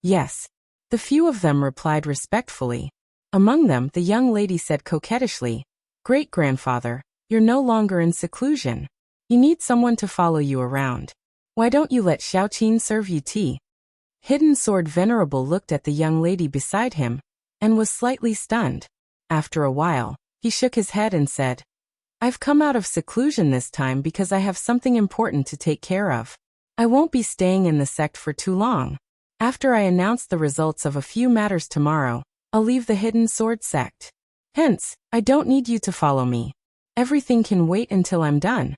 Yes. The few of them replied respectfully. Among them, the young lady said coquettishly, Great-grandfather, you're no longer in seclusion. You need someone to follow you around. Why don't you let Xiaoqin serve you tea? Hidden Sword Venerable looked at the young lady beside him, and was slightly stunned. After a while, he shook his head and said, I've come out of seclusion this time because I have something important to take care of. I won't be staying in the sect for too long. After I announce the results of a few matters tomorrow, I'll leave the Hidden Sword sect. Hence, I don't need you to follow me. Everything can wait until I'm done.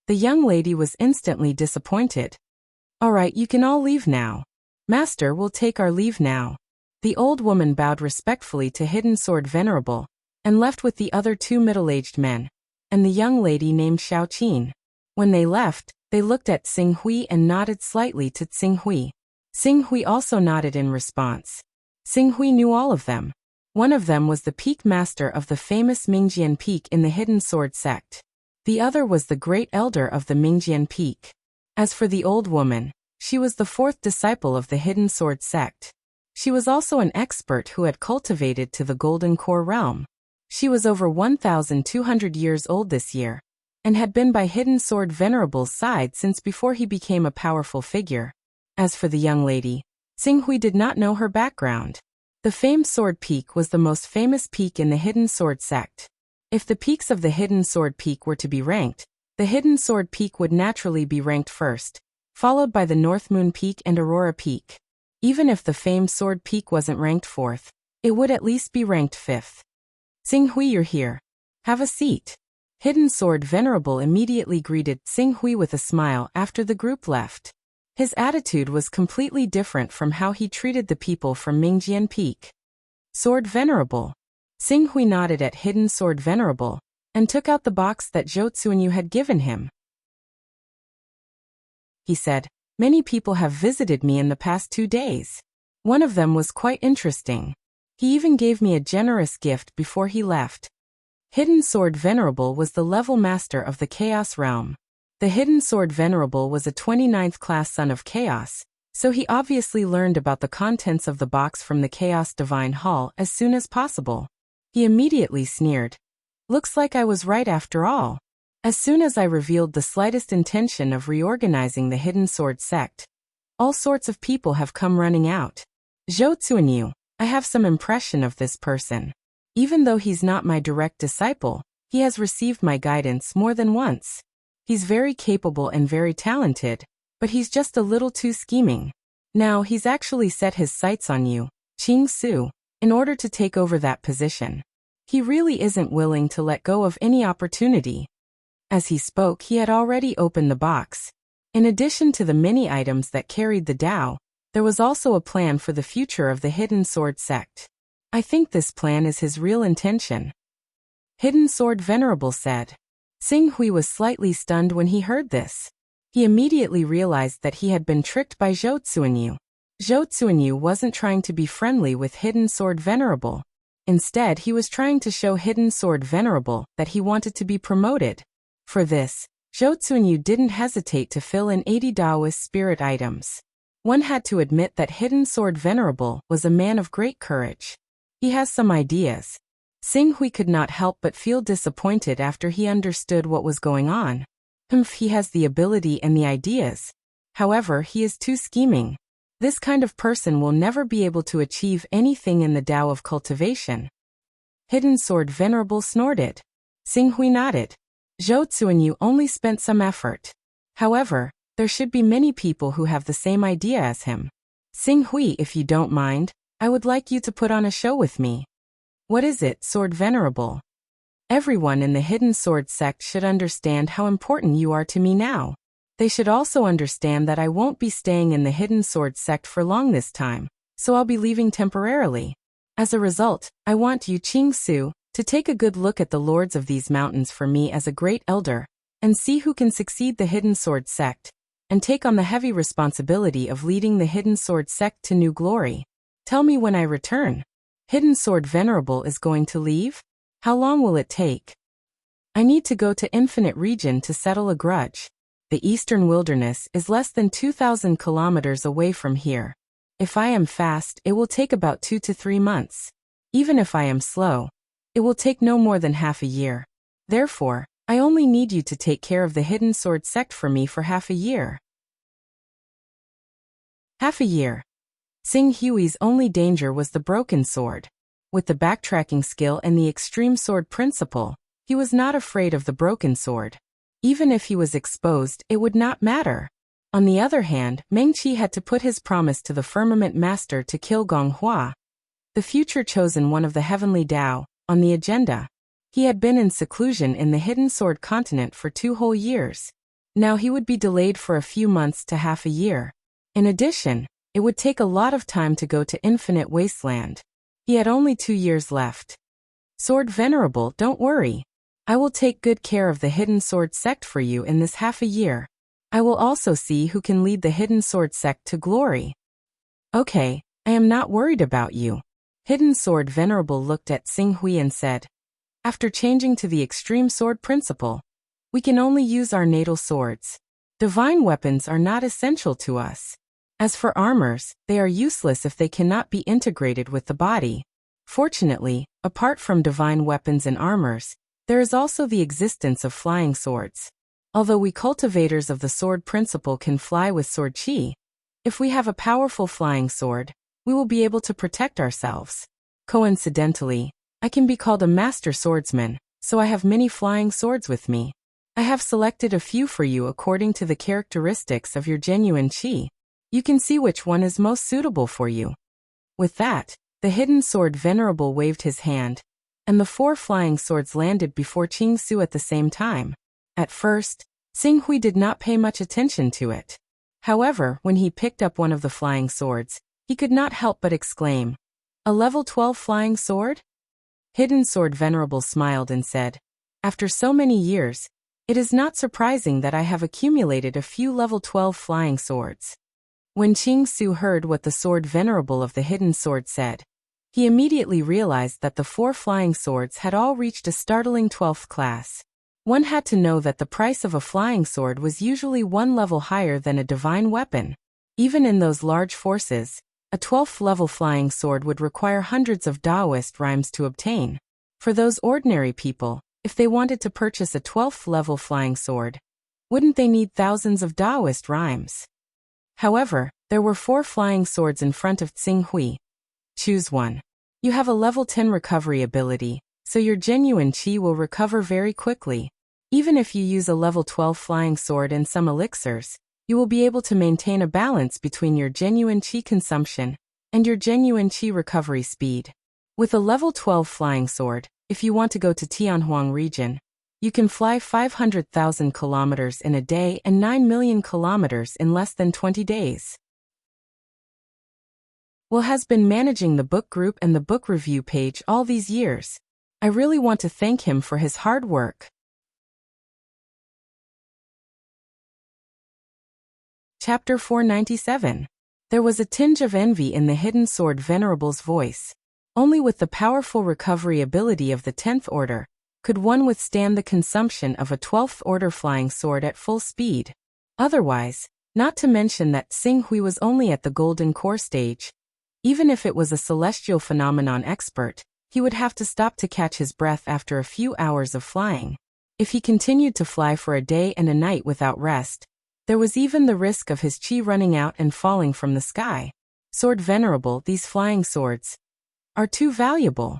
The young lady was instantly disappointed. All right, you can all leave now. Master, we'll take our leave now. The old woman bowed respectfully to Hidden Sword Venerable, and left with the other two middle-aged men, and the young lady named Xiaoqin. When they left, they looked at Tsing Hui and nodded slightly to Tsing Hui. Tsing Hui also nodded in response. Tsing Hui knew all of them. One of them was the peak master of the famous Mingjian Peak in the Hidden Sword sect. The other was the great elder of the Mingjian Peak. As for the old woman, she was the fourth disciple of the Hidden Sword sect. She was also an expert who had cultivated to the Golden Core realm. She was over 1,200 years old this year, and had been by Hidden Sword Venerable's side since before he became a powerful figure. As for the young lady, Tsing Hui did not know her background. The famed Sword Peak was the most famous peak in the Hidden Sword sect. If the peaks of the Hidden Sword Peak were to be ranked, the Hidden Sword Peak would naturally be ranked first, followed by the North Moon Peak and Aurora Peak. Even if the famed Sword Peak wasn't ranked fourth, it would at least be ranked fifth. Tsing Hui, you're here. Have a seat. Hidden Sword Venerable immediately greeted Xing Hui with a smile after the group left. His attitude was completely different from how he treated the people from Mingjian Peak. Sword Venerable. Xing Hui nodded at Hidden Sword Venerable and took out the box that Zhou Zuanyu had given him. He said, "Many people have visited me in the past 2 days. One of them was quite interesting. He even gave me a generous gift before he left." Hidden Sword Venerable was the level master of the Chaos Realm. The Hidden Sword Venerable was a 29th class son of Chaos, so he obviously learned about the contents of the box from the Chaos Divine Hall as soon as possible. He immediately sneered. "Looks like I was right after all." As soon as I revealed the slightest intention of reorganizing the Hidden Sword sect, all sorts of people have come running out. Zhou Zuanyu, I have some impression of this person. Even though he's not my direct disciple, he has received my guidance more than once. He's very capable and very talented, but he's just a little too scheming. Now he's actually set his sights on you, Qing Su, in order to take over that position. He really isn't willing to let go of any opportunity. As he spoke, he had already opened the box. In addition to the many items that carried the Tao, there was also a plan for the future of the Hidden Sword sect. I think this plan is his real intention. Hidden Sword Venerable said. Xing Hui was slightly stunned when he heard this. He immediately realized that he had been tricked by Zhou Zuanyu. Zhou Zuanyu wasn't trying to be friendly with Hidden Sword Venerable. Instead, he was trying to show Hidden Sword Venerable that he wanted to be promoted. For this, Zhou Zuanyu didn't hesitate to fill in 80 Taoist spirit items. One had to admit that Hidden Sword Venerable was a man of great courage. He has some ideas. Xing Hui could not help but feel disappointed after he understood what was going on. He has the ability and the ideas. However, he is too scheming. This kind of person will never be able to achieve anything in the Tao of cultivation. Hidden Sword Venerable snorted. Xing Hui nodded. Zhou Zuanyu only spent some effort. However, there should be many people who have the same idea as him. Xing Hui, if you don't mind, I would like you to put on a show with me. What is it, Sword Venerable? Everyone in the Hidden Sword sect should understand how important you are to me now. They should also understand that I won't be staying in the Hidden Sword sect for long this time, so I'll be leaving temporarily. As a result, I want you, Qing Su, to take a good look at the lords of these mountains for me as a great elder, and see who can succeed the Hidden Sword sect, and take on the heavy responsibility of leading the Hidden Sword sect to new glory. Tell me when I return. Hidden Sword Venerable is going to leave? How long will it take? I need to go to Infinite Region to settle a grudge. The Eastern Wilderness is less than 2,000 kilometers away from here. If I am fast, it will take about 2 to 3 months. Even if I am slow, it will take no more than half a year. Therefore, I only need you to take care of the Hidden Sword sect for me for half a year. Half a year. Xing Hui's only danger was the broken sword. With the backtracking skill and the extreme sword principle, he was not afraid of the broken sword. Even if he was exposed, it would not matter. On the other hand, Meng Qi had to put his promise to the Firmament Master to kill Gong Hua, the future chosen one of the Heavenly Tao, on the agenda. He had been in seclusion in the Hidden Sword continent for 2 whole years. Now he would be delayed for a few months to half a year. In addition, it would take a lot of time to go to Infinite Wasteland. He had only 2 years left. Sword Venerable, don't worry. I will take good care of the Hidden Sword sect for you in this half a year. I will also see who can lead the Hidden Sword sect to glory. Okay, I am not worried about you. Hidden Sword Venerable looked at Xing Hui and said, after changing to the extreme sword principle, we can only use our natal swords. Divine weapons are not essential to us. As for armors, they are useless if they cannot be integrated with the body. Fortunately, apart from divine weapons and armors, there is also the existence of flying swords. Although we cultivators of the sword principle can fly with sword qi, if we have a powerful flying sword, we will be able to protect ourselves. Coincidentally, I can be called a master swordsman, so I have many flying swords with me. I have selected a few for you according to the characteristics of your genuine qi. You can see which one is most suitable for you. With that, the Hidden Sword Venerable waved his hand. and the 4 flying swords landed before Qing Su at the same time. At first, Xing Hui did not pay much attention to it. However, when he picked up one of the flying swords, he could not help but exclaim, "A level 12 flying sword?" Hidden Sword Venerable smiled and said, "After so many years, it is not surprising that I have accumulated a few level 12 flying swords." When Qing Su heard what the Sword Venerable of the Hidden Sword said, he immediately realized that the 4 flying swords had all reached a startling 12th class. One had to know that the price of a flying sword was usually 1 level higher than a divine weapon. Even in those large forces, a 12th level flying sword would require hundreds of Taoist rhymes to obtain. For those ordinary people, if they wanted to purchase a 12th level flying sword, wouldn't they need thousands of Taoist rhymes? However, there were 4 flying swords in front of Xing Hui. Choose one. You have a level 10 recovery ability, so your genuine qi will recover very quickly. Even if you use a level 12 flying sword and some elixirs, you will be able to maintain a balance between your genuine qi consumption and your genuine qi recovery speed. With a level 12 flying sword, if you want to go to Tianhuang region, you can fly 500,000 kilometers in a day and 9 million kilometers in less than 20 days. Will has been managing the book group and the book review page all these years. I really want to thank him for his hard work. Chapter 497. There was a tinge of envy in the Hidden Sword Venerable's voice. Only with the powerful recovery ability of the 10th order could one withstand the consumption of a 12th order flying sword at full speed. Otherwise, not to mention that Xing Hui was only at the golden core stage, even if it was a celestial phenomenon expert, he would have to stop to catch his breath after a few hours of flying. If he continued to fly for a day and a night without rest, there was even the risk of his qi running out and falling from the sky. Sword Venerable, these flying swords are too valuable.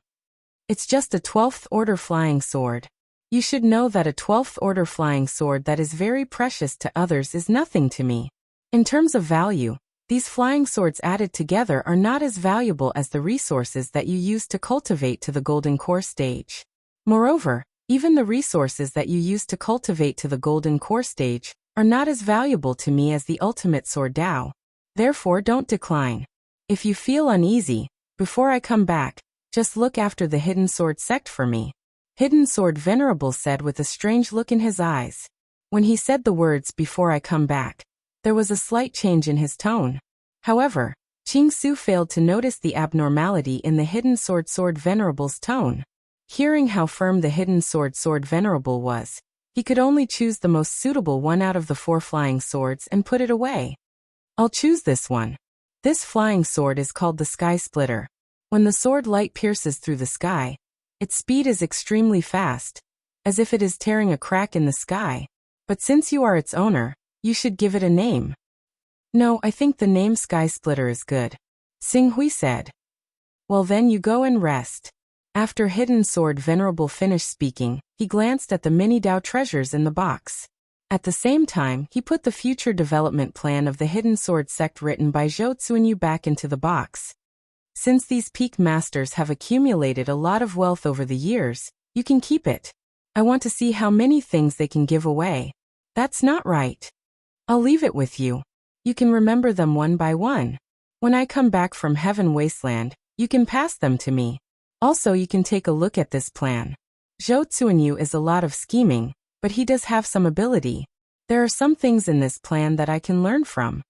It's just a 12th order flying sword. You should know that a 12th order flying sword that is very precious to others is nothing to me. In terms of value, these flying swords added together are not as valuable as the resources that you use to cultivate to the golden core stage. Moreover, even the resources that you use to cultivate to the golden core stage are not as valuable to me as the ultimate sword Dao. Therefore, don't decline. If you feel uneasy, before I come back, just look after the Hidden Sword sect for me. Hidden Sword Venerable said with a strange look in his eyes. When he said the words "before I come back," there was a slight change in his tone. However, Qing Su failed to notice the abnormality in the Hidden Sword Venerable's tone. Hearing how firm the Hidden Sword Venerable was, he could only choose the most suitable one out of the 4 flying swords and put it away. I'll choose this one. This flying sword is called the Sky Splitter. When the sword light pierces through the sky, its speed is extremely fast, as if it is tearing a crack in the sky. But since you are its owner, you should give it a name. No, I think the name Sky Splitter is good, Xing Hui said. Well then you go and rest. After Hidden Sword Venerable finished speaking, he glanced at the mini Dao treasures in the box. At the same time, he put the future development plan of the Hidden Sword sect written by Zhou Tsuanyu back into the box. Since these peak masters have accumulated a lot of wealth over the years, you can keep it. I want to see how many things they can give away. That's not right. I'll leave it with you. You can remember them one by one. When I come back from Heaven Wasteland, you can pass them to me. Also, you can take a look at this plan. Zhou Tsuanyu is a lot of scheming, but he does have some ability. There are some things in this plan that I can learn from.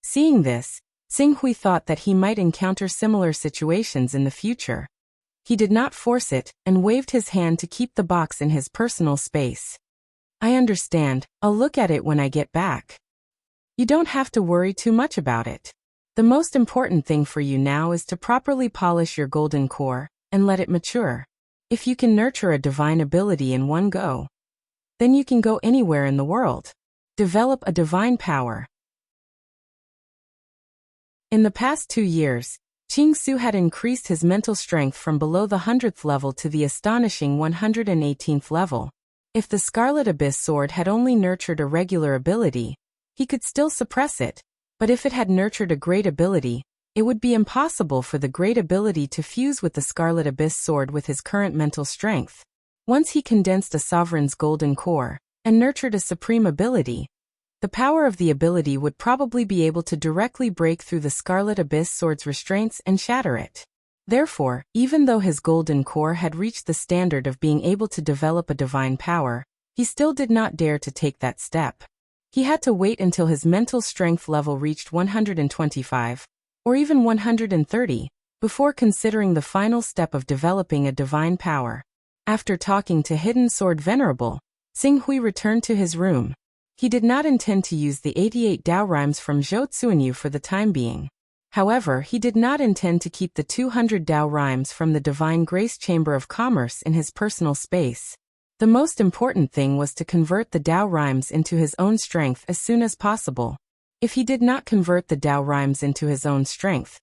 Seeing this, Xing Hui thought that he might encounter similar situations in the future. He did not force it and waved his hand to keep the box in his personal space. I understand, I'll look at it when I get back. You don't have to worry too much about it. The most important thing for you now is to properly polish your golden core and let it mature. If you can nurture a divine ability in one go, then you can go anywhere in the world. Develop a divine power. In the past 2 years, Qing Su had increased his mental strength from below the 100th level to the astonishing 118th level. If the Scarlet Abyss sword had only nurtured a regular ability, he could still suppress it, but if it had nurtured a great ability, It would be impossible for the great ability to fuse with the Scarlet Abyss sword with his current mental strength. Once he condensed a sovereign's golden core and nurtured a supreme ability, the power of the ability would probably be able to directly break through the Scarlet Abyss sword's restraints and shatter it. Therefore, even though his golden core had reached the standard of being able to develop a divine power, he still did not dare to take that step. He had to wait until his mental strength level reached 125, or even 130, before considering the final step of developing a divine power. After talking to Hidden Sword Venerable, Xinghui returned to his room. He did not intend to use the 88 Dao rhymes from Zhou Tsuanyu for the time being. However, he did not intend to keep the 200 Dao rhymes from the Divine Grace Chamber of Commerce in his personal space. The most important thing was to convert the Dao rhymes into his own strength as soon as possible. If he did not convert the Dao rhymes into his own strength,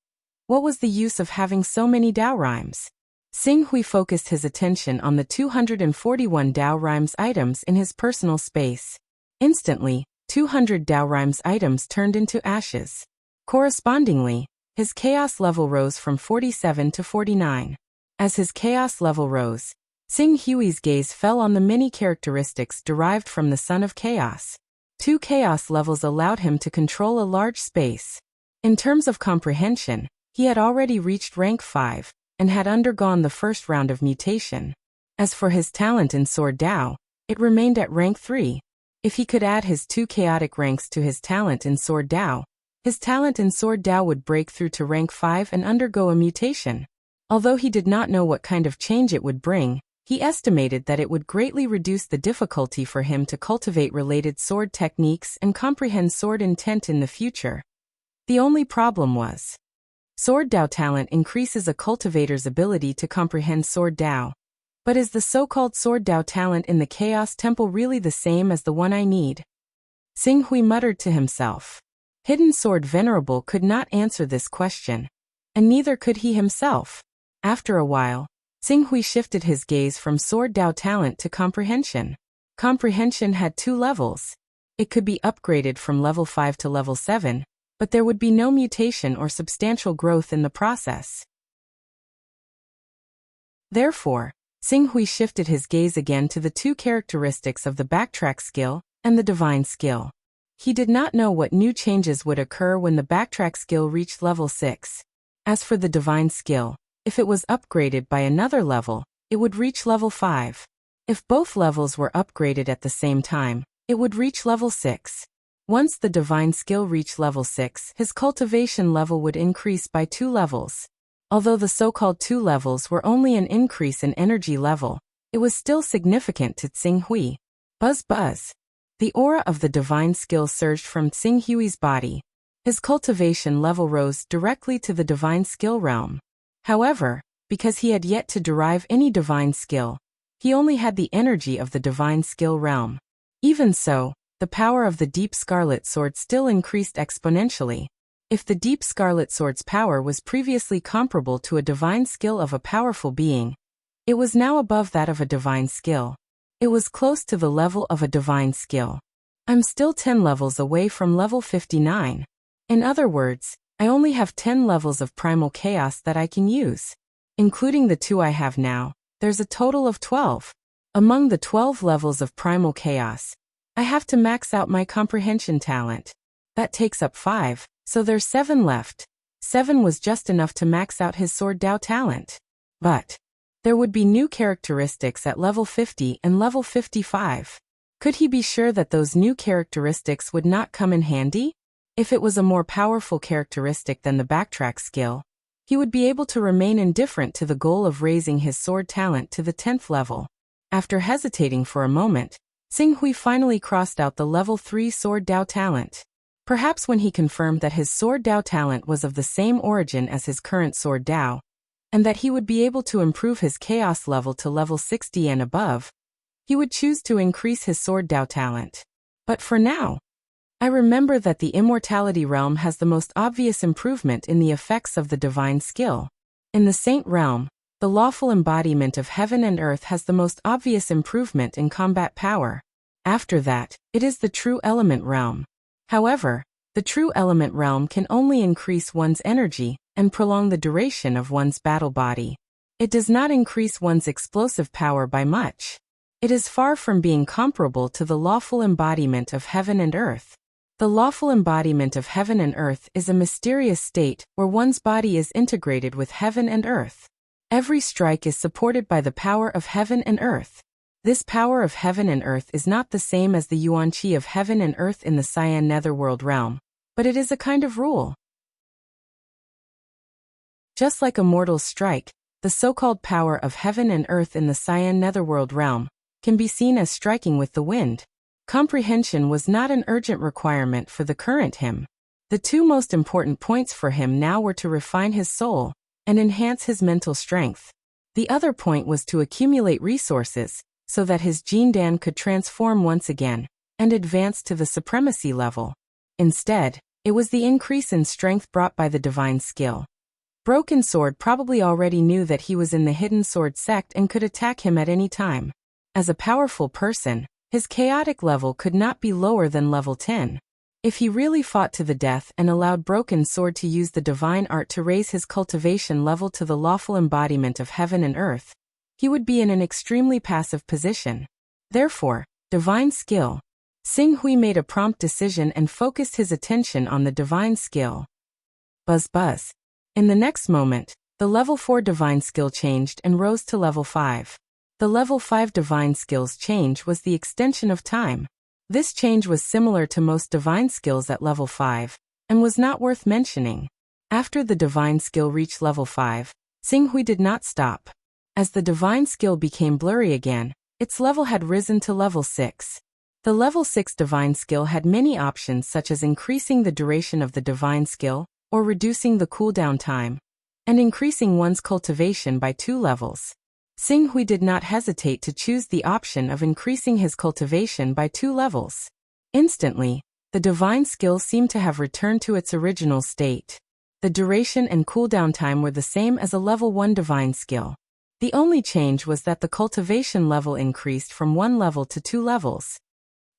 what was the use of having so many Dao rhymes? Xinghui focused his attention on the 241 Dao rhymes items in his personal space. Instantly, 200 Dao rhymes items turned into ashes. Correspondingly, his chaos level rose from 47 to 49. As his chaos level rose, Xinghui's gaze fell on the many characteristics derived from the Son of Chaos. 2 chaos levels allowed him to control a large space. In terms of comprehension, he had already reached rank 5, and had undergone the first round of mutation. As for his talent in Sword Dao, it remained at rank 3. If he could add his 2 chaotic ranks to his talent in Sword Dao, his talent in Sword Dao would break through to rank 5 and undergo a mutation. Although he did not know what kind of change it would bring, he estimated that it would greatly reduce the difficulty for him to cultivate related sword techniques and comprehend sword intent in the future. The only problem was, Sword Dao talent increases a cultivator's ability to comprehend Sword Dao. But is the so-called Sword Dao talent in the Chaos Temple really the same as the one I need? Xinghui muttered to himself. Hidden Sword Venerable could not answer this question, and neither could he himself. After a while, Xinghui shifted his gaze from Sword Dao talent to comprehension. Comprehension had 2 levels. It could be upgraded from level 5 to level 7, but there would be no mutation or substantial growth in the process. Therefore, Xinghui shifted his gaze again to the 2 characteristics of the backtrack skill and the divine skill. He did not know what new changes would occur when the backtrack skill reached level 6. As for the divine skill, if it was upgraded by another level, it would reach level 5. If both levels were upgraded at the same time, it would reach level 6. Once the divine skill reached level 6, his cultivation level would increase by 2 levels. Although the so-called 2 levels were only an increase in energy level, it was still significant to Xinghui. Buzz buzz. The aura of the divine skill surged from Xinghui's body. His cultivation level rose directly to the divine skill realm. However, because he had yet to derive any divine skill, he only had the energy of the divine skill realm. Even so, the power of the Deep Scarlet Sword still increased exponentially. If the Deep Scarlet Sword's power was previously comparable to a divine skill of a powerful being, it was now above that of a divine skill. It was close to the level of a divine skill. I'm still 10 levels away from level 59. In other words, I only have 10 levels of primal chaos that I can use. Including the 2 I have now, there's a total of 12. Among the 12 levels of primal chaos, I have to max out my comprehension talent. That takes up 5, so there's 7 left. 7 was just enough to max out his Sword Dao talent. But there would be new characteristics at level 50 and level 55. Could he be sure that those new characteristics would not come in handy? If it was a more powerful characteristic than the backtrack skill, he would be able to remain indifferent to the goal of raising his sword talent to the 10th level. After hesitating for a moment, Xinghui finally crossed out the level 3 Sword Dao talent. Perhaps when he confirmed that his Sword Dao talent was of the same origin as his current Sword Dao, and that he would be able to improve his chaos level to level 60 and above, he would choose to increase his Sword Dao talent. But for now, I remember that the Immortality Realm has the most obvious improvement in the effects of the divine skill. In the Saint Realm, the lawful embodiment of heaven and earth has the most obvious improvement in combat power. After that, it is the True Element Realm. However, the True Element Realm can only increase one's energy, and prolong the duration of one's battle body. It does not increase one's explosive power by much. It is far from being comparable to the lawful embodiment of heaven and earth. The lawful embodiment of heaven and earth is a mysterious state where one's body is integrated with heaven and earth. Every strike is supported by the power of heaven and earth. This power of heaven and earth is not the same as the yuan qi of heaven and earth in the Cyan netherworld realm, but it is a kind of rule. Just like a mortal's strike, the so-called power of heaven and earth in the Cyan netherworld realm can be seen as striking with the wind. Comprehension was not an urgent requirement for the current him. The two most important points for him now were to refine his soul and enhance his mental strength. The other point was to accumulate resources so that his Jindan could transform once again and advance to the supremacy level. Instead, it was the increase in strength brought by the divine skill. Broken Sword probably already knew that he was in the Hidden Sword sect and could attack him at any time. As a powerful person, his chaotic level could not be lower than level 10. If he really fought to the death and allowed Broken Sword to use the divine art to raise his cultivation level to the lawful embodiment of heaven and earth, he would be in an extremely passive position. Therefore, divine skill. Xing Hui made a prompt decision and focused his attention on the divine skill. Buzz buzz. In the next moment, the level 4 divine skill changed and rose to level 5. The level 5 divine skill's change was the extension of time. This change was similar to most divine skills at level 5, and was not worth mentioning. After the divine skill reached level 5, Xing Hui did not stop. As the divine skill became blurry again, its level had risen to level 6. The level 6 divine skill had many options such as increasing the duration of the divine skill, or reducing the cooldown time, and increasing one's cultivation by 2 levels. Xing Hui did not hesitate to choose the option of increasing his cultivation by 2 levels. Instantly, the divine skill seemed to have returned to its original state. The duration and cooldown time were the same as a level 1 divine skill. The only change was that the cultivation level increased from 1 level to 2 levels.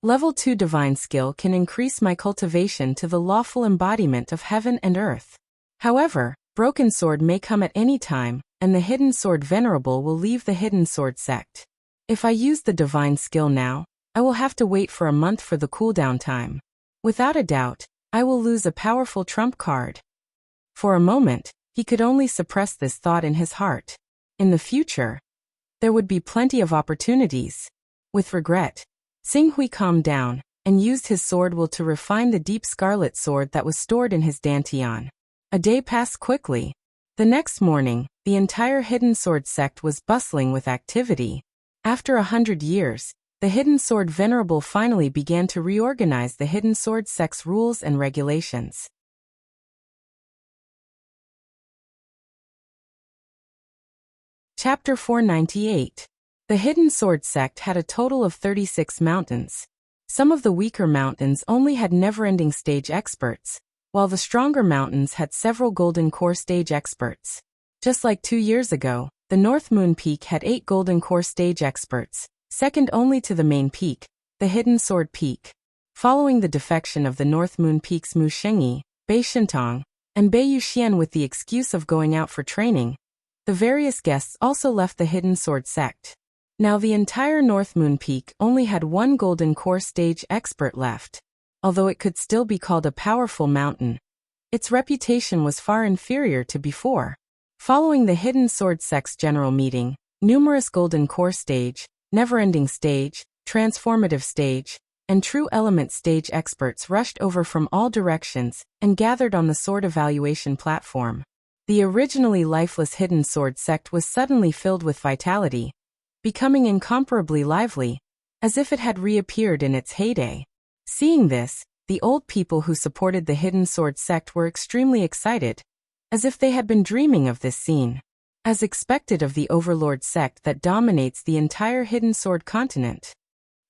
Level 2 divine skill can increase my cultivation to the lawful embodiment of heaven and earth. However, Broken Sword may come at any time, and the Hidden Sword Venerable will leave the Hidden Sword sect. If I use the divine skill now, I will have to wait for a month for the cooldown time. Without a doubt, I will lose a powerful trump card. For a moment, he could only suppress this thought in his heart. In the future, there would be plenty of opportunities. With regret, Xing Hui calmed down and used his sword will to refine the deep scarlet sword that was stored in his dantian. A day passed quickly. The next morning, the entire Hidden Sword sect was bustling with activity. After 100 years, the Hidden Sword Venerable finally began to reorganize the Hidden Sword sect's rules and regulations. Chapter 498. The Hidden Sword sect had a total of 36 mountains. Some of the weaker mountains only had never-ending stage experts, while the stronger mountains had several golden core stage experts. Just like 2 years ago, the North Moon Peak had 8 golden core stage experts, second only to the main peak, the Hidden Sword Peak. Following the defection of the North Moon Peak's Mu Shengyi, Bei Shintong, and Bei Yuxian with the excuse of going out for training, the various guests also left the Hidden Sword sect. Now the entire North Moon Peak only had 1 golden core stage expert left. Although it could still be called a powerful mountain, its reputation was far inferior to before. Following the Hidden Sword sect's general meeting, numerous golden core stage, never-ending stage, transformative stage, and true element stage experts rushed over from all directions and gathered on the sword evaluation platform. The originally lifeless Hidden Sword sect was suddenly filled with vitality, becoming incomparably lively, as if it had reappeared in its heyday. Seeing this, the old people who supported the Hidden Sword sect were extremely excited, as if they had been dreaming of this scene. As expected of the Overlord sect that dominates the entire Hidden Sword continent.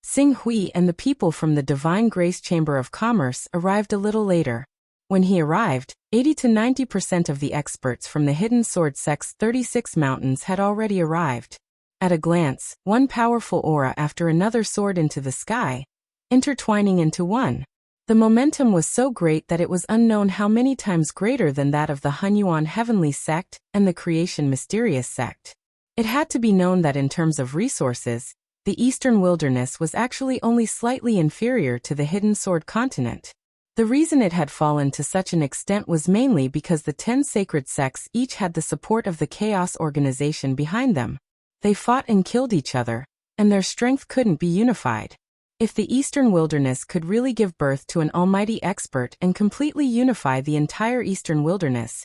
Xing Hui and the people from the Divine Grace Chamber of Commerce arrived a little later. When he arrived, 80 to 90% of the experts from the Hidden Sword sect's 36 mountains had already arrived. At a glance, one powerful aura after another soared into the sky, intertwining into one. The momentum was so great that it was unknown how many times greater than that of the Hunyuan heavenly sect and the creation mysterious sect. It had to be known that in terms of resources, the Eastern Wilderness was actually only slightly inferior to the Hidden Sword continent. The reason it had fallen to such an extent was mainly because the 10 sacred sects each had the support of the Chaos organization behind them. They fought and killed each other, and their strength couldn't be unified. If the Eastern Wilderness could really give birth to an almighty expert and completely unify the entire Eastern Wilderness,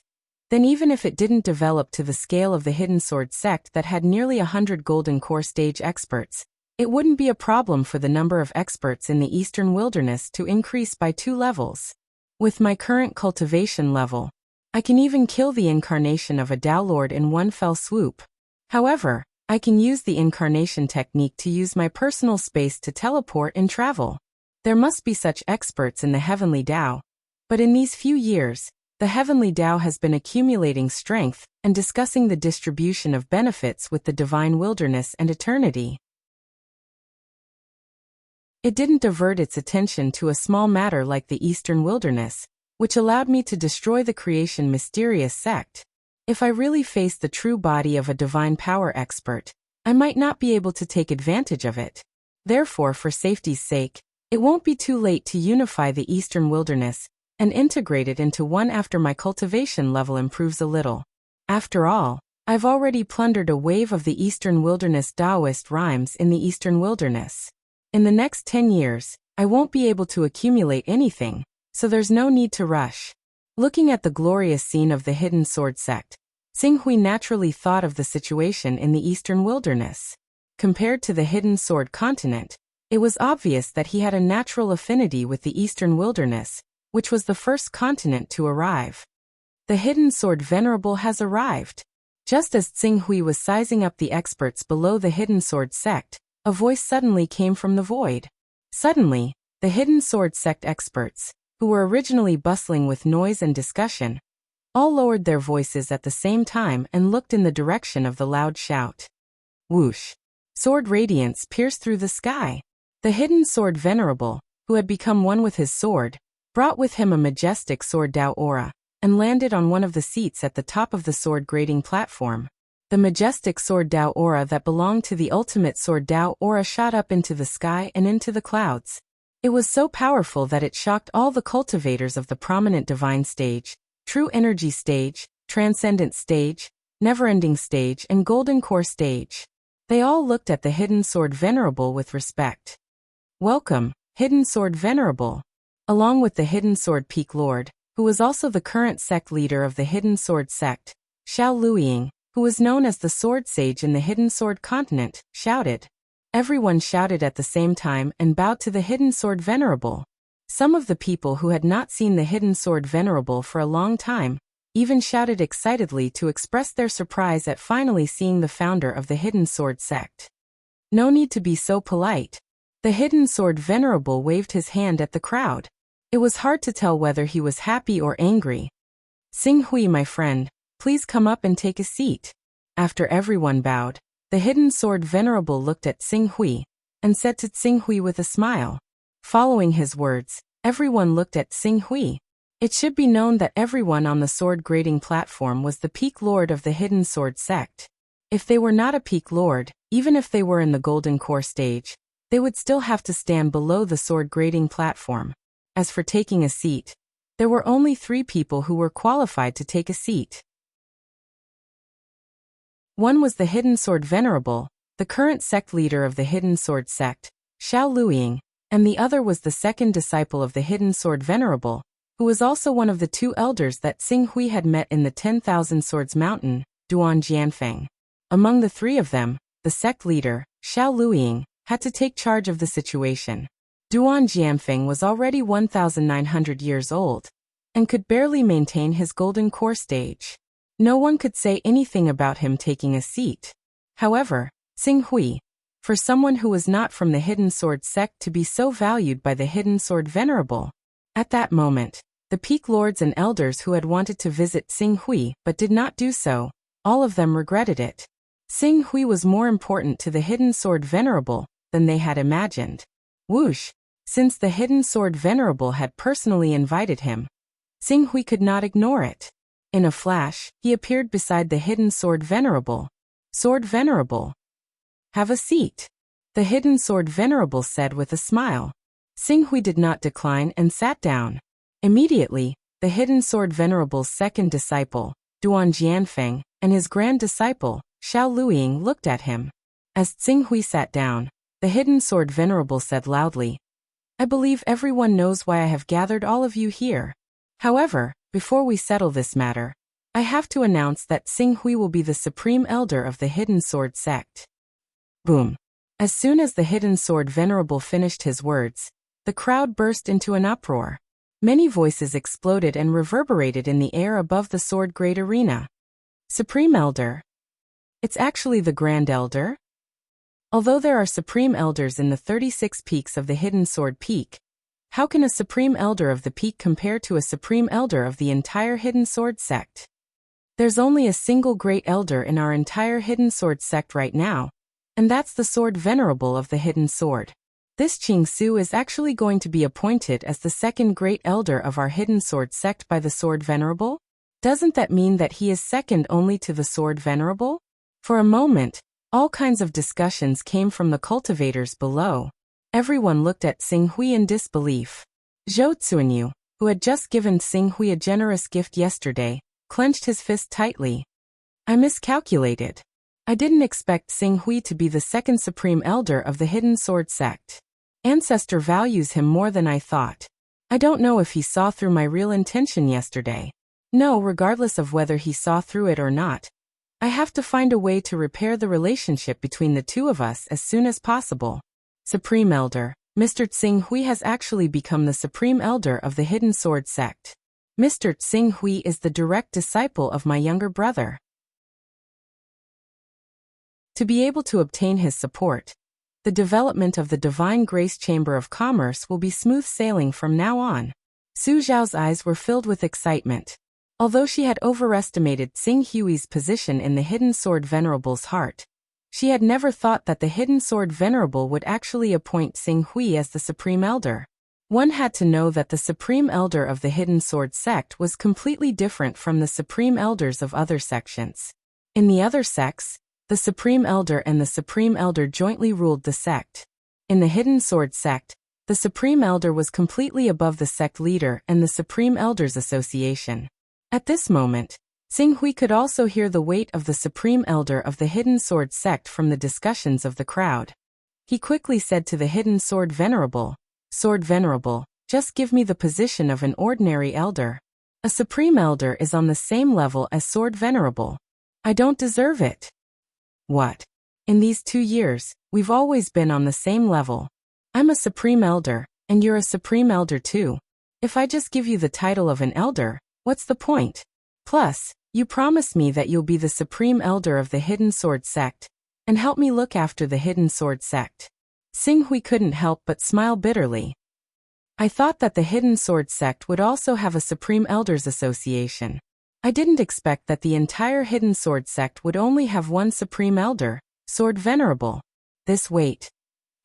then even if it didn't develop to the scale of the Hidden Sword sect that had nearly 100 Golden Core stage experts, it wouldn't be a problem for the number of experts in the Eastern Wilderness to increase by 2 levels. With my current cultivation level, I can even kill the incarnation of a Tao Lord in one fell swoop. However, I can use the incarnation technique to use my personal space to teleport and travel. There must be such experts in the Heavenly Tao. But in these few years, the Heavenly Tao has been accumulating strength and discussing the distribution of benefits with the Divine Wilderness and Eternity. It didn't divert its attention to a small matter like the Eastern Wilderness, which allowed me to destroy the creation mysterious sect. If I really faced the true body of a divine power expert, I might not be able to take advantage of it. Therefore, for safety's sake, it won't be too late to unify the Eastern Wilderness and integrate it into one after my cultivation level improves a little. After all, I've already plundered a wave of the Eastern Wilderness Taoist rhymes in the Eastern Wilderness. In the next 10 years, I won't be able to accumulate anything, so there's no need to rush. Looking at the glorious scene of the Hidden Sword sect, Xinghui naturally thought of the situation in the Eastern Wilderness. Compared to the Hidden Sword continent, it was obvious that he had a natural affinity with the Eastern Wilderness, which was the first continent to arrive. The Hidden Sword Venerable has arrived. Just as Xinghui was sizing up the experts below the Hidden Sword sect, a voice suddenly came from the void. Suddenly, the Hidden Sword sect experts, who were originally bustling with noise and discussion, all lowered their voices at the same time and looked in the direction of the loud shout. Whoosh! Sword radiance pierced through the sky. The Hidden Sword Venerable, who had become one with his sword, brought with him a majestic sword Tao aura, and landed on one of the seats at the top of the sword grading platform. The majestic sword Tao aura that belonged to the ultimate sword Tao aura shot up into the sky and into the clouds. It was so powerful that it shocked all the cultivators of the prominent divine stage, true energy stage, transcendent stage, never-ending stage and golden core stage. They all looked at the Hidden Sword Venerable with respect. Welcome, Hidden Sword Venerable. Along with the Hidden Sword Peak Lord, who was also the current sect leader of the Hidden Sword sect, Xiao Luiying, who was known as the Sword Sage in the Hidden Sword continent, shouted. Everyone shouted at the same time and bowed to the Hidden Sword Venerable. Some of the people who had not seen the Hidden Sword Venerable for a long time even shouted excitedly to express their surprise at finally seeing the founder of the Hidden Sword sect. No need to be so polite. The Hidden Sword Venerable waved his hand at the crowd. It was hard to tell whether he was happy or angry. Xinghui, my friend, please come up and take a seat. After everyone bowed, the Hidden Sword Venerable looked at Xinghui and said to Xinghui with a smile. Following his words, everyone looked at Xinghui. It should be known that everyone on the sword grading platform was the Peak Lord of the Hidden Sword sect. If they were not a Peak Lord, even if they were in the Golden Core stage, they would still have to stand below the sword grading platform. As for taking a seat, there were only 3 people who were qualified to take a seat. One was the Hidden Sword Venerable, the current sect leader of the Hidden Sword sect, Xiao Luiying, and the other was the second disciple of the Hidden Sword Venerable, who was also one of the 2 elders that Xinghui had met in the 10,000 Swords Mountain, Duan Jianfeng. Among the 3 of them, the sect leader, Xiao Luiying, had to take charge of the situation. Duan Jianfeng was already 1,900 years old and could barely maintain his Golden Core stage. No one could say anything about him taking a seat. However, Xinghui, for someone who was not from the Hidden Sword sect to be so valued by the Hidden Sword Venerable. At that moment, the Peak Lords and Elders who had wanted to visit Xinghui but did not do so, all of them regretted it. Xinghui was more important to the Hidden Sword Venerable than they had imagined. Whoosh! Since the Hidden Sword Venerable had personally invited him, Xing Hui could not ignore it. In a flash, he appeared beside the Hidden Sword Venerable. Sword Venerable, have a seat, the Hidden Sword Venerable said with a smile. Xing Hui did not decline and sat down. Immediately, the Hidden Sword Venerable's second disciple, Duan Jianfeng, and his grand disciple, Xiao Luiying, looked at him. As Xing Hui sat down, the Hidden Sword Venerable said loudly, "I believe everyone knows why I have gathered all of you here. However, before we settle this matter, I have to announce that Xing Hui will be the Supreme Elder of the Hidden Sword sect." Boom. As soon as the Hidden Sword Venerable finished his words, the crowd burst into an uproar. Many voices exploded and reverberated in the air above the Sword Great Arena. Supreme Elder? It's actually the Grand Elder? Although there are Supreme Elders in the 36 peaks of the Hidden Sword Peak, how can a Supreme Elder of the peak compare to a Supreme Elder of the entire Hidden Sword sect? There's only a single Great Elder in our entire Hidden Sword sect right now, and that's the Sword Venerable of the Hidden Sword. This Qing Su is actually going to be appointed as the second Great Elder of our Hidden Sword sect by the Sword Venerable? Doesn't that mean that he is second only to the Sword Venerable? For a moment, all kinds of discussions came from the cultivators below. Everyone looked at Xing Hui in disbelief. Zhou Zuanyu, who had just given Xing Hui a generous gift yesterday, clenched his fist tightly. I miscalculated. I didn't expect Xing Hui to be the second Supreme Elder of the Hidden Sword sect. Ancestor values him more than I thought. I don't know if he saw through my real intention yesterday. No, regardless of whether he saw through it or not, I have to find a way to repair the relationship between the two of us as soon as possible. Supreme Elder, Mr. Xing Hui has actually become the Supreme Elder of the Hidden Sword sect. Mr. Xing Hui is the direct disciple of my younger brother. To be able to obtain his support, the development of the Divine Grace Chamber of Commerce will be smooth sailing from now on. Su Zhao's eyes were filled with excitement. Although she had overestimated Xing Hui's position in the Hidden Sword Venerable's heart, she had never thought that the Hidden Sword Venerable would actually appoint Xing Hui as the Supreme Elder. One had to know that the Supreme Elder of the Hidden Sword sect was completely different from the Supreme Elders of other sections. In the other sects, the Supreme Elder and the Supreme Elder jointly ruled the sect. In the Hidden Sword sect, the Supreme Elder was completely above the sect leader and the Supreme Elders Association. At this moment, Xing Hui could also hear the weight of the Supreme Elder of the Hidden Sword sect from the discussions of the crowd. He quickly said to the Hidden Sword Venerable, "Sword Venerable, just give me the position of an ordinary elder. A Supreme Elder is on the same level as Sword Venerable. I don't deserve it." What? In these 2 years, we've always been on the same level. I'm a Supreme Elder, and you're a Supreme Elder too. If I just give you the title of an elder, what's the point? Plus, you promised me that you'll be the Supreme Elder of the Hidden Sword sect, and help me look after the Hidden Sword sect. Xing Hui couldn't help but smile bitterly. I thought that the Hidden Sword sect would also have a Supreme Elders Association. I didn't expect that the entire Hidden Sword sect would only have one Supreme Elder, Sword Venerable. This weight.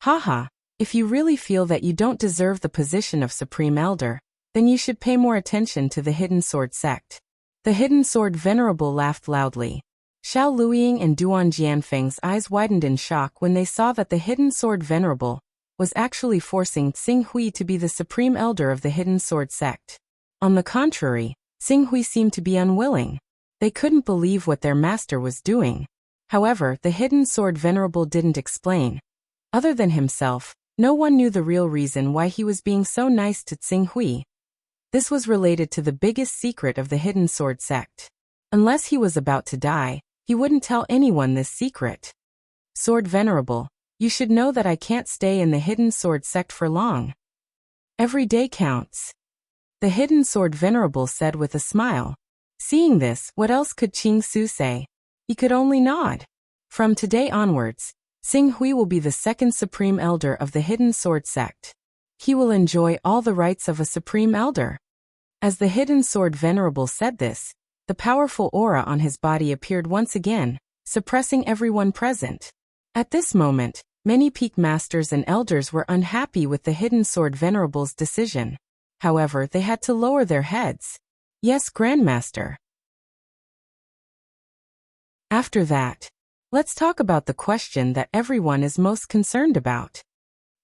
Haha, if you really feel that you don't deserve the position of Supreme Elder, then you should pay more attention to the Hidden Sword sect. The Hidden Sword Venerable laughed loudly. Xiao Luiying and Duan Jianfeng's eyes widened in shock when they saw that the Hidden Sword Venerable was actually forcing Xing Hui to be the Supreme Elder of the Hidden Sword sect. On the contrary, Xing Hui seemed to be unwilling. They couldn't believe what their master was doing. However, the Hidden Sword Venerable didn't explain. Other than himself, no one knew the real reason why he was being so nice to Xing Hui. This was related to the biggest secret of the Hidden Sword sect. Unless he was about to die, he wouldn't tell anyone this secret. Sword Venerable, you should know that I can't stay in the Hidden Sword sect for long. Every day counts. The Hidden Sword Venerable said with a smile. Seeing this, what else could Qing Su say? He could only nod. From today onwards, Xing Hui will be the second Supreme Elder of the Hidden Sword sect. He will enjoy all the rights of a Supreme Elder. As the Hidden Sword Venerable said this, the powerful aura on his body appeared once again, suppressing everyone present. At this moment, Many peak masters and elders were unhappy with the Hidden Sword Venerable's decision. However, they had to lower their heads. Yes, Grandmaster. After that, let's talk about the question that everyone is most concerned about.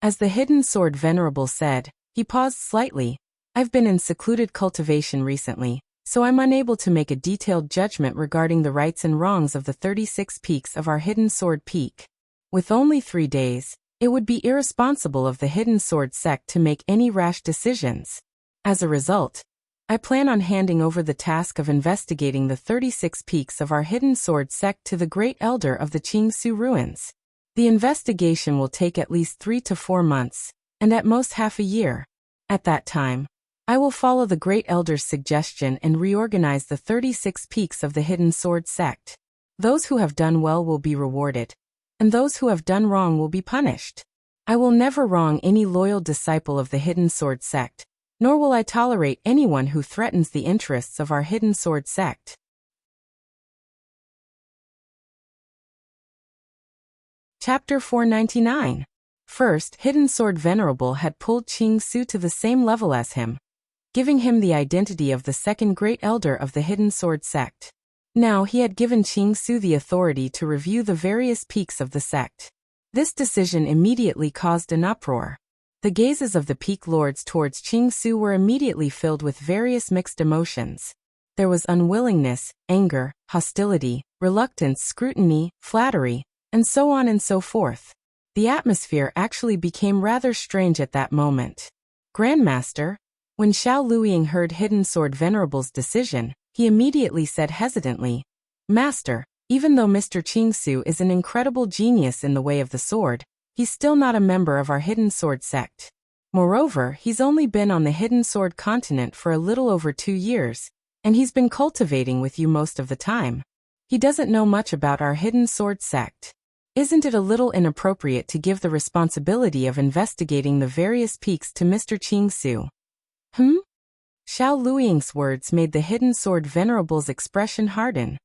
As the Hidden Sword Venerable said, he paused slightly. I've been in secluded cultivation recently, so I'm unable to make a detailed judgment regarding the rights and wrongs of the 36 peaks of our Hidden Sword Peak. With only 3 days, it would be irresponsible of the Hidden Sword sect to make any rash decisions. As a result, I plan on handing over the task of investigating the 36 peaks of our Hidden Sword sect to the Great Elder of the Qingsu Ruins. The investigation will take at least 3 to 4 months, and at most half a year. At that time, I will follow the Great Elder's suggestion and reorganize the 36 peaks of the Hidden Sword sect. Those who have done well will be rewarded, and those who have done wrong will be punished. I will never wrong any loyal disciple of the Hidden Sword sect, nor will I tolerate anyone who threatens the interests of our Hidden Sword sect. Chapter 499. First, Hidden Sword Venerable had pulled Qingsu to the same level as him, giving him the identity of the second Great Elder of the Hidden Sword sect. Now he had given Qingsu the authority to review the various peaks of the sect. This decision immediately caused an uproar. The gazes of the peak lords towards Qingsu were immediately filled with various mixed emotions. There was unwillingness, anger, hostility, reluctance, scrutiny, flattery, and so on and so forth. The atmosphere actually became rather strange at that moment. Grandmaster, when Xiao Luiying heard Hidden Sword Venerable's decision, he immediately said hesitantly, Master, even though Mr. Qingsu is an incredible genius in the way of the sword, he's still not a member of our Hidden Sword sect. Moreover, he's only been on the Hidden Sword continent for a little over 2 years, and he's been cultivating with you most of the time. He doesn't know much about our Hidden Sword sect. Isn't it a little inappropriate to give the responsibility of investigating the various peaks to Mr. Qingsu? Xiao Luiying's words made the Hidden Sword Venerable's expression harden.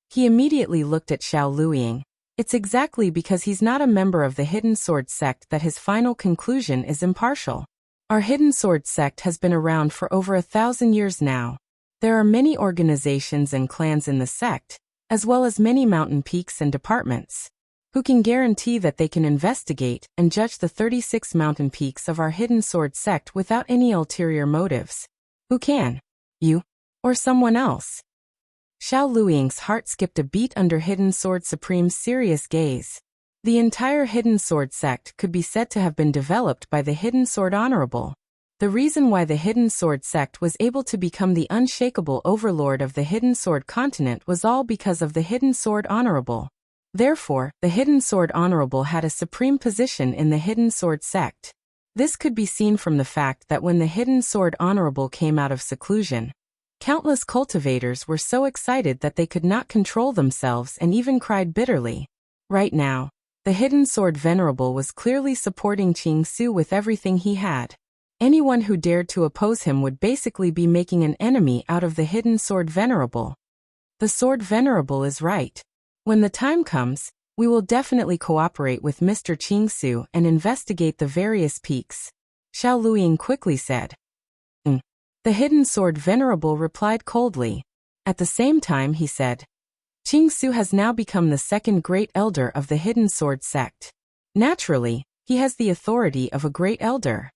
He immediately looked at Xiao Luiying. It's exactly because he's not a member of the Hidden Sword sect that his final conclusion is impartial. Our Hidden Sword sect has been around for over 1,000 years now. There are many organizations and clans in the sect, as well as many mountain peaks and departments. Who can guarantee that they can investigate and judge the 36 mountain peaks of our Hidden Sword sect without any ulterior motives? Who can? You? Or someone else? Xiao Luiying's heart skipped a beat under Hidden Sword Supreme's serious gaze. The entire Hidden Sword sect could be said to have been developed by the Hidden Sword Honorable. The reason why the Hidden Sword sect was able to become the unshakable overlord of the Hidden Sword continent was all because of the Hidden Sword Honorable. Therefore, the Hidden Sword Honorable had a supreme position in the Hidden Sword sect. This could be seen from the fact that when the Hidden Sword Honorable came out of seclusion, countless cultivators were so excited that they could not control themselves and even cried bitterly. Right now, the Hidden Sword Venerable was clearly supporting Qingsu with everything he had. Anyone who dared to oppose him would basically be making an enemy out of the Hidden Sword Venerable. The Sword Venerable is right. When the time comes, we will definitely cooperate with Mr. Qingsu and investigate the various peaks, Xiao Luiying quickly said. The Hidden Sword Venerable replied coldly. At the same time he said, Qingsu has now become the second Great Elder of the Hidden Sword sect. Naturally, he has the authority of a Great Elder.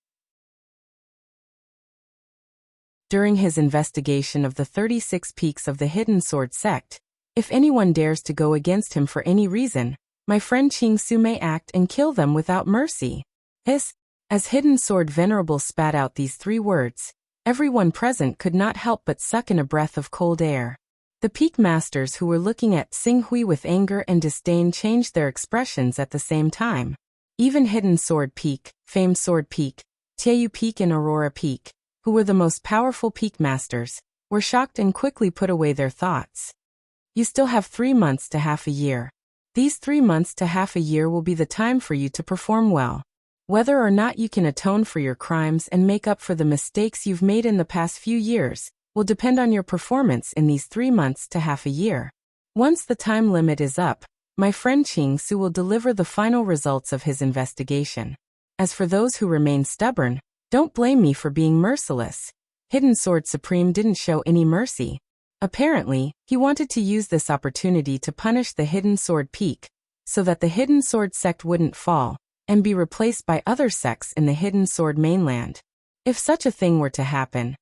During his investigation of the 36 peaks of the Hidden Sword sect, if anyone dares to go against him for any reason, my friend Qingsu may act and kill them without mercy. As Hidden Sword Venerable spat out these 3 words, everyone present could not help but suck in a breath of cold air. The peak masters who were looking at Xinghui with anger and disdain changed their expressions at the same time. Even Hidden Sword Peak, Famed Sword Peak, Tieyu Peak and Aurora Peak, who were the most powerful peak masters, were shocked and quickly put away their thoughts. You still have 3 months to half a year. These 3 months to half a year will be the time for you to perform well. Whether or not you can atone for your crimes and make up for the mistakes you've made in the past few years will depend on your performance in these 3 months to half a year. Once the time limit is up, My friend Qing Su will deliver the final results of his investigation. As for those who remain stubborn, don't blame me for being merciless. Hidden Sword Supreme didn't show any mercy. Apparently, he wanted to use this opportunity to punish the Hidden Sword Peak, so that the Hidden Sword sect wouldn't fall, and be replaced by other sects in the Hidden Sword mainland. If such a thing were to happen,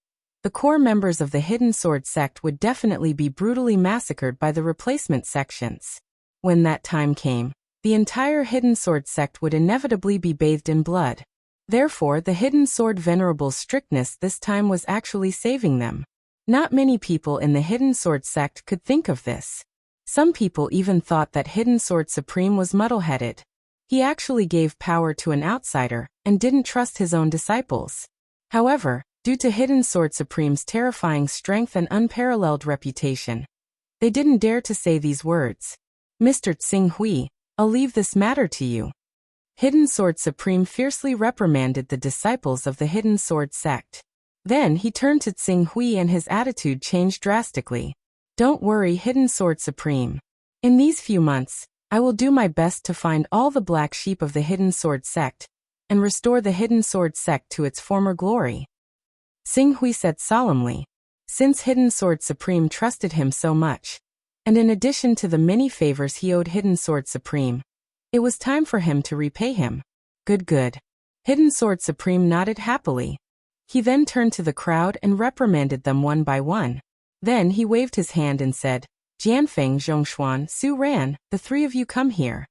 the core members of the Hidden Sword sect would definitely be brutally massacred by the replacement sections. When that time came, the entire Hidden Sword sect would inevitably be bathed in blood. Therefore, the Hidden Sword Venerable's strictness this time was actually saving them. Not many people in the Hidden Sword sect could think of this. Some people even thought that Hidden Sword Supreme was muddle-headed. He actually gave power to an outsider and didn't trust his own disciples. However, due to Hidden Sword Supreme's terrifying strength and unparalleled reputation, they didn't dare to say these words. Mr. Tsing Hui, I'll leave this matter to you. Hidden Sword Supreme fiercely reprimanded the disciples of the Hidden Sword sect. Then he turned to Tsing Hui and his attitude changed drastically. Don't worry, Hidden Sword Supreme. In these few months, I will do my best to find all the black sheep of the Hidden Sword sect and restore the Hidden Sword sect to its former glory. Tsing Hui said solemnly. Since Hidden Sword Supreme trusted him so much, and in addition to the many favors he owed Hidden Sword Supreme, it was time for him to repay him. Good. Hidden Sword Supreme nodded happily. He then turned to the crowd and reprimanded them one by one. Then he waved his hand and said, Jianfeng, Zhongshuan, Su Ran, the three of you come here.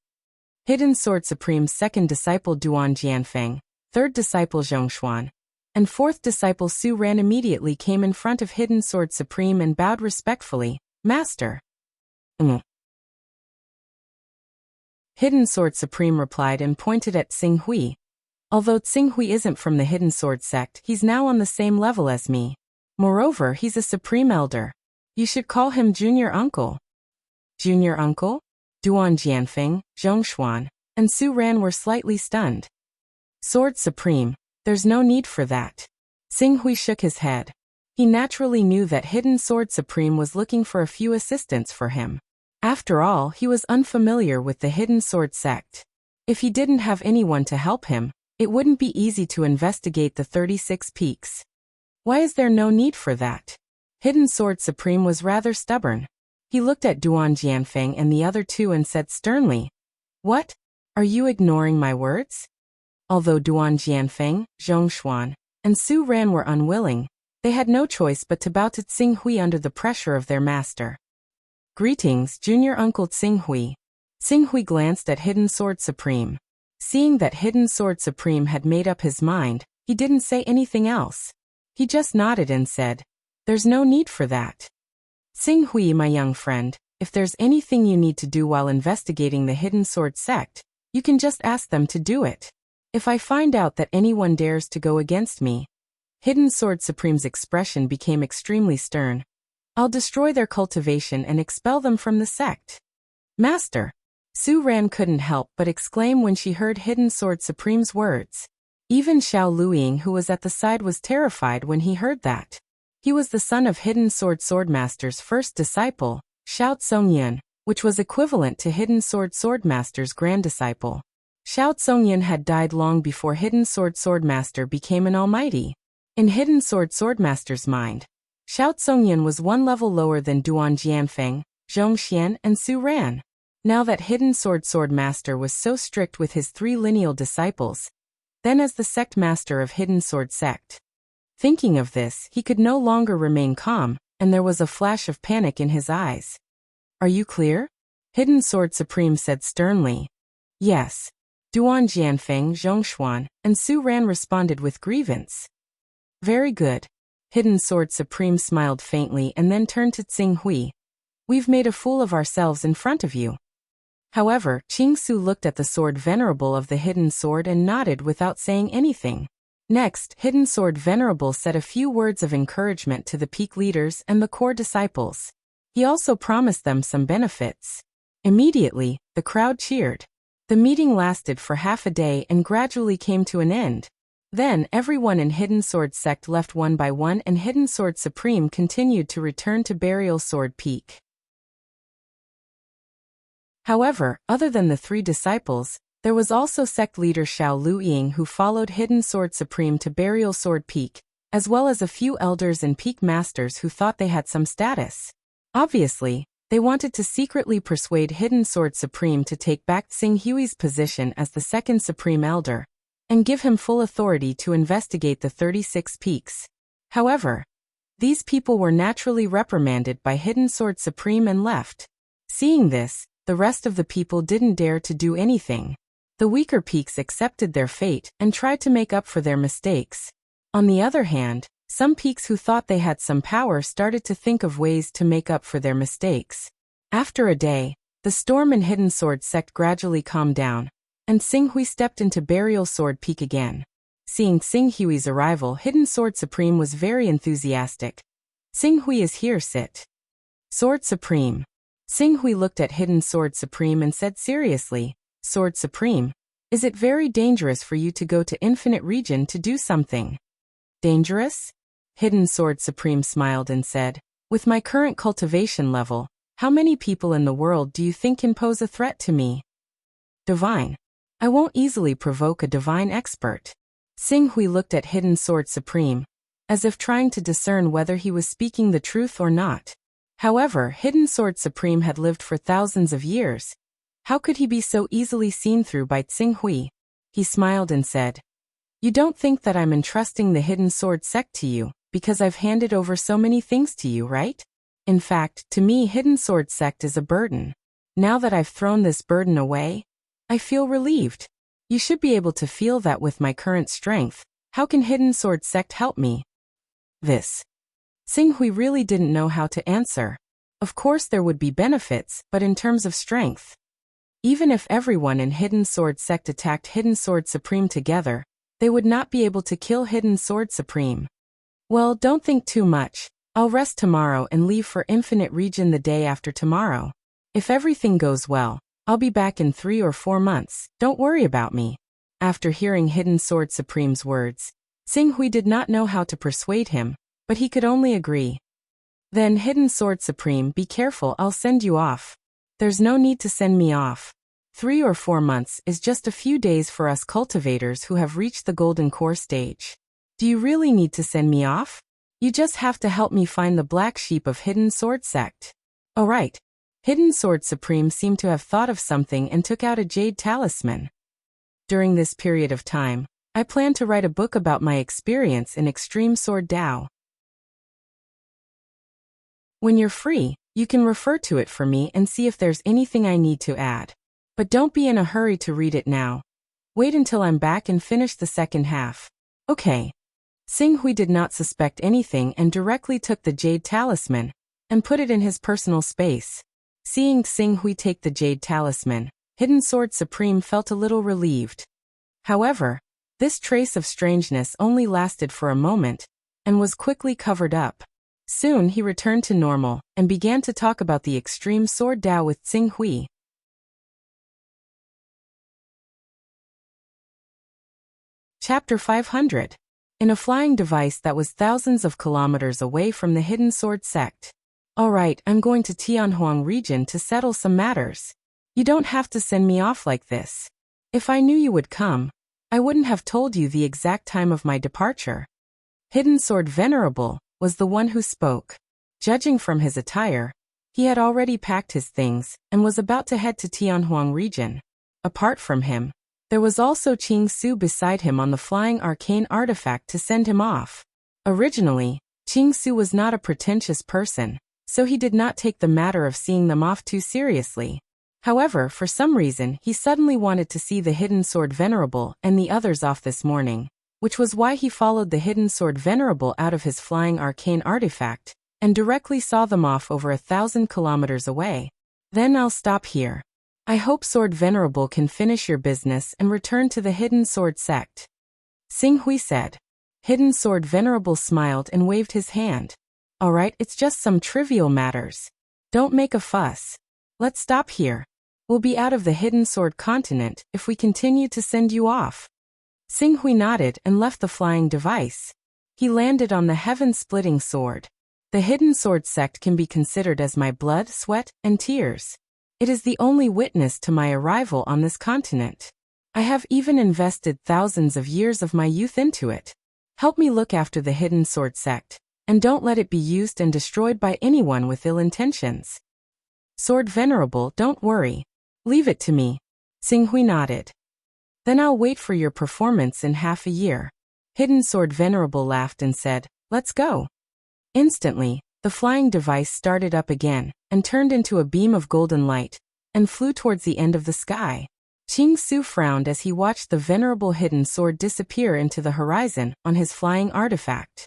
Hidden Sword Supreme's second disciple Duan Jianfeng, third disciple Zhongshuan, and fourth disciple Su Ran immediately came in front of Hidden Sword Supreme and bowed respectfully. Master. Hidden Sword Supreme replied and pointed at Tsing Hui. Although Tsing Hui isn't from the Hidden Sword sect, he's now on the same level as me. Moreover, he's a supreme elder. You should call him Junior Uncle. Junior Uncle? Duan Jianfeng, Zhongshuan, and Su Ran were slightly stunned. Sword Supreme, there's no need for that. Tsing Hui shook his head. He naturally knew that Hidden Sword Supreme was looking for a few assistants for him. After all, he was unfamiliar with the Hidden Sword sect. If he didn't have anyone to help him, it wouldn't be easy to investigate the 36 peaks. Why is there no need for that? Hidden Sword Supreme was rather stubborn. He looked at Duan Jianfeng and the other two and said sternly, What? Are you ignoring my words? Although Duan Jianfeng, Zhongshuan, and Su Ran were unwilling, they had no choice but to bow to Tsing Hui under the pressure of their master. Greetings, Junior Uncle Tsing Hui. Tsing Hui glanced at Hidden Sword Supreme. Seeing that Hidden Sword Supreme had made up his mind, he didn't say anything else. He just nodded and said, There's no need for that. Tsing Hui, my young friend, if there's anything you need to do while investigating the Hidden Sword sect, you can just ask them to do it. If I find out that anyone dares to go against me, Hidden Sword Supreme's expression became extremely stern. I'll destroy their cultivation and expel them from the sect. Master! Su Ran couldn't help but exclaim when she heard Hidden Sword Supreme's words. Even Xiao Luiying, who was at the side, was terrified when he heard that. He was the son of Hidden Sword Swordmaster's first disciple, Xiao Tsongyan, which was equivalent to Hidden Sword Swordmaster's grand disciple. Xiao Tsongyan had died long before Hidden Sword Swordmaster became an almighty. In Hidden Sword Swordmaster's mind, Xiao Tsongyan was one level lower than Duan Jianfeng, Zhongxian, and Su Ran. Now that Hidden Sword Swordmaster was so strict with his three lineal disciples, then as the sect master of Hidden Sword sect. Thinking of this, he could no longer remain calm, and there was a flash of panic in his eyes. Are you clear? Hidden Sword Supreme said sternly. Yes. Duan Jianfeng, Zhongshuan, and Su Ran responded with grievance. Very good. Hidden Sword Supreme smiled faintly and then turned to Tsing Hui. We've made a fool of ourselves in front of you. However, Qing Su looked at the sword venerable of the Hidden Sword and nodded without saying anything. Next, Hidden Sword Venerable said a few words of encouragement to the peak leaders and the core disciples. He also promised them some benefits. Immediately, the crowd cheered. The meeting lasted for half a day and gradually came to an end. Then, everyone in Hidden Sword sect left one by one and Hidden Sword Supreme continued to return to Burial Sword Peak. However, other than the 3 disciples, there was also sect leader Xiao Luiying who followed Hidden Sword Supreme to Burial Sword Peak, as well as a few elders and peak masters who thought they had some status. Obviously, they wanted to secretly persuade Hidden Sword Supreme to take back Xing Hui's position as the second Supreme Elder, and give him full authority to investigate the 36 peaks. However, these people were naturally reprimanded by Hidden Sword Supreme and left. Seeing this, the rest of the people didn't dare to do anything. The weaker peaks accepted their fate and tried to make up for their mistakes. On the other hand, some peaks who thought they had some power started to think of ways to make up for their mistakes. After a day, the storm in Hidden Sword sect gradually calmed down, and Xing Hui stepped into Burial Sword Peak again. Seeing Xing Hui's arrival, Hidden Sword Supreme was very enthusiastic. Xing Hui is here, sit. Sword Supreme. Xing Hui looked at Hidden Sword Supreme and said seriously, Sword Supreme, is it very dangerous for you to go to Infinite Region to do something? Dangerous? Hidden Sword Supreme smiled and said, with my current cultivation level, how many people in the world do you think can pose a threat to me? Divine. I won't easily provoke a divine expert. Xing Hui looked at Hidden Sword Supreme, as if trying to discern whether he was speaking the truth or not. However, Hidden Sword Supreme had lived for thousands of years. How could he be so easily seen through by Xing Hui? He smiled and said, you don't think that I'm entrusting the Hidden Sword sect to you, because I've handed over so many things to you, right? In fact, to me Hidden Sword sect is a burden. Now that I've thrown this burden away, I feel relieved. You should be able to feel that with my current strength. How can Hidden Sword sect help me? This. Xing Hui really didn't know how to answer. Of course there would be benefits, but in terms of strength. Even if everyone in Hidden Sword sect attacked Hidden Sword Supreme together, they would not be able to kill Hidden Sword Supreme. Well, don't think too much. I'll rest tomorrow and leave for Infinite Region the day after tomorrow. If everything goes well, I'll be back in 3 or 4 months. Don't worry about me. After hearing Hidden Sword Supreme's words, Xing Hui did not know how to persuade him, but he could only agree. Then Hidden Sword Supreme, be careful, I'll send you off. There's no need to send me off. 3 or 4 months is just a few days for us cultivators who have reached the Golden Core stage. Do you really need to send me off? You just have to help me find the black sheep of Hidden Sword sect. Alright. Hidden Sword Supreme seemed to have thought of something and took out a jade talisman. During this period of time, I plan to write a book about my experience in Extreme Sword Dao. When you're free, you can refer to it for me and see if there's anything I need to add. But don't be in a hurry to read it now. Wait until I'm back and finish the second half. Okay. Xing Hui did not suspect anything and directly took the jade talisman and put it in his personal space. Seeing Xing Hui take the jade talisman, Hidden Sword Supreme felt a little relieved. However, this trace of strangeness only lasted for a moment and was quickly covered up. Soon he returned to normal and began to talk about the Extreme Sword Dao with Xing Hui. Chapter 500. In a flying device that was thousands of kilometers away from the Hidden Sword sect. Alright, I'm going to Tianhuang region to settle some matters. You don't have to send me off like this. If I knew you would come, I wouldn't have told you the exact time of my departure. Hidden Sword Venerable was the one who spoke. Judging from his attire, he had already packed his things and was about to head to Tianhuang region. Apart from him, there was also Qing Su beside him on the flying arcane artifact to send him off. Originally, Qing Su was not a pretentious person, so he did not take the matter of seeing them off too seriously. However, for some reason, he suddenly wanted to see the Hidden Sword Venerable and the others off this morning, which was why he followed the Hidden Sword Venerable out of his flying arcane artifact and directly saw them off over 1,000 kilometers away. Then I'll stop here. I hope Sword Venerable can finish your business and return to the Hidden Sword sect. Xing Hui said. Hidden Sword Venerable smiled and waved his hand. Alright, it's just some trivial matters. Don't make a fuss. Let's stop here. We'll be out of the Hidden Sword continent if we continue to send you off. Xing Hui nodded and left the flying device. He landed on the heaven-splitting sword. The Hidden Sword sect can be considered as my blood, sweat, and tears. It is the only witness to my arrival on this continent. I have even invested thousands of years of my youth into it. Help me look after the hidden sword sect, and don't let it be used and destroyed by anyone with ill intentions. Sword Venerable, don't worry. Leave it to me. Xinghui nodded. Then I'll wait for your performance in half a year. Hidden Sword Venerable laughed and said, let's go. Instantly, the flying device started up again, and turned into a beam of golden light, and flew towards the end of the sky. Qing Su frowned as he watched the venerable hidden sword disappear into the horizon on his flying artifact.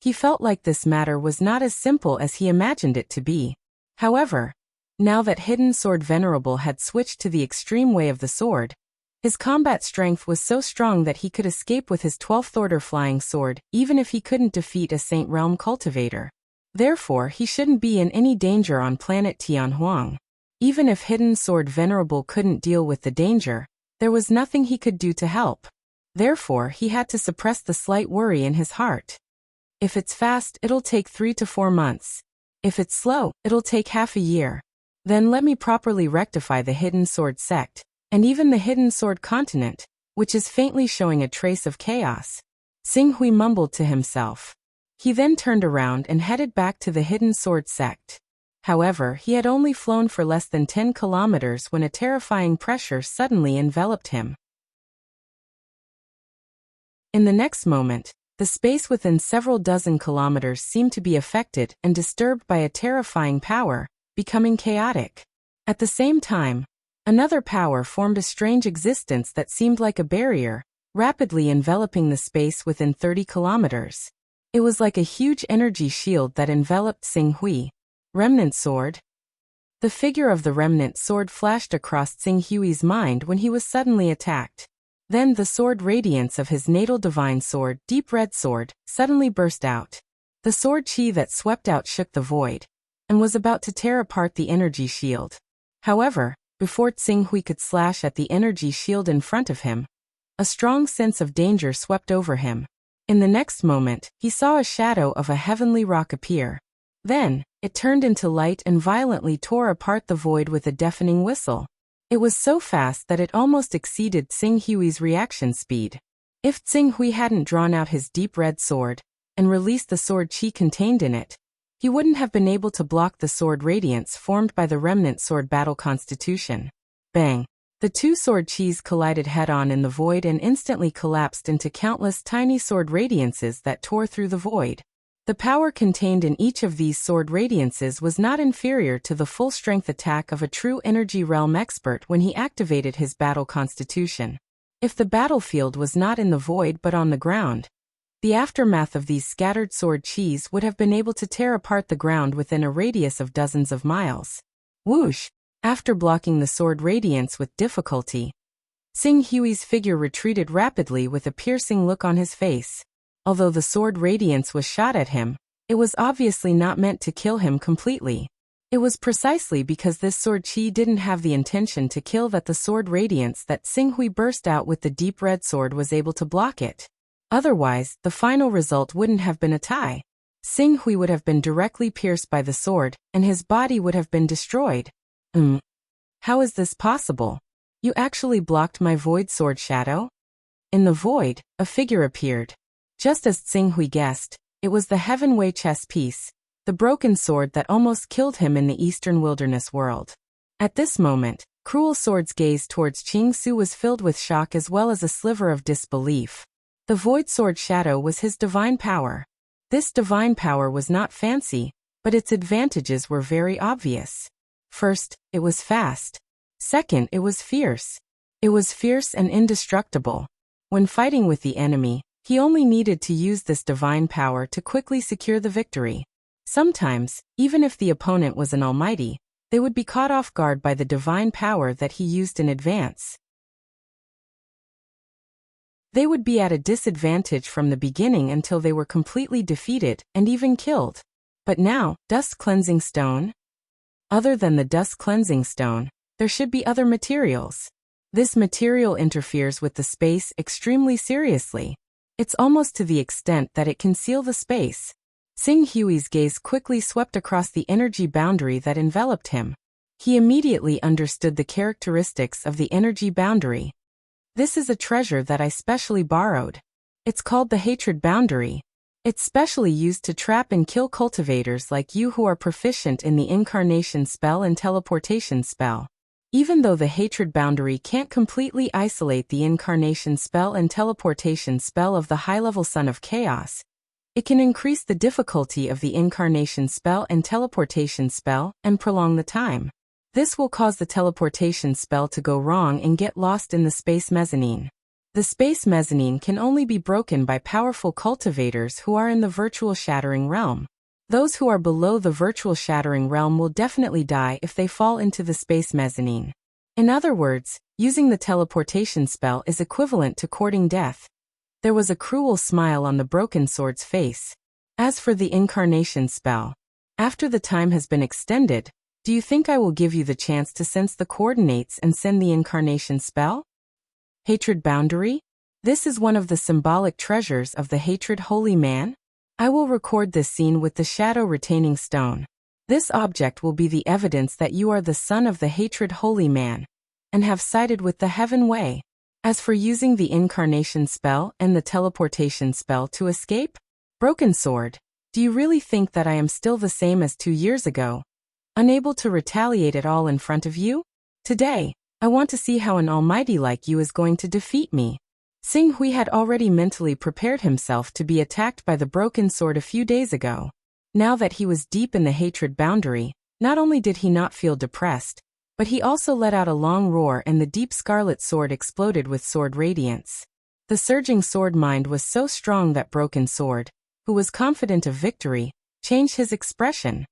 He felt like this matter was not as simple as he imagined it to be. However, now that Hidden Sword Venerable had switched to the extreme way of the sword, his combat strength was so strong that he could escape with his 12th order flying sword even if he couldn't defeat a Saint Realm cultivator. Therefore, he shouldn't be in any danger on planet Tianhuang. Even if Hidden Sword Venerable couldn't deal with the danger, there was nothing he could do to help. Therefore, he had to suppress the slight worry in his heart. If it's fast, it'll take 3 to 4 months. If it's slow, it'll take half a year. Then let me properly rectify the Hidden Sword sect, and even the Hidden Sword continent, which is faintly showing a trace of chaos. Xinghui mumbled to himself. He then turned around and headed back to the Hidden Sword sect. However, he had only flown for less than 10 kilometers when a terrifying pressure suddenly enveloped him. In the next moment, the space within several dozen kilometers seemed to be affected and disturbed by a terrifying power, becoming chaotic. At the same time, another power formed a strange existence that seemed like a barrier, rapidly enveloping the space within 30 kilometers. It was like a huge energy shield that enveloped Xinghui. Remnant sword. The figure of the remnant sword flashed across Xinghui's mind when he was suddenly attacked. Then the sword radiance of his natal divine sword, Deep Red Sword, suddenly burst out. The sword chi that swept out shook the void, and was about to tear apart the energy shield. However, before Xinghui could slash at the energy shield in front of him, a strong sense of danger swept over him. In the next moment, he saw a shadow of a heavenly rock appear. Then, it turned into light and violently tore apart the void with a deafening whistle. It was so fast that it almost exceeded Xinghui's reaction speed. If Xinghui hadn't drawn out his deep red sword and released the sword chi contained in it, he wouldn't have been able to block the sword radiance formed by the remnant sword battle constitution. Bang! The two sword chis collided head-on in the void and instantly collapsed into countless tiny sword radiances that tore through the void. The power contained in each of these sword radiances was not inferior to the full-strength attack of a true energy realm expert when he activated his battle constitution. If the battlefield was not in the void but on the ground, the aftermath of these scattered sword chis would have been able to tear apart the ground within a radius of dozens of miles. Whoosh! After blocking the sword radiance with difficulty, Xinghui's figure retreated rapidly with a piercing look on his face. Although the sword radiance was shot at him, it was obviously not meant to kill him completely. It was precisely because this sword chi didn't have the intention to kill that the sword radiance that Xinghui burst out with the deep red sword was able to block it. Otherwise, the final result wouldn't have been a tie. Xinghui would have been directly pierced by the sword, and his body would have been destroyed. How is this possible? You actually blocked my void sword shadow? In the void, a figure appeared. Just as Xinghui guessed, it was the Heavenway chess piece, the broken sword that almost killed him in the eastern wilderness world. At this moment, Cruel Sword's gaze towards Qing Su was filled with shock as well as a sliver of disbelief. The void sword shadow was his divine power. This divine power was not fancy, but its advantages were very obvious. First, it was fast. Second, it was fierce. It was fierce and indestructible. When fighting with the enemy, he only needed to use this divine power to quickly secure the victory. Sometimes, even if the opponent was an almighty, they would be caught off guard by the divine power that he used in advance. They would be at a disadvantage from the beginning until they were completely defeated and even killed. But now, Dust Cleansing Stone? Other than the Dust Cleansing Stone, there should be other materials. This material interferes with the space extremely seriously. It's almost to the extent that it can seal the space. Xinghui's gaze quickly swept across the energy boundary that enveloped him. He immediately understood the characteristics of the energy boundary. This is a treasure that I specially borrowed. It's called the hatred boundary. It's specially used to trap and kill cultivators like you who are proficient in the incarnation spell and teleportation spell. Even though the hatred boundary can't completely isolate the incarnation spell and teleportation spell of the high-level Son of Chaos, it can increase the difficulty of the incarnation spell and teleportation spell and prolong the time. This will cause the teleportation spell to go wrong and get lost in the space mezzanine. The space mezzanine can only be broken by powerful cultivators who are in the virtual shattering realm. Those who are below the virtual shattering realm will definitely die if they fall into the space mezzanine. In other words, using the teleportation spell is equivalent to courting death. There was a cruel smile on the broken sword's face. As for the incarnation spell, after the time has been extended, do you think I will give you the chance to sense the coordinates and send the incarnation spell? Hatred boundary? This is one of the symbolic treasures of the hatred holy man. I will record this scene with the shadow retaining stone. This object will be the evidence that you are the son of the hatred holy man, and have sided with the heaven way. As for using the incarnation spell and the teleportation spell to escape? Broken sword, do you really think that I am still the same as 2 years ago? Unable to retaliate at all in front of you? Today, I want to see how an almighty like you is going to defeat me. Xing Hui had already mentally prepared himself to be attacked by the broken sword a few days ago. Now that he was deep in the hatred boundary, not only did he not feel depressed, but he also let out a long roar and the deep scarlet sword exploded with sword radiance. The surging sword mind was so strong that broken sword, who was confident of victory, changed his expression.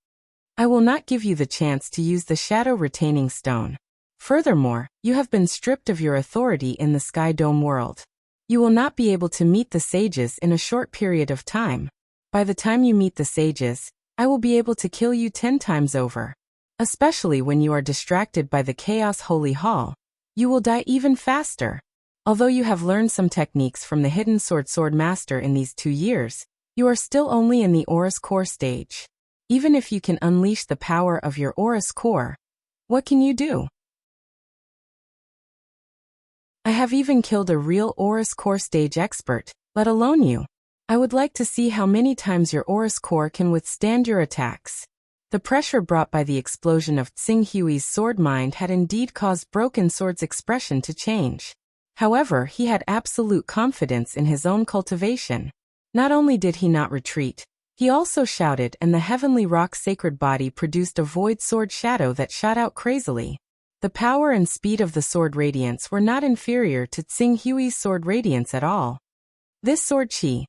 I will not give you the chance to use the shadow retaining stone. Furthermore, you have been stripped of your authority in the Sky Dome world. You will not be able to meet the sages in a short period of time. By the time you meet the sages, I will be able to kill you 10 times over. Especially when you are distracted by the Chaos Holy Hall. You will die even faster. Although you have learned some techniques from the Hidden Sword Master in these 2 years, you are still only in the Aurus Core stage. Even if you can unleash the power of your Aurus Core, what can you do? I have even killed a real Aurus Core stage expert, let alone you. I would like to see how many times your Aurus Core can withstand your attacks. The pressure brought by the explosion of Xing Hui's sword mind had indeed caused Broken Sword's expression to change. However, he had absolute confidence in his own cultivation. Not only did he not retreat, he also shouted, and the heavenly rock sacred body produced a void sword shadow that shot out crazily. The power and speed of the sword radiance were not inferior to Xing Hui's sword radiance at all. This sword chi.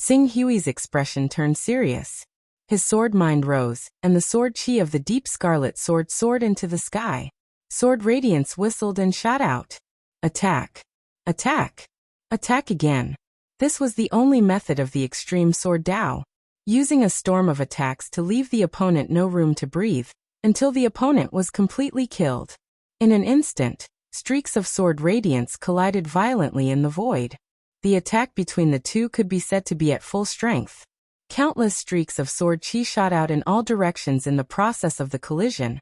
Xing Hui's expression turned serious. His sword mind rose, and the sword chi of the deep scarlet sword soared into the sky. Sword radiance whistled and shot out. Attack. Attack. Attack again. This was the only method of the extreme sword Dao. Using a storm of attacks to leave the opponent no room to breathe, until the opponent was completely killed. In an instant, streaks of sword radiance collided violently in the void. The attack between the two could be said to be at full strength. Countless streaks of sword chi shot out in all directions in the process of the collision,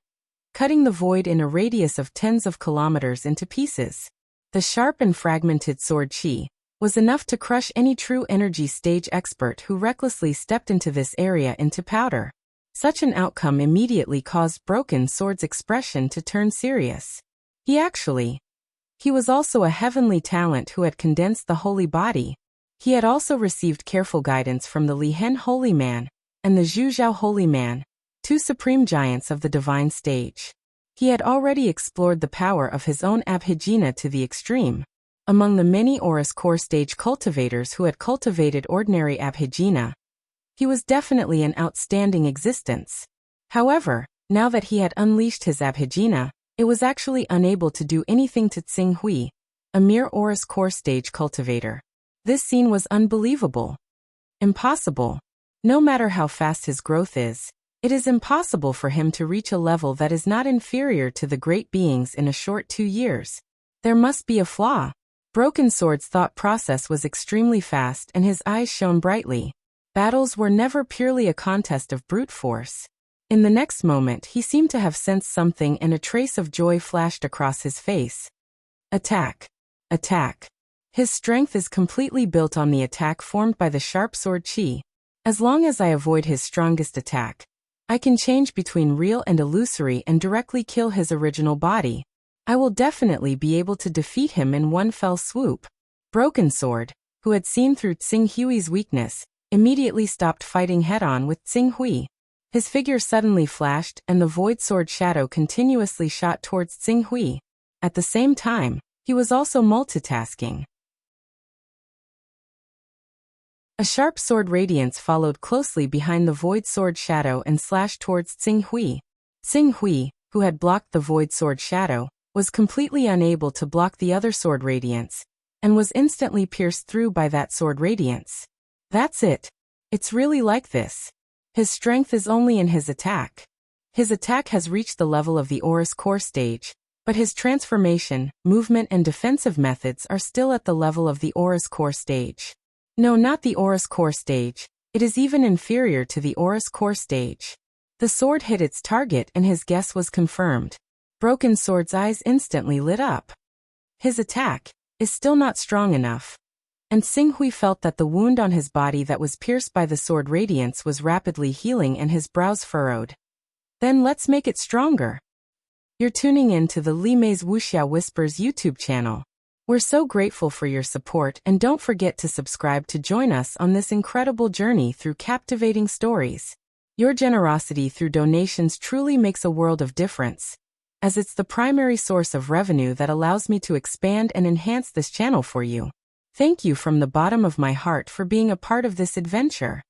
cutting the void in a radius of tens of kilometers into pieces. The sharp and fragmented sword chi was enough to crush any true energy stage expert who recklessly stepped into this area into powder. Such an outcome immediately caused Broken Sword's expression to turn serious. He was also a heavenly talent who had condensed the holy body. He had also received careful guidance from the Lihen Holy Man and the Zhuzhao Holy Man, 2 supreme giants of the divine stage. He had already explored the power of his own Abhijna to the extreme. Among the many Aurus Core stage cultivators who had cultivated ordinary Abhijna, he was definitely an outstanding existence. However, now that he had unleashed his Abhijna, it was actually unable to do anything to Xing Hui, a mere Aurus Core stage cultivator. This scene was unbelievable. Impossible. No matter how fast his growth is, it is impossible for him to reach a level that is not inferior to the great beings in a short 2 years. There must be a flaw. Broken Sword's thought process was extremely fast and his eyes shone brightly. Battles were never purely a contest of brute force. In the next moment, he seemed to have sensed something and a trace of joy flashed across his face. Attack. Attack. His strength is completely built on the attack formed by the sharp sword qi. As long as I avoid his strongest attack, I can change between real and illusory and directly kill his original body. I will definitely be able to defeat him in one fell swoop. Broken Sword, who had seen through Tsing Hui's weakness, immediately stopped fighting head-on with Tsing Hui. His figure suddenly flashed and the void sword shadow continuously shot towards Tsing Hui. At the same time, he was also multitasking. A sharp sword radiance followed closely behind the void sword shadow and slashed towards Tsing Hui. Tsing Hui, who had blocked the void sword shadow, was completely unable to block the other sword radiance, and was instantly pierced through by that sword radiance. That's it. It's really like this. His strength is only in his attack. His attack has reached the level of the Aura's core stage, but his transformation, movement and defensive methods are still at the level of the Aura's core stage. No, not the Aura's core stage. It is even inferior to the Aura's core stage. The sword hit its target and his guess was confirmed. Broken Sword's eyes instantly lit up. His attack is still not strong enough. And Tsing Hui felt that the wound on his body that was pierced by the sword radiance was rapidly healing and his brows furrowed. Then let's make it stronger. You're tuning in to the Li Mei's Wuxia Whispers YouTube channel. We're so grateful for your support and don't forget to subscribe to join us on this incredible journey through captivating stories. Your generosity through donations truly makes a world of difference, as it's the primary source of revenue that allows me to expand and enhance this channel for you. Thank you from the bottom of my heart for being a part of this adventure.